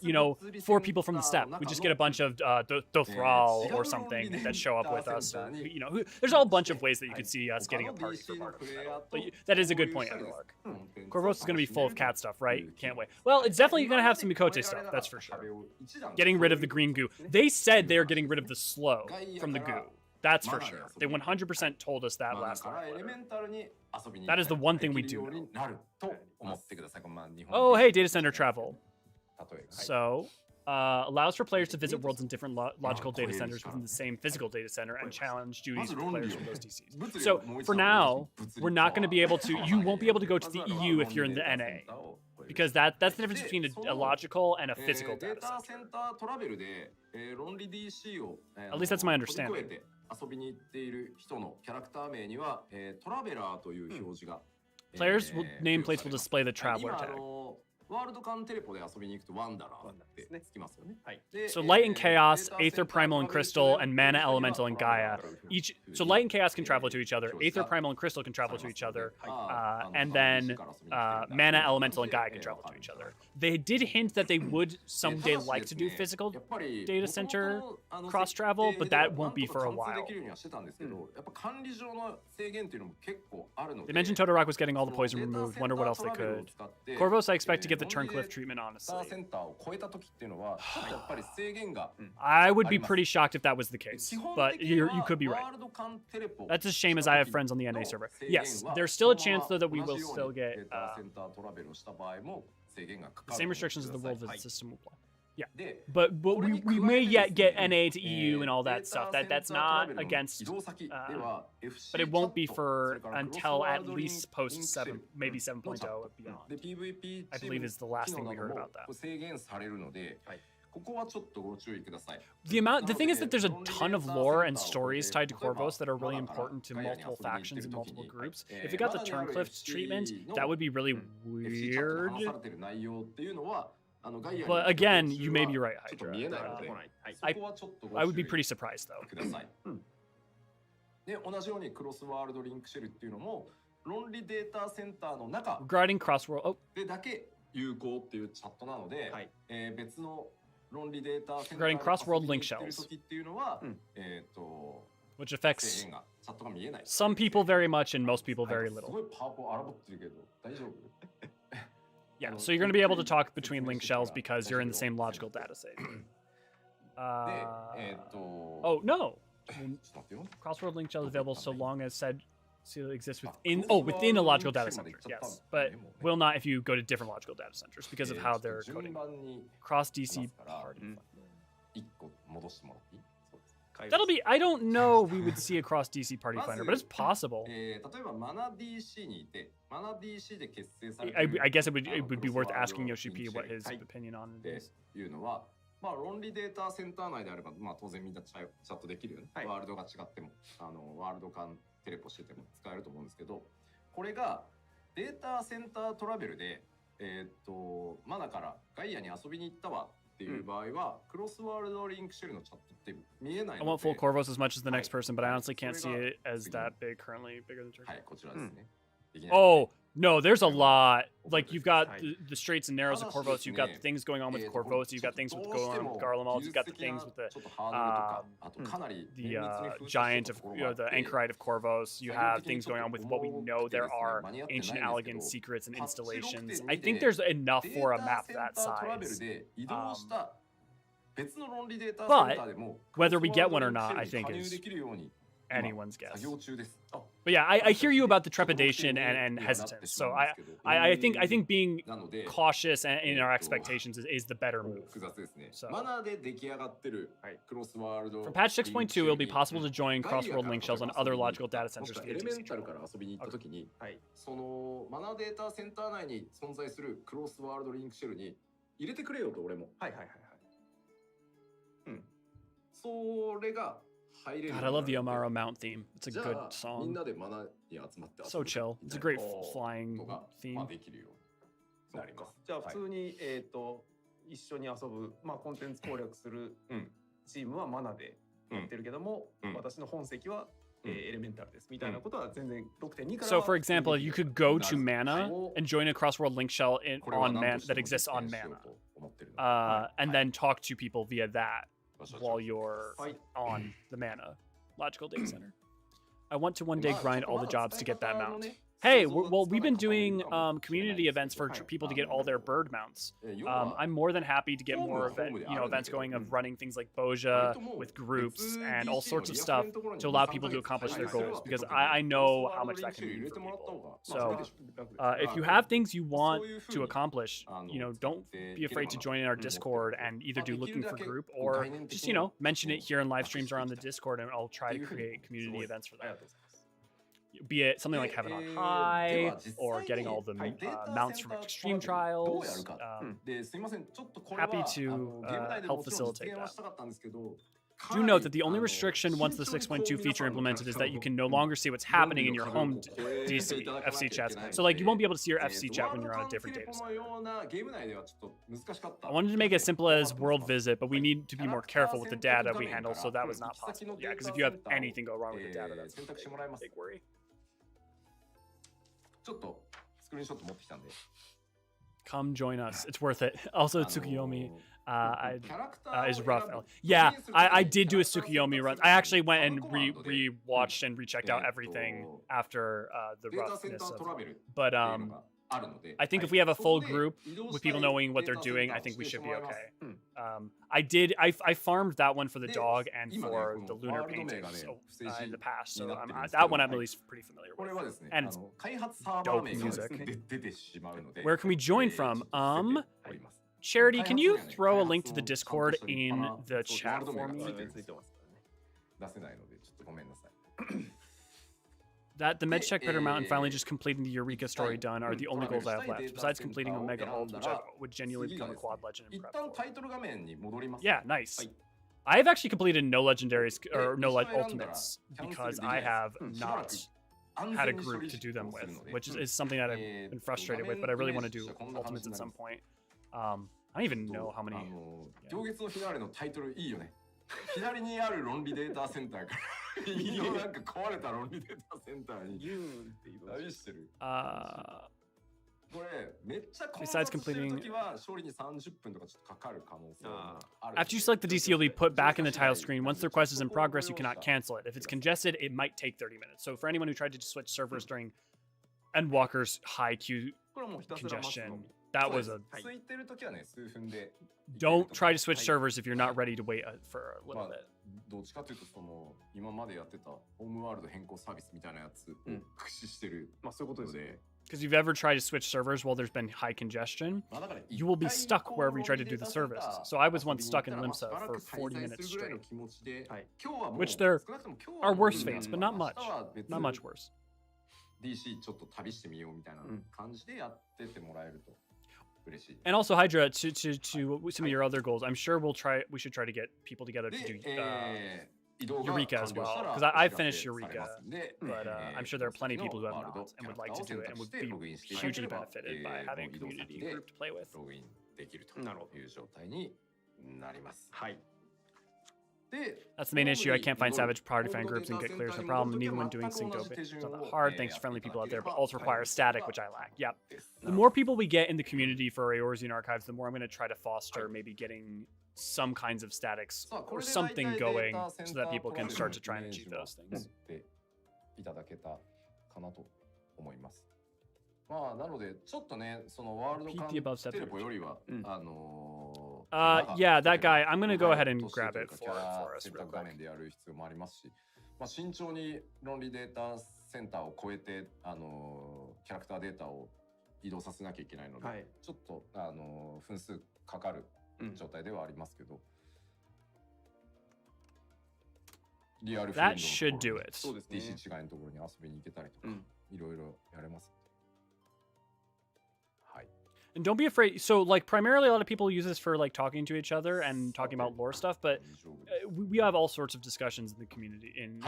Speaker 1: people from the steppe. We just get a bunch of Dothral or something that show up with us. There's a whole bunch of ways that you could see us getting a party for Bardam Medal. But that is a good point, Everlark. Corvos is going to be full of cat stuff, right? Can't wait. Well, it's definitely going to have some Mikote stuff, that's for sure. Getting rid of the green goo. They said they are getting rid of the slow from the goo. That's for sure. They 100% told us that last time. That is the one thing we do know. Oh, hey, data center travel. So, allows for players to visit worlds in different logical data centers within the same physical data center and challenge duties with players from those DCs. So, for now, we're not going to be able to, you won't be able to go to the EU if you're in the NA. Because that's the difference between a logical and a physical data center. At least that's my understanding. Players' nameplates will display the Traveler tag. So Light and Chaos, Aether Primal and Crystal, and Mana Elemental and Gaia. So Light and Chaos can travel to each other. Aether Primal and Crystal can travel to each other. And then Mana Elemental and Gaia can travel to each other. They did hint that they would someday like to do physical data center cross travel, but that won't be for a while. They mentioned Todorock was getting all the poison removed. Wonder what else they could. Corvos, I expect to get the Turncliff treatment, honestly. I would be pretty shocked if that was the case, but you could be right. That's a shame, as I have friends on the NA server. Yes, there's still a chance, though, that we will still get the same restrictions as the World Visit system will apply. Yeah, but we may yet get NA to EU and all that stuff. That's not against, but it won't be for until at least post 7, maybe 7.0 and beyond. I believe is the last thing we heard about that. The thing is that there's a ton of lore and stories tied to Corvos that are really important to multiple factions and multiple groups. If it got the Turncliff treatment, that would be really weird. But again, you may be right, Hydra. I would be pretty surprised, though. Regarding Crossworld... Regarding cross-world link shells, which affects some people very much and most people very little. Yeah, so you're going to be able to talk between link shells because you're in the same logical data set. Oh, no. Cross-world link shell is available so long as said seal exists within a logical data center. Yes, but will not if you go to different logical data centers because of how they're coding. Cross DC party. That'll be, I don't know we would see a cross DC party finder, but it's possible. I guess it would be worth asking Yoshi P what his opinion on it is.
Speaker 3: まあ論理データセンター内であれば、まあ当然みんなチャットできるよね。ワールドが違っても、ワールド間テレポしてても使えると思うんですけど、これがデータセンタートラベルで、マナからガイアに遊びに行ったわっていう場合は、クロスワールドリンクシェルのチャットって見えないので。
Speaker 1: I want full Corvos as much as the next person, but I honestly can't see it as that big currently, bigger than Turkey.
Speaker 3: はい、こちらですね。
Speaker 1: Oh. No, there's a lot. Like, you've got the straights and narrows of Corvos, you've got the things going on with Corvos, you've got things with going on with Garlemald, you've got the things with the giant of, the anchorite of Corvos, you have things going on with what we know there are ancient Allegan secrets and installations. I think there's enough for a map that size. But whether we get one or not, I think is anyone's guess. But yeah, I hear you about the trepidation and hesitance. So I think being cautious in our expectations is the better move. So from patch 6.2, it'll be possible to join cross-world link shells on other logical data centers via DC travel. God, I love the Amaro Mount theme. It's a good song. So chill. It's a great flying theme.
Speaker 2: じゃあ普通に一緒に遊ぶコンテンツ攻略するチームはマナでやってるけども、私の本籍はエレメンタルですみたいなことは全然 6.2 から。
Speaker 1: So for example, you could go to Mana and join a cross-world link shell on Mana that exists on Mana, and then talk to people via that while you're on the Mana logical data center. I want to one day grind all the jobs to get that mount. Hey, well, we've been doing community events for people to get all their bird mounts. I'm more than happy to get more events going of running things like Boja with groups and all sorts of stuff to allow people to accomplish their goals, because I know how much that can mean for people. So if you have things you want to accomplish, don't be afraid to join in our Discord and either do looking for group or just, mention it here in live streams or on the Discord, and I'll try to create community events for that. Be it something like Heaven on High, or getting all the mounts from Extreme Trials. Happy to help facilitate that. Do note that the only restriction once the 6.2 feature implemented is that you can no longer see what's happening in your home DC FC chats. So like you won't be able to see your FC chat when you're on a different data center. I wanted to make it as simple as world visit, but we need to be more careful with the data we handle, so that was not possible. Yeah, because if you have anything go wrong with the data, that's a big worry. Come join us. It's worth it. Also, Tsukuyomi is rough. Yeah, I did do a Tsukuyomi run. I actually went and re-watched and rechecked out everything after the roughness of, but I think if we have a full group with people knowing what they're doing, I think we should be okay. I farmed that one for the dog and for the lunar painting in the past, so that one I'm at least pretty familiar with. And it's dope music. Where can we join from? Charity, can you throw a link to the Discord in the chat for me? That the MedCheck Better Mountain finally just completing the Eureka story done are the only goals I have left, besides completing Omega Ult, which I would genuinely become a quad legend in prep for. Yeah, nice. I've actually completed no legendaries or no ultimates because I have not had a group to do them with, which is something that I've been frustrated with, but I really want to do ultimates at some point. I don't even know how many. Yeah.
Speaker 3: 左にある論理データセンターからいいなんか壊れた論理データセンターに旅してる。これめっちゃ混雑してる時は勝利に30分とかちょっとかかる可能性がある。
Speaker 1: After you select the DC, you'll be put back in the title screen. Once the request is in progress, you cannot cancel it. If it's congested, it might take 30 minutes. So for anyone who tried to switch servers during Endwalker's high queue congestion, that was a... Don't try to switch servers if you're not ready to wait for a little bit.
Speaker 3: どっちかというとその今までやってたホームワールド変更サービスみたいなやつを駆使してる。まあそういうことですね。
Speaker 1: Because if you've ever tried to switch servers while there's been high congestion, you will be stuck wherever you try to do the service. So I was once stuck in Limsa for 40 minutes straight. Which there are worse fates, but not much. Not much worse.
Speaker 3: DC ちょっと旅してみようみたいな感じでやっててもらえると。
Speaker 1: And also Hydra, to some of your other goals, I'm sure we should try to get people together to do Eureka as well, because I've finished Eureka, but I'm sure there are plenty of people who have not and would like to do it and would be hugely benefited by having a community group to play with. That's the main issue. I can't find Savage Priority Fan groups and get clears no problem, and even when doing sync open, it's not that hard. Thanks to friendly people out there, but also requires static, which I lack. Yep. The more people we get in the community for Eorzean Archives, the more I'm going to try to foster maybe getting some kinds of statics or something going so that people can start to try and achieve those things. Yeah, that guy. I'm gonna go ahead and grab it for us real quick.
Speaker 3: まあ慎重に論理データセンターを超えてキャラクターデータを移動させなきゃいけないので、ちょっと分数かかる状態ではありますけど。リアルフィールドのところ、DC 違いのところに遊びに行けたりとか、いろいろやれます。
Speaker 1: And don't be afraid. So, like, primarily a lot of people use this for, like, talking to each other and talking about lore stuff, but we have all sorts of discussions in the community in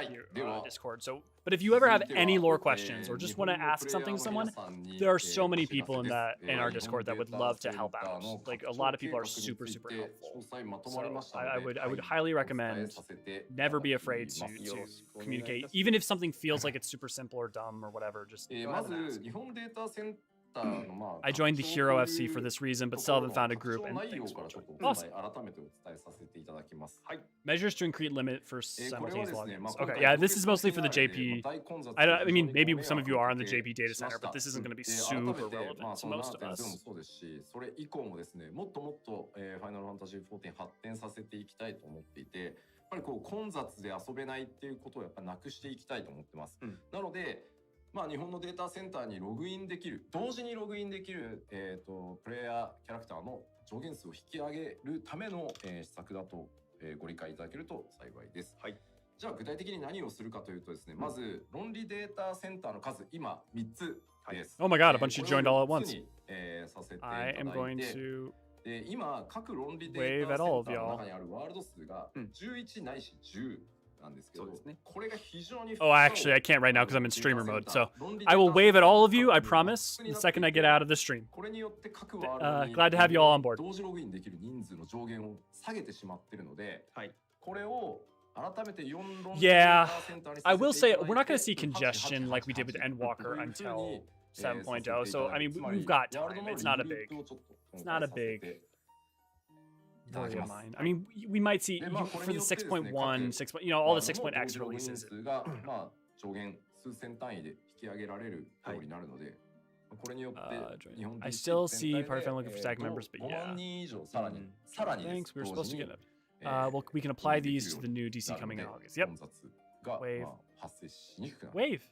Speaker 1: Discord. So, but if you ever have any lore questions or just want to ask something to someone, there are so many people in our Discord that would love to help out. Like, a lot of people are super, super helpful. So I would highly recommend never be afraid to communicate, even if something feels like it's super simple or dumb or whatever. Just go ahead and ask. I joined the Hero FC for this reason, but still haven't found a group. And thanks for watching. Awesome. Measures to increase limit for simultaneous logins. Okay, yeah, this is mostly for the JP. I mean, maybe some of you are on the JP data center, but this isn't going to be super relevant to most of us.
Speaker 3: それ以降もですね、もっともっとファイナルファンタジー14発展させていきたいと思っていて、やっぱりこう混雑で遊べないっていうことをやっぱなくしていきたいと思ってます。なので。まあ日本のデータセンターにログインできる、同時にログインできる、プレイヤーキャラクターの上限数を引き上げるための、施策だと、ご理解いただけると幸いです。はい。じゃあ具体的に何をするかというとですね、まず論理データセンターの数今3つです。
Speaker 1: Oh my god, a bunch of you joined all at once. I am going to
Speaker 3: で今各論理デ
Speaker 1: Wave
Speaker 3: ータ
Speaker 1: at
Speaker 3: セ
Speaker 1: all
Speaker 3: ン
Speaker 1: of
Speaker 3: ターの
Speaker 1: y'all.
Speaker 3: 中にあるワールド数が11ないし10なんですけど、これが非常に
Speaker 1: Oh, actually, I can't right now because I'm in streamer mode. So I will wave at all of you, I promise, the second I get out of the stream.
Speaker 3: これによって各ワールドに
Speaker 1: Glad to have you all on board.
Speaker 3: 同時ログインできる人数の上限を下げてしまっているので、これを改めて4論理デー
Speaker 1: Yeah,
Speaker 3: タセンターに
Speaker 1: I will
Speaker 3: させてい
Speaker 1: say
Speaker 3: ただいて
Speaker 1: we're not going to see congestion like we did with Endwalker until 7.0. So I mean, we've got time. It's not a big worry of mine. I mean, we might see for the 6.1, 6. You know, all the 6.x releases.
Speaker 3: がまあ上限数千単位で引き上げられるようになるので、これによって日本
Speaker 1: I still see part of looking for stack members, but
Speaker 3: 5
Speaker 1: yeah.
Speaker 3: 万人以上さらにさらに
Speaker 1: Thanks. We were supposed to get it. Well, we can apply these to the new DC coming in August. Yep. Wave. Wave.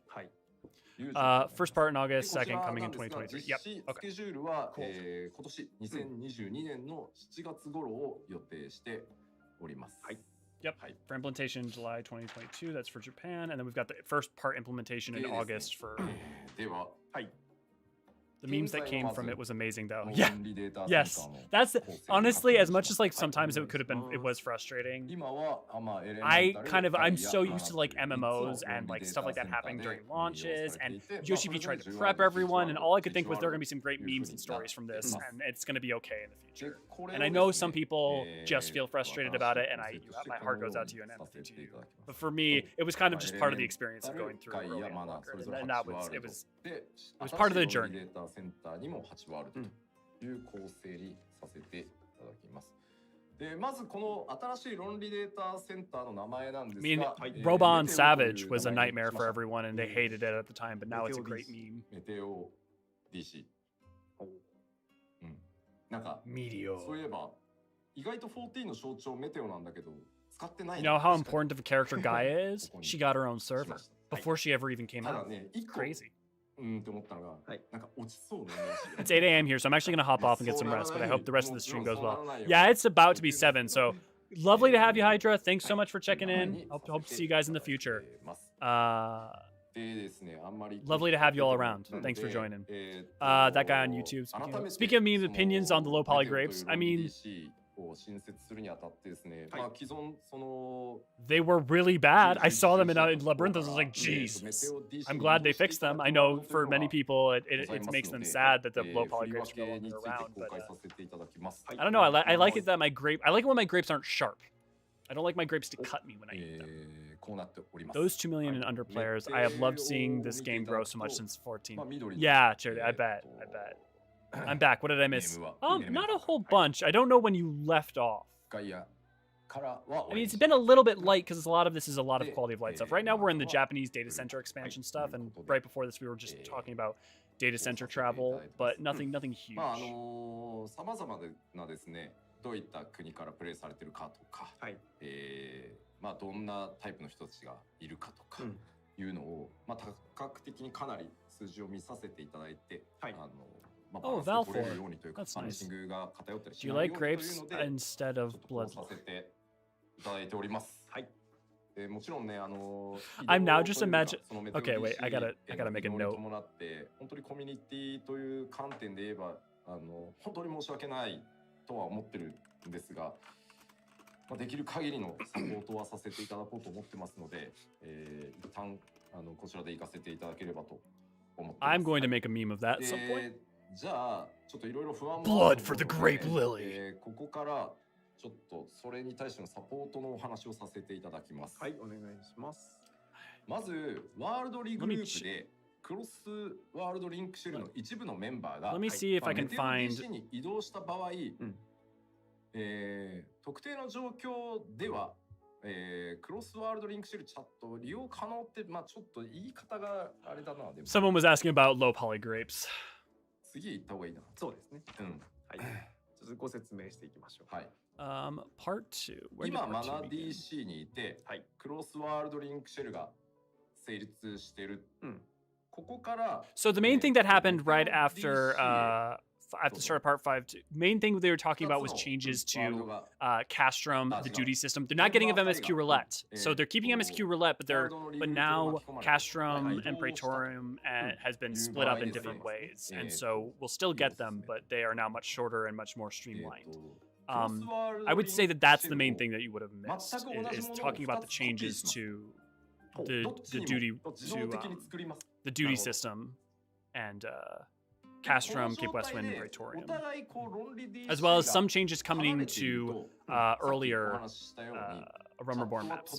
Speaker 1: First part in August, second coming in 2023. Yep.
Speaker 3: ス
Speaker 1: Okay.
Speaker 3: ケジュールは、今年2022年の7月頃を予定しております。
Speaker 1: Yep. For implementation July 2022, that's for Japan, and then we've got the first part implementation in August for.
Speaker 3: では、
Speaker 1: The memes that came from it was amazing, though. Yeah. Yes. That's honestly, as much as like sometimes it could have been, it was frustrating. I'm so used to like MMOs and like stuff like that happening during launches, and Yoshipi tried to prep everyone, and all I could think was there are going to be some great memes and stories from this, and it's going to be okay in the future. And I know some people just feel frustrated about it, and my heart goes out to you and empathy to you. But for me, it was kind of just part of the experience of going through early Endwalker, and that was it was part of the journey.
Speaker 3: センターにも8ワールドという構成にさせていただきます。で、まずこの新しい論理データセンターの名前なんですが、
Speaker 1: Robon Savage was a nightmare for everyone and they hated it at the time, but now it's a great meme.
Speaker 3: メテオ DC。なんか、そういえば、意外と14の象徴メテオなんだけど、使ってない。
Speaker 1: You know how important of a character Gaia is? She got her own server before she ever even came out. It's crazy. It's 8 a.m. here, so I'm actually going to hop off and get some rest, but I hope the rest of the stream goes well. Yeah, it's about to be 7, so lovely to have you, Hydra. Thanks so much for checking in. Hope to see you guys in the future. Lovely to have you all around. Thanks for joining. That guy on YouTube. Speaking of meme opinions on the low poly grapes, I mean, they were really bad. I saw them in Labyrinthos. I was like, Jesus. I'm glad they fixed them. I know for many people it makes them sad that the low poly grapes are no longer around. But I don't know. I like it that I like it when my grapes aren't sharp. I don't like my grapes to cut me when I eat them. Those 2 million and under players, I have loved seeing this game grow so much since 14. Yeah, Charity, I bet. I'm back. What did I miss? Not a whole bunch. I don't know when you left off. I mean, it's been a little bit light because a lot of this is a lot of quality of life stuff. Right now, we're in the Japanese data center expansion stuff, and right before this, we were just talking about data center travel, but nothing huge.
Speaker 3: どういった国からプレイされてるかとか、まあどんなタイプの人たちがいるかとかいうのを、まあ多角的にかなり数字を見させていただいて、まあバランスを取れるようにというか、パニシングが偏ったりしないようにというので、instead of blood させていただいております。はい。もちろんね、
Speaker 1: I'm now just imagine. Okay, wait. I gotta make a note.
Speaker 3: 伴って本当にコミュニティという観点で言えば、本当に申し訳ない。とは思ってるんですが、まあ、できる限りのサポートはさせていただこうと思ってますので、一旦こちらで行かせていただければと思ってます。
Speaker 1: I'm going to make a meme of that at some point.
Speaker 3: じゃあちょっといろいろ不安も
Speaker 1: Blood for the grape lily.
Speaker 3: ここからちょっとそれに対してのサポートのお話をさせていただきます。
Speaker 2: はい、お願いします。
Speaker 3: まずワールドリーグループでクロスワールドリンクシェルの一部のメンバーが、
Speaker 1: Let me see if I can find
Speaker 3: に移動した場合、特定の状況では、クロスワールドリンクシェルチャットを利用可能って、まあちょっと言い方があれだな。でも
Speaker 1: Someone was asking about low poly grapes.
Speaker 3: 次行った方がいいな。
Speaker 2: そうですね。はい。ちょっとご説明していきましょう。
Speaker 3: はい。
Speaker 1: Part 2.
Speaker 3: 今マナ DC にいて、クロスワールドリンクシェルが成立してる。ここから
Speaker 1: So the main thing that happened right after at the start of part 5, main thing they were talking about was changes to Castrum, the duty system. They're not getting rid of MSQ Roulette, so they're keeping MSQ Roulette, but now Castrum and Praetorium has been split up in different ways, and so we'll still get them, but they are now much shorter and much more streamlined. I would say that that's the main thing that you would have missed, is talking about the changes to the duty system and Castrum, Cape Westwind, and Praetorium, as well as some changes coming to earlier Rummerborn maps.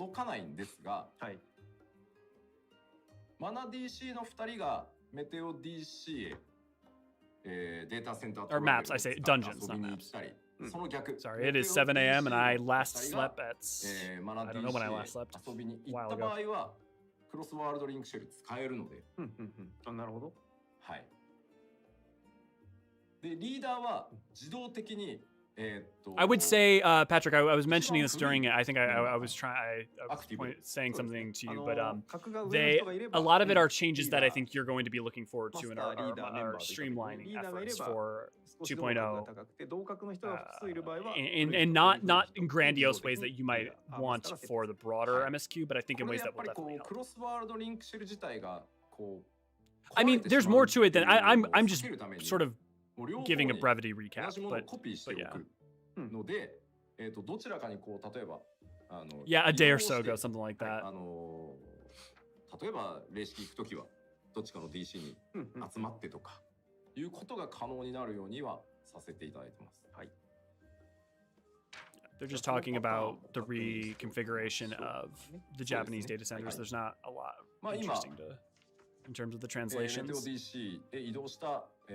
Speaker 1: Or maps, I say dungeons, not maps. Sorry, it is 7 a.m. and I last slept at, I don't know when I last slept, a while ago.
Speaker 3: クロスワールドリンクシェル使えるので。
Speaker 2: なるほど。
Speaker 3: はい。で、リーダーは自動的に
Speaker 1: I would say, Patrick, I was mentioning this during it. I think I was saying something to you, but a lot of it are changes that I think you're going to be looking forward to in our streamlining efforts for 2.0, and not in grandiose ways that you might want for the broader MSQ, but I think in ways that will definitely help. I mean, there's more to it than I'm just sort of giving a brevity recap, but yeah. Yeah, a day or so ago, something like that.
Speaker 3: 例えば霊式行くときはどっちかの DC に集まってとかいうことが可能になるようにはさせていただいてます。はい。
Speaker 1: They're just talking about the reconfiguration of the Japanese data centers. There's not a lot interesting to in terms of the translations.
Speaker 3: DC へ移動したプ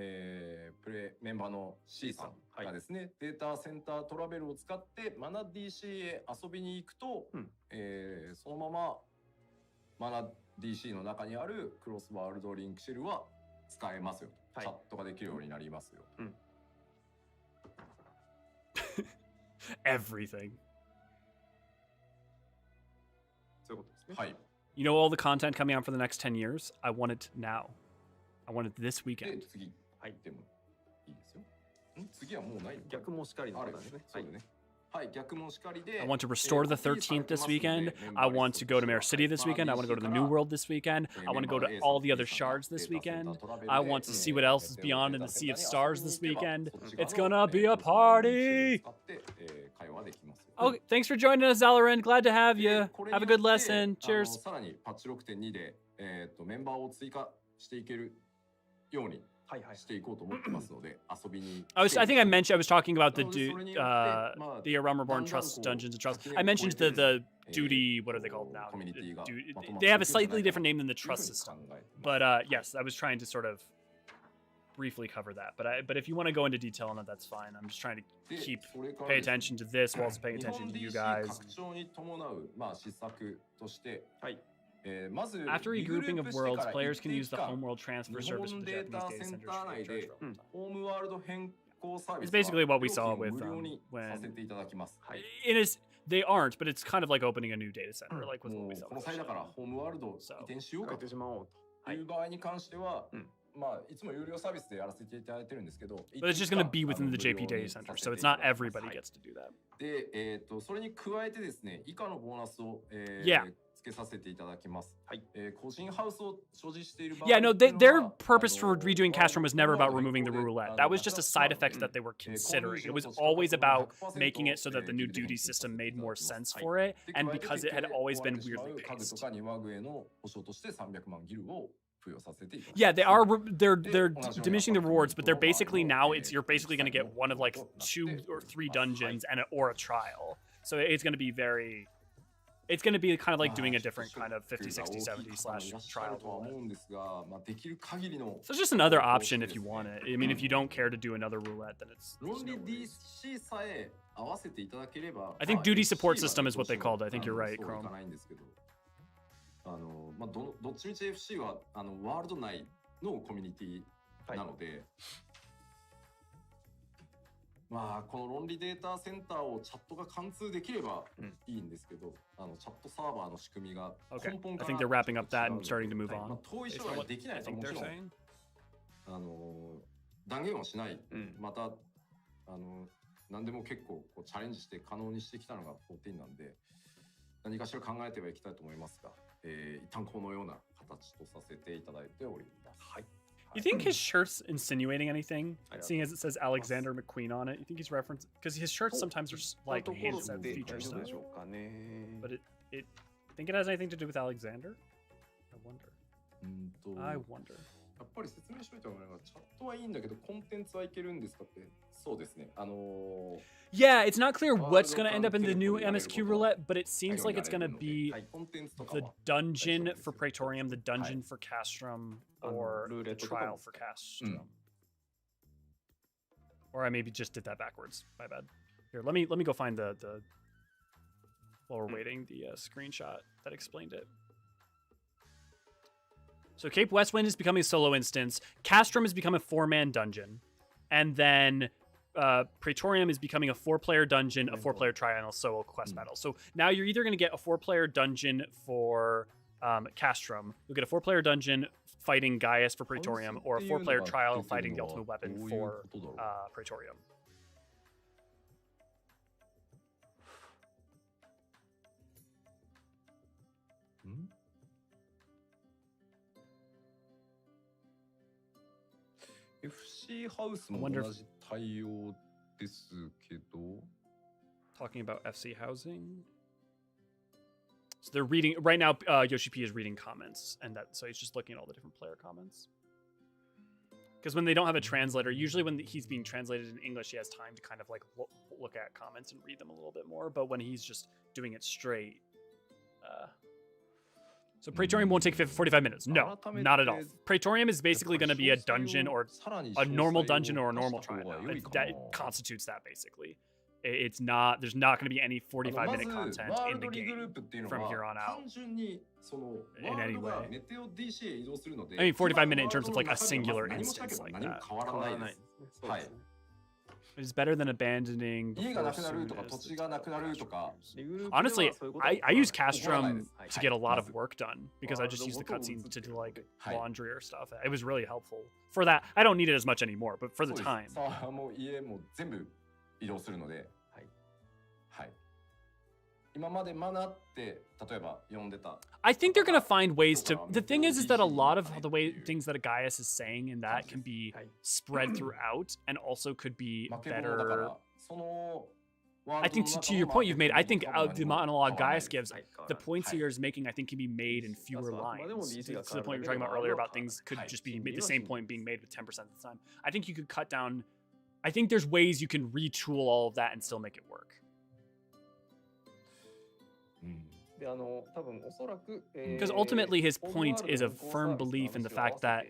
Speaker 3: レイメンバーの C さんがですね、データセンタートラベルを使ってマナ DC へ遊びに行くと、そのままマナ DC の中にあるクロスワールドリンクシェルは使えますよ、チャットができるようになりますよ。
Speaker 1: Everything.
Speaker 3: そういうことですね。はい。
Speaker 1: You know all the content coming out for the next 10 years? I want it now. I want it this weekend.
Speaker 3: 次、はい、でもいいですよ。次はもうないの？
Speaker 2: 逆もしかりのことですね。
Speaker 3: そうだね。はい、逆もしかりで。
Speaker 1: I want to restore the 13th this weekend. I want to go to Mare City this weekend. I want to go to the New World this weekend. I want to go to all the other shards this weekend. I want to see what else is beyond in the Sea of Stars this weekend. It's gonna be a party! Okay, thanks for joining us, Zalaran. Glad to have you. Have a good lesson. Cheers.
Speaker 3: さらにパッチ 6.2 でメンバーを追加していけるようにしていこうと思ってますので遊びに。
Speaker 1: I think I was talking about the Rummerborn Trust Dungeons and Trusts. I mentioned the duty, what are they called now? They have a slightly different name than the trust system. But yes, I was trying to sort of briefly cover that. But if you want to go into detail on that, that's fine. I'm just trying to pay attention to this while also paying attention to you guys. After regrouping of worlds, players can use the homeworld transfer service for the Japanese data centers for the It's basically what we saw with when they aren't, but it's kind of like opening a new data center, like with what we saw. But it's just going to be within the JP data center, so it's not everybody gets to do that. Yeah. Yeah, no, their purpose for redoing Castrum was never about removing the roulette. That was just a side effect that they were considering. It was always about making it so that the new duty system made more sense for it, and because it had always been weirdly paced. Yeah, they're diminishing the rewards, but they're basically now you're basically going to get one of like 2 or 3 dungeons or a trial. So it's going to be it's going to be kind of like doing a different kind of 50, 60, 70 / trial. So it's just another option if you want it. I mean, if you don't care to do another roulette, then it's no I think duty support system is what they called it. I think you're right, Chrome.
Speaker 3: どっちみち FC はワールド内のコミュニティなので、まあこの論理データセンターをチャットが貫通できればいいんですけど、チャットサーバーの仕組みが根本から
Speaker 1: I think they're wrapping up that and starting to move on.
Speaker 3: 遠い将来できないともちろん断言はしない、また何でも結構こうチャレンジして可能にしてきたのが14なんで、何かしら考えてはいきたいと思いますが、一旦このような形とさせていただいております。はい。
Speaker 1: You think his shirt's insinuating anything? Seeing as it says Alexander McQueen on it, you think he's referencing, because his shirts sometimes are like hints at future stuff. But it think it has anything to do with Alexander? I wonder.
Speaker 3: やっぱり説明しといた方がいいのが、チャットはいいんだけどコンテンツはいけるんですかって。そうですね。
Speaker 1: Yeah, it's not clear what's going to end up in the new MSQ roulette, but it seems like it's going to be the dungeon for Praetorium, the dungeon for Castrum, or the trial for Castrum. Or I maybe just did that backwards. My bad. Here, let me go find the while we're waiting, the screenshot that explained it. So Cape Westwind is becoming a solo instance. Castrum has become a 4-man dungeon. And then Praetorium is becoming a 4-player dungeon, a 4-player triangle solo quest battle. So now you're either going to get a 4-player dungeon for Castrum, you'll get a 4-player dungeon fighting Gaius for Praetorium, or a 4-player trial fighting the ultimate weapon for Praetorium.
Speaker 3: FC ハウスも同じ対応ですけど。
Speaker 1: Talking about FC housing. So they're reading right now. Yoshi P is reading comments, and so he's just looking at all the different player comments. Because when they don't have a translator, usually when he's being translated in English, he has time to kind of like look at comments and read them a little bit more. But when he's just doing it straight, so Praetorium won't take 45 minutes. No, not at all. Praetorium is basically going to be a dungeon, or a normal dungeon, or a normal trial. That constitutes that basically. It's not. There's not going to be any 45-minute content in the game from here on out in any way. I mean, 45-minute in terms of like a singular instance like that. It's better than abandoning. Honestly, I use Castrum to get a lot of work done because I just use the cutscenes to do like laundry or stuff. It was really helpful for that. I don't need it as much anymore, but for the time. I think they're going to find ways to. The thing is that a lot of the things that a Gaius is saying in that can be spread throughout and also could be better. I think to your point you've made, I think the monologue Gaius gives, the points he is making, I think can be made in fewer lines. To the point we were talking about earlier about things could just be the same point being made with 10% of the time. I think you could cut down. I think there's ways you can retool all of that and still make it work. Because ultimately his point is a firm belief in the fact that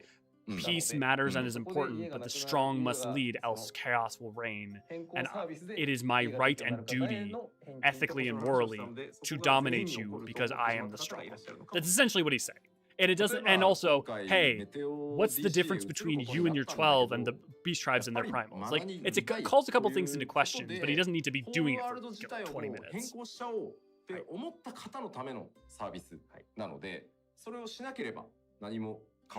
Speaker 1: peace matters and is important, but the strong must lead, else chaos will reign. And it is my right and duty, ethically and morally, to dominate you because I am the strong. That's essentially what he's saying. And it doesn't. And also, hey, what's the difference between you and your 12 and the beast tribes and their primals? Like, it calls a couple things into question, but he doesn't need to be doing it for 20 minutes.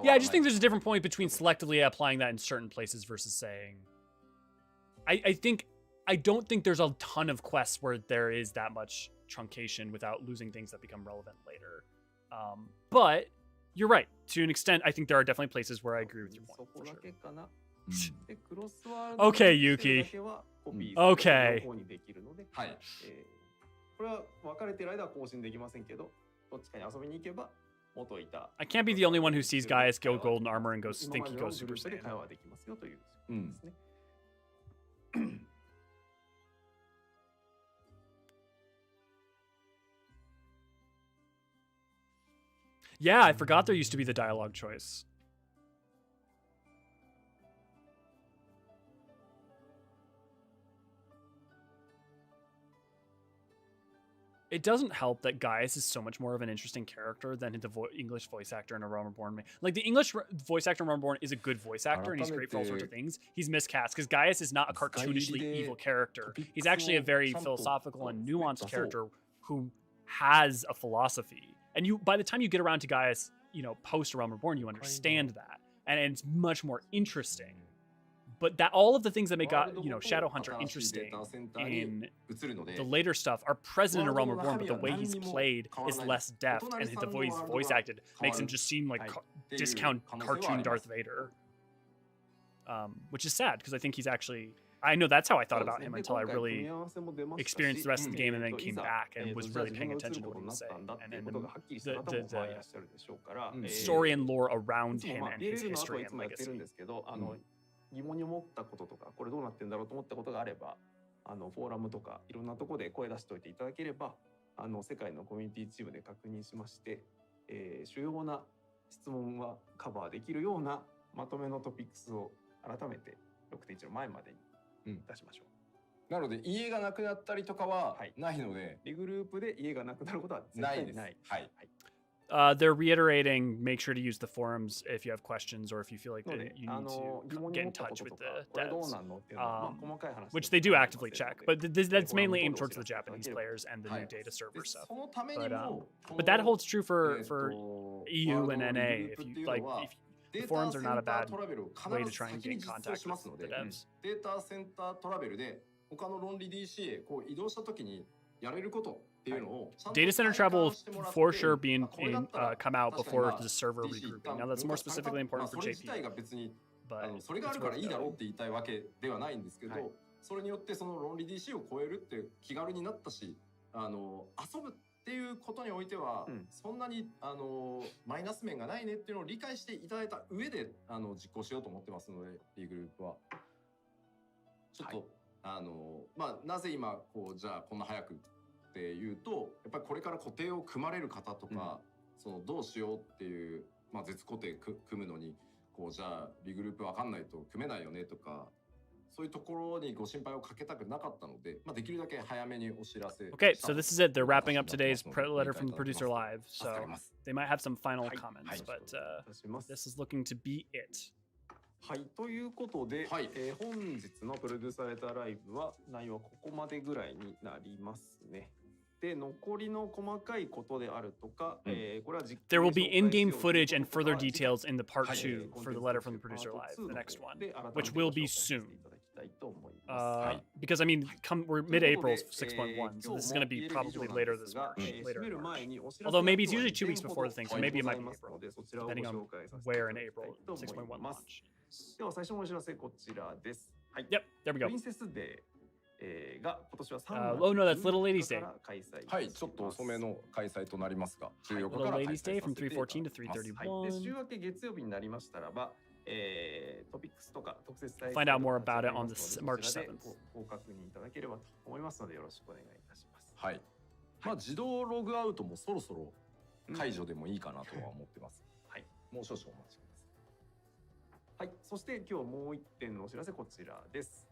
Speaker 1: Yeah, I just think there's a different point between selectively applying that in certain places versus saying. I don't think there's a ton of quests where there is that much truncation without losing things that become relevant later. But you're right. To an extent, I think there are definitely places where I agree with your point, for sure. Okay, Yuki. Okay. I can't be the only one who sees Gaius go golden armor and think he goes Super Saiyan. Yeah, I forgot there used to be the dialogue choice. It doesn't help that Gaius is so much more of an interesting character than the English voice actor in A Realm Reborn. Like, the English voice actor in Realm Reborn is a good voice actor, and he's great for all sorts of things. He's miscast, because Gaius is not a cartoonishly evil character. He's actually a very philosophical and nuanced character who has a philosophy. And by the time you get around to Gaius, post Realm Reborn, you understand that. And it's much more interesting. but that all of the things that make Shadowhunter interesting in the later stuff are present in A Realm Reborn, but the way he's played is less deft, and the way he's voice acted makes him just seem like discount cartoon Darth Vader, which is sad because I think he's actually. I know that's how I thought about him until I really experienced the rest of the game and then came back and was really paying attention to what he was saying. And then the story and lore around him and his history and legacy.
Speaker 2: 疑問に思ったこととか、これどうなってんだろうと思ったことがあれば、フォーラムとかいろんなところで声出しておいていただければ、世界のコミュニティチームで確認しまして、主要な質問はカバーできるようなまとめのトピックスを改めて 6.1 の前までに出しましょう。
Speaker 3: なので家がなくなったりとかはないので、
Speaker 2: リグループで家がなくなることは絶対にない。はい。
Speaker 1: They're reiterating, make sure to use the forums if you have questions or if you feel like that you need to get in touch with the devs, which they do actively check. But that's mainly aimed towards the Japanese players and the new data server stuff. But that holds true for EU and NA. If you like, the forums are not a bad way to try and get in contact with the devs.
Speaker 3: データセンタートラベルで他の論理 DC へこう移動したときにやれること。
Speaker 1: Data center travel will for sure come out before the server regrouping. Now that's more specifically important for JP. But
Speaker 3: それがあるからいいだろうって言いたいわけではないんですけど、それによってその論理 DC を超えるって気軽になったし、遊ぶっていうことにおいてはそんなにマイナス面がないねっていうのを理解していただいた上で実行しようと思ってますので、Bグループはちょっとまあなぜ今こうじゃあこんな早くっていうと、やっぱりこれから固定を組まれる方とか、そのどうしようっていう、まあ、絶固定組むのにこうじゃあビグループわかんないと組めないよねとか、そういうところにご心配をかけたくなかったので、まあ、できるだけ早めにお知らせ。
Speaker 1: Okay, so this is it. They're wrapping up today's letter from the producer live. So they might have some final comments, but this is looking to be it.
Speaker 2: はい、ということで、本日のプロデューサーレターライブは内容はここまでぐらいになりますね。で、残りの細かいことであるとか、これは実況
Speaker 1: There will be in-game footage and further details in the part 2 for the letter from the producer live, the next one, which will be soon. Because I mean, we're mid-April 6.1, so this is going to be probably later this March. Although maybe it's usually 2 weeks before the thing, so maybe it might be April, depending on where in April 6.1 launch.
Speaker 2: では最初のお知らせこちらです。
Speaker 1: はい。Yep, there we go.
Speaker 2: プリンセスデーが今年は
Speaker 1: Oh no, that's Little Ladies Day.
Speaker 3: はい、ちょっと遅めの開催となりますが、14日
Speaker 1: Little
Speaker 3: から開
Speaker 1: Ladies
Speaker 3: 催
Speaker 1: Day
Speaker 3: させて
Speaker 1: from
Speaker 3: いただきます。
Speaker 1: 3:14 to 3:31.
Speaker 2: で、週明け月曜日になりましたらば、トピックスとか特設サイト
Speaker 1: Find out more about it on the March 7th.
Speaker 2: ご確認いただければと思いますのでよろしくお願いいたします。
Speaker 3: はい。まあ自動ログアウトもそろそろ解除でもいいかなとは思ってます。はい。もう少々お待ちください。
Speaker 2: はい、そして今日もう一点のお知らせこちらです。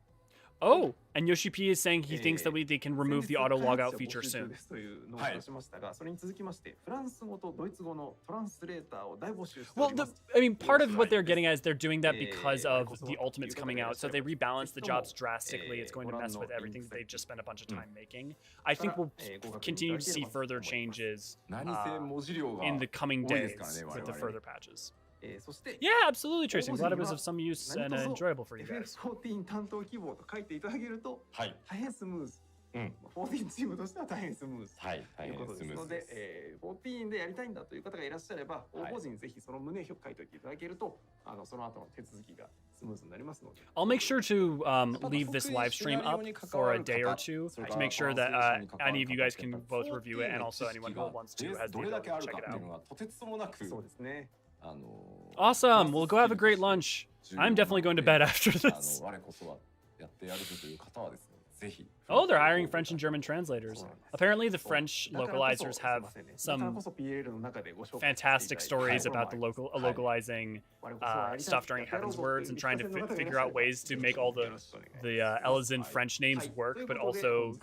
Speaker 1: Oh, and Yoshi P is saying he thinks that they can remove the auto logout feature soon.
Speaker 2: というのを出しましたが、それに続きましてフランス語とドイツ語のトランスレーターを大募集しております。
Speaker 1: Well, I mean, part of what they're getting at is they're doing that because of the Ultimates coming out, so they rebalance the jobs drastically. It's going to mess with everything that they just spent a bunch of time making. I think we'll continue to see further changes in the coming days with the further patches. Yeah, absolutely, Tracy. I'm glad it was of some use and enjoyable for you guys.
Speaker 2: FFXIV 担当希望と書いていただけると、大変スムーズ。14チームとしては大変スムーズ。はい、大変スムーズですので、14でやりたいんだという方がいらっしゃれば、応募時にぜひその旨を書いておいていただけると、その後の手続きがスムーズになりますので。
Speaker 1: I'll make sure to leave this live stream up for a day or two to make sure that any of you guys can both review it and also anyone who wants to has the ability to check it out.
Speaker 2: そうですね。
Speaker 1: Awesome. We'll go have a great lunch. I'm definitely going to bed after this. Oh, they're hiring French and German translators. Apparently, the French localizers have some fantastic stories about the localizing stuff during Heaven's Words and trying to figure out ways to make all the Eorzean French names work, but also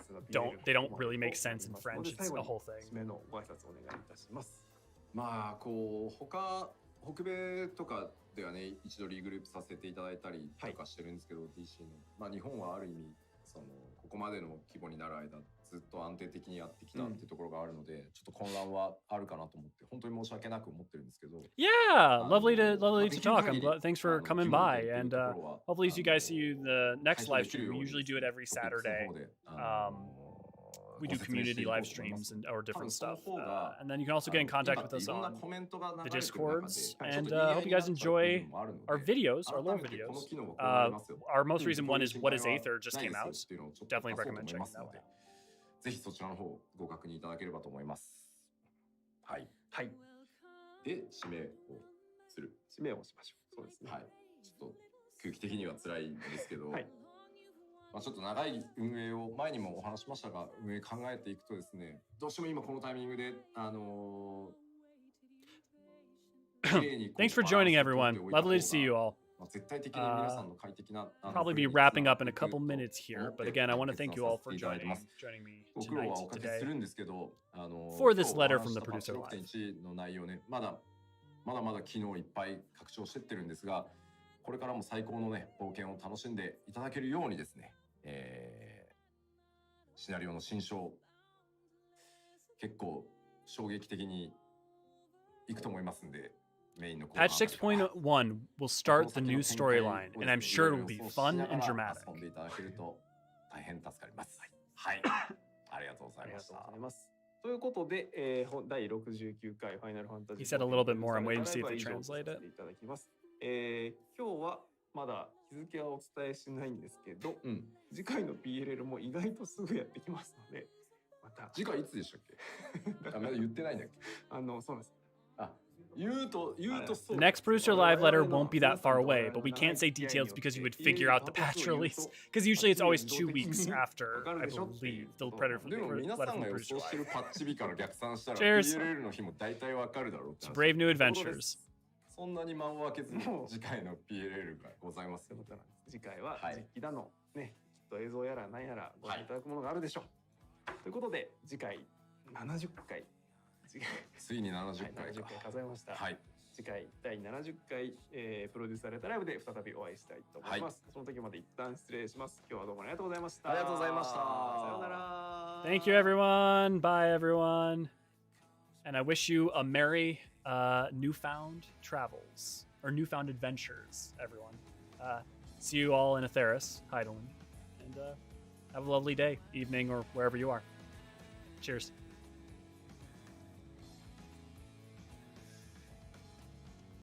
Speaker 1: they don't really make sense in French. It's a whole thing.
Speaker 3: まあこう北米とかではね一度リーグループさせていただいたりとかしてるんですけど、DC のまあ日本はある意味そのここまでの規模になる間ずっと安定的にやってきたっていうところがあるので、ちょっと混乱はあるかなと思って本当に申し訳なく思ってるんですけど。
Speaker 1: Yeah, lovely to talk. I'm glad. Thanks for coming by, and hopefully you guys see you the next live stream. We usually do it every Saturday. We do community live streams or different stuff, and then you can also get in contact with us on the Discords. And hope you guys enjoy our videos, our lore videos. Our most recent one is "What is Aether?" just came out. Definitely recommend checking that one out.
Speaker 3: ぜひそちらの方ご確認いただければと思います。はい。
Speaker 2: はい。
Speaker 3: で指名をする。
Speaker 2: 指名をしましょう。そうですね。
Speaker 3: はい。ちょっと空気的には辛いんですけど。
Speaker 2: はい。
Speaker 3: まあちょっと長い運営を前にもお話しましたが、運営考えていくとですね、どうしても今このタイミングで
Speaker 1: Thanks for joining, everyone. Lovely to see you all. Probably be wrapping up in a couple minutes here, but again, I want to thank you all for joining me tonight today for this letter from the producer live.
Speaker 3: の内容ね、まだ機能いっぱい拡張してってるんですが、これからも最高のね冒険を楽しんでいただけるようにですね、シナリオの新章結構衝撃的にいくと思いますんで。
Speaker 1: Patch 6.1 will start the new storyline, and I'm sure it will be fun and dramatic.
Speaker 3: 大変助かります。はい。ありがとうございます。
Speaker 2: ということで、第69回ファイナルファンタジー。
Speaker 1: He said a little bit more. I'm waiting to see if they translate it.
Speaker 2: いただきます。今日はまだ日付はお伝えしないんですけど、次回の PLL も意外とすぐやってきますので、また。
Speaker 3: 次回いつでしたっけ？まだ言ってないんだっけ？
Speaker 2: そうです。
Speaker 1: The next producer live letter won't be that far away, but we can't say details because you would figure out the patch release. Because usually it's always 2 weeks after, I believe, the letter from the producer live. Cheers. It's brave new adventures.
Speaker 3: そんなに間を空けずに次回の PLL がございます。
Speaker 2: 次回は実機だのね、きっと映像やら何やらご覧いただくものがあるでしょう。ということで次回70回。
Speaker 3: ついに70回
Speaker 2: 数えました。
Speaker 3: はい。
Speaker 2: 次回第70回、プロデューサーレタライブで再びお会いしたいと思います。その時まで一旦失礼します。今日はどうもありがとうございました。
Speaker 3: ありがとうございました。
Speaker 2: さようなら。
Speaker 1: Thank you, everyone. Bye, everyone. And I wish you a merry newfound travels or newfound adventures, everyone. See you all in Atheris, Hydaelyn, and have a lovely day, evening, or wherever you are. Cheers.